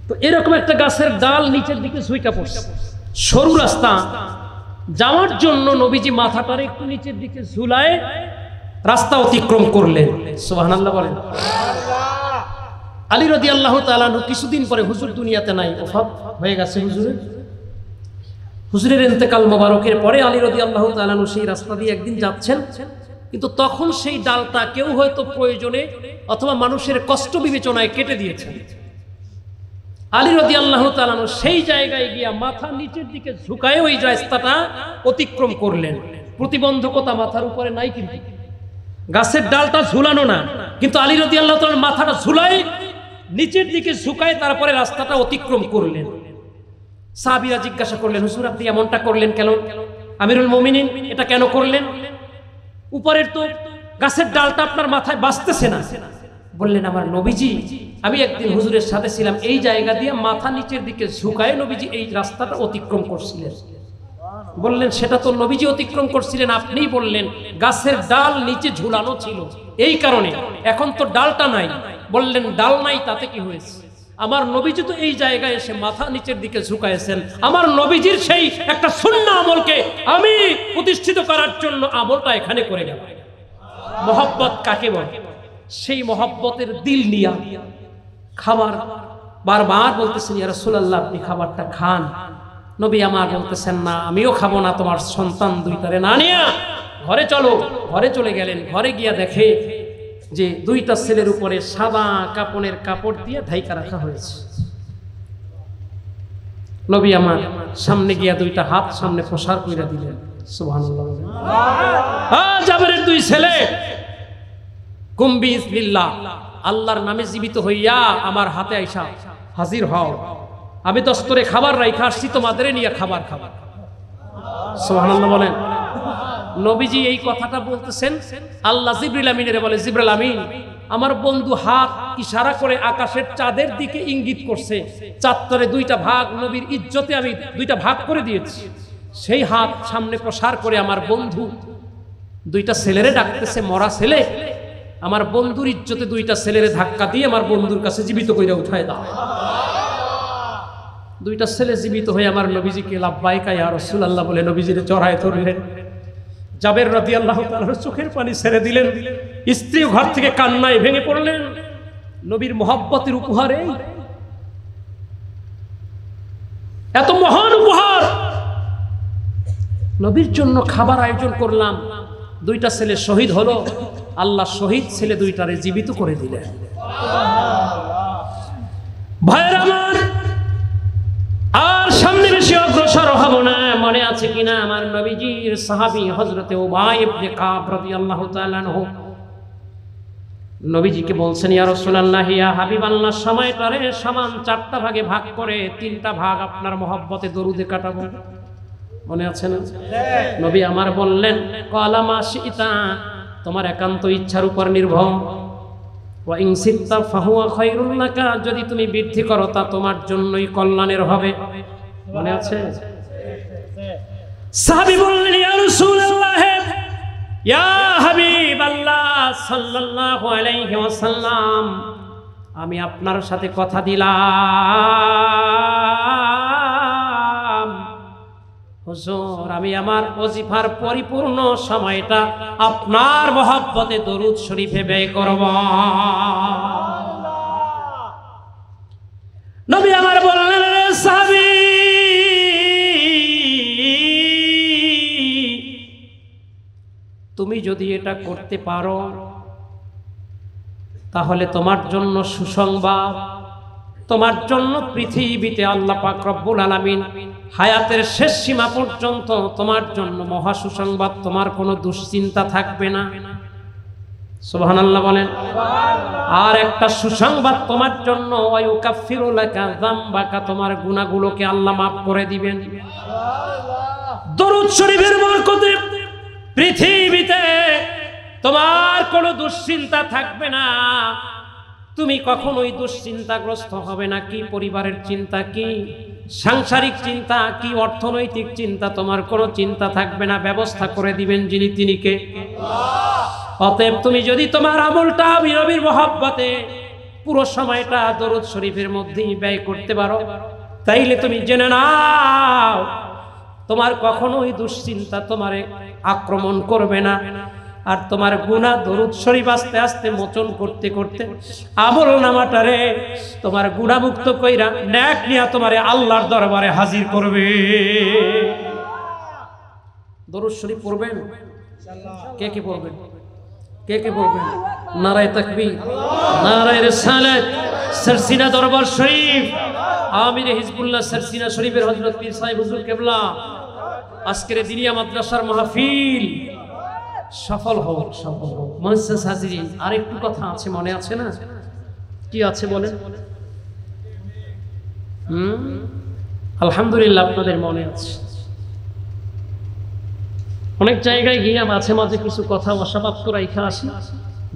তো এরকম একটা গাছের ডাল নিচের দিকে ঝুঁকা পড়ছে, সরু রাস্তা যাওয়ার জন্য নবীজি মাথাটার একটু নিচের দিকে ঝুলায় রাস্তা অতিক্রম করলেন। সুবহানাল্লাহ বলেন। আলী রাদিয়াল্লাহু তাআলা আনহু কিছুদিন পরে হুজুর দুনিয়াতে নাই, ওফাত হয়ে গেছে হুজুরের ইন্তেকাল মোবারকের পরে আলী রাদিয়াল্লাহু তাআলা আনহু সেই রাস্তা দিয়ে একদিন যাচ্ছেন, কিন্তু তখন সেই ডালটা কেউ হয়তো প্রয়োজনে অথবা মানুষের কষ্ট বিবেচনায় কেটে দিয়েছেন। আলী রাদিয়াল্লাহু তাআলা আনহু সেই জায়গায় গিয়া মাথা নিচের দিকে ঝুঁকায় ওই রাস্তাটা অতিক্রম করলেন। প্রতিবন্ধকতা মাথার উপরে নাই, কিন্তু গাছের ডালটা ঝুলানো না, কিন্তু আলী রাদিয়াল্লাহু তাআলা মাথাটা ঝুলায় নিচের দিকে ঝুঁকায় তারপরে রাস্তাটা অতিক্রম করলেন। সাহাবীরা জিজ্ঞাসা করলেন, হুজুর আপনি এমনটা করলেন কেন? আমিরুল মুমিনিন এটা কেন করলেন? উপরের তো গাছের ডালটা আপনার মাথায় বাজতেছে না, বললেন আমার নবীজি, আমি একদিন হুজুরের সাথে ছিলাম, এই জায়গা দিয়ে মাথা নিচের দিকে ঝুঁকায় নবীজি এই রাস্তাটা অতিক্রম করছিলেন। বললেন সেটা তো নবীজি অতিক্রম করছিলেন, আপনিই বললেন গাছের ডাল নিচে ঝুলানো ছিল এই কারণে, এখন তো ডালটা নাই। বললেন ডাল নাই তাতে কি হয়েছে, আমার নবীজি তো এই জায়গায় এসে মাথা নিচের দিকে ঝুঁকাইছেন, আমার নবীজির সেই একটা সুন্নাহ আমলকে আমি প্রতিষ্ঠিত করার জন্য আমলটা এখানে করে গেলাম। মহব্বত কাকে বলে? সেই মহব্বতের দিল নিয়া খাবার বারবার বলতেছেন, ইয়া রাসূলুল্লাহ আপনি খাবারটা খান। নবী আমার বলতেছেন না আমিও খাবো না, তোমার সন্তান দুইটারে না নিয়া ঘরে চলো। ঘরে চলে গেলেন, ঘরে গিয়া দেখে যে দুইটা ছেলের উপরে সাদা কাপড়ের কাপড় দিয়ে ঢাইকা রাখা হয়েছে। নবী আমার সামনে গিয়া দুইটা হাত সামনে প্রসার কইরা দিলেন। সুবহানাল্লাহ। জাবেরের দুই ছেলে, কুম বিইজনিল্লাহ, আল্লাহর নামে জীবিত হইয়া আমার হাতে আইসা হাজির হও, আমি দস্তরে খাবার রাইখা আসছি, তোমাদের নিয়ে খাবার খাবার। সুবহানাল্লাহ বলেন। নবীজি এই কথাটা বলতেছেন, আল্লাহ জিবরিল আমিনের বলে, জিবরিল আমিন আমার বন্ধু হাত ইশারা করে আকাশের চাঁদের দিকে ইঙ্গিত করছে, চাঁদরে দুইটা ভাগ, নবীর ইজ্জতে আমি দুইটা ভাগ করে দিয়েছি। সেই হাত সামনে প্রসার করে আমার বন্ধু দুইটা ছেলেরে ডাকতেছে, মরা ছেলে, আমার বন্ধুর ইজ্জতে দুইটা ছেলেরে ধাক্কা দিয়ে আমার বন্ধুর কাছে জীবিত কইরা উঠায় দাও। দুইটা ছেলে জীবিত হয়ে আমার নবীজিকে লাব্বাইকা ইয়া রাসূলুল্লাহ বলে নবীজির চড়ায় ধরলেন। জাবের রাদিয়াল্লাহু তাআলার চোখের পানি ছেড়ে দিলেন, স্ত্রী ঘর থেকে কান্নায় ভেঙে পড়লেন। নবীর মহব্বতের উপহারে এত মহান উপহার, নবীর জন্য খাবার আয়োজন করলাম, দুইটা ছেলে শহীদ হলো, আল্লাহ শহীদ ছেলে দুইটারে জীবিত করে দিলেন। ভাইয়ের আমার, আর সামনে বেশি অগ্রসর হব না। মনে আছে কিনা আমার নবীজির সাহাবী হযরতে উবাই ইবনে কাব রাদিয়াল্লাহু তাআলা আনহু নবীজিকে বলছেন, ইয়া রাসূলুল্লাহ ইয়া হাবিবাল্লাহ, সময়টারে সমান চারটা ভাগে ভাগ করে তিনটা ভাগ আপনার মহব্বতে দরুদে কাটাবো। মনে আছে না? নবী আমার বললেন, ক্বালা মা শিতা, তোমার একান্ত ইচ্ছার উপর নির্ভর, ওয়া ইন সিত্তা ফাহুয়া খায়রুল লাকা, যদি তুমি বৃদ্ধি করো তা তোমার জন্যই কল্যাণের হবে। মনে আছে? সাহাবী বললেন, ইয়া রাসূলুল্লাহ ইয়া হাবিবাল্লাহ সাল্লাল্লাহু আলাইহি ওয়াসাল্লাম, আমি আপনার সাথে কথা দিলাম হুজুর, আমি আমার ওজিফার পরিপূর্ণ সময়টা আপনার মহব্বতে দরুদ শরীফে ব্যয় করব। নবী আমার বললেন, রে সাহাবী, তুমি যদি এটা করতে পারো তাহলে তোমার জন্য সুসংবাদ, তোমার জন্য পৃথিবীতে আল্লাহ পাক রব্বুল আলামিন হায়াতের শেষ সীমা পর্যন্ত তোমার জন্য মহা সুসংবাদ, তোমার কোনো দুশ্চিন্তা থাকবে না। সুবহানাল্লাহ বলেন। আর একটা সুসংবাদ তোমার জন্য, ওয়ায়ুকাফিরু লাকা যামবাকা, তোমার গুনাহগুলোকে আল্লাহ মাফ করে দিবেন। দরুদ শরীফের বরকতে পৃথিবীতে তোমার কোনো দুশ্চিন্তা থাকবে না, তুমি কখনোই দুশ্চিন্তাগ্রস্ত হবে না। কি পরিবারের চিন্তা, কি সাংসারিক চিন্তা, কি অর্থনৈতিক চিন্তা, তোমার কোনো চিন্তা থাকবে না, ব্যবস্থা করে দিবেন যিনি, তিনি কে? অতএব তুমি যদি তোমার আমলটা নবীর মহব্বতে পুরো সময়টা দরুদ শরীফের মধ্যেই ব্যয় করতে পারো, তাইলে তুমি জেনে নাও তোমার কখনোই দুশ্চিন্তা তোমারে আক্রমণ করবে না। আর তোমার গুনাহ দরুদ শরীফ আস্তে আস্তে মোচন করতে করতে আমল নামাটারে তোমার গুনাহ মুক্ত কইরা নেক নিয়া তোমারে আল্লাহর দরবারে হাজির করবে। দরুদ শরীফ পড়বেন? কে কে পড়বেন? কে কে পড়বেন? নারায়ে তাকবীর, নারায়ে রিসালাত, সরসিনা দরবার শরীফ, আমির হিজবুল্লাহ সরসিনা শরীফের হযরত পীর সাহেব হুজুর কেবলা আজকের দিনিয়া মাদ্রাসার মাহফিল সফল হোক, সফল হোক। মুআজ্জাজ হাজিরিন, আর একটু কথা আছে, মনে আছে না? কি আছে বলেন? আলহামদুলিল্লাহ আপনাদের মনে আছে। অনেক জায়গায় গিয়ে মাঝে মাঝে কিছু কথা অসমাপ্ত রাইখা আসি,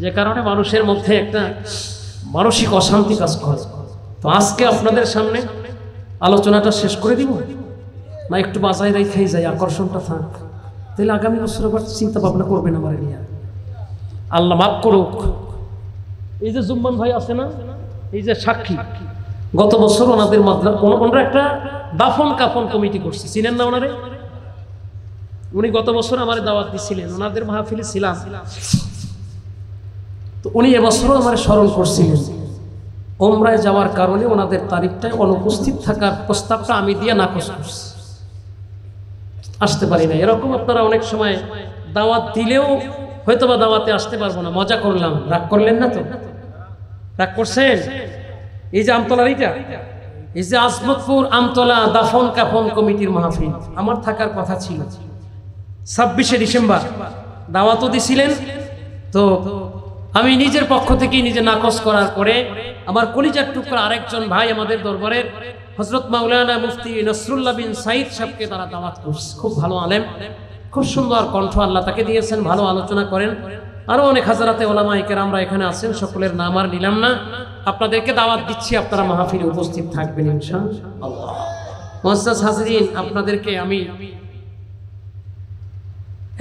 যে কারণে মানুষের মধ্যে একটা মানসিক অশান্তি কাজ করে। তো আজকে আপনাদের সামনে আলোচনাটা শেষ করে দিব না একটু বাজায় রেখেই যায়, আকর্ষণটা থাক, তাহলে আগামী বছর আবার চিন্তা ভাবনা করবেন আমার নিয়ে। আল্লাহ মাফ করুক। এই যে জুম্মান ভাই আছে না, এই যে সাক্ষী, গত বছর ওনাদের ওনারা একটা দাফন কাফন কমিটি করছে, চিনেন না ওনারে? উনি গত বছর আমার দাওয়াত দিছিলেন, ওনাদের মাহফিলে ছিলাম। তো উনি এবছরও আমার স্মরণ করছিলেন। ওমরায় যাওয়ার কারণে ওনাদের তারিখটায় অনুপস্থিত থাকার প্রস্তাবটা আমি দিয়ে নাকচ করছি, আসতে পারি না। এরকম আপনারা অনেক সময় দাওয়াত দিলেও হয়তো বা দাওয়াতে আসতে পারবো না, মজা করলাম, রাগ করলেন না তো? রাগ করছেন? এই যে আমতলার এইটা, এই যে আজমতপুর আমতলা দাফন কাফন কমিটির মাহফিল আমার থাকার কথা ছিল 26শে ডিসেম্বর, দাওয়াতও দিছিলেন। তো আমি নিজের পক্ষ থেকে নিজে নাকচ করার পরে আমার কলিজার টুকরা আরেকজন ভাই আমাদের দরবারের হযরত মাওলানা মুফতি নসরুল্লাহ বিন সাইদ সাহেবকে তারা দাওয়াত করছে। খুব ভালো আলেম, খুব সুন্দর কণ্ঠ আল্লাহ তাকে দিয়েছেন, ভালো আলোচনা করেন। আরো অনেক হাজারাতে ওলামায়ে কেরামরা এখানে আছেন, সকলের নাম আর নিলাম না। আপনাদেরকে দাওয়াত দিচ্ছি, আপনারা মাহফিলে উপস্থিত থাকবেন ইনশাআল্লাহ। মুআজ্জাজ হাজিরিন, আপনাদেরকে আমি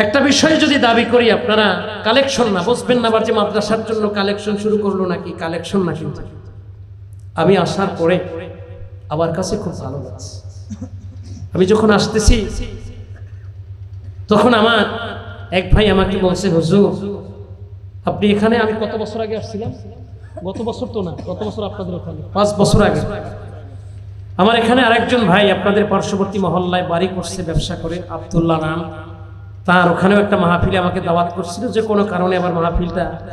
একটা বিষয় যদি দাবি করি, আপনারা কালেকশন না বুঝবেন না, আবার যে মাদ্রাসার জন্য কালেকশন শুরু করলো নাকি, কালেকশন না। কিন্তু আমি আসার পরে আমার কাছে খুব ভালো লাগছে। আমি যখন আসতেছি তখন আমার এক ভাই আমাকে বলছে, হুজুর আপনি এখানে, আমি কত বছর আগে আসছিলাম, গত বছর তো না, গত বছর আপনাদের ওখানে 5 বছর আগে আমার এখানে আরেকজন ভাই আপনাদের পার্শ্ববর্তী মহল্লায় বাড়ি করছে, ব্যবসা করে, আব্দুল্লাহ নাম তার, ওখানেও একটা মাহফিলে আমাকে দাওয়াত করছিল। যে কোনো কারণে আবার মাহফিলটা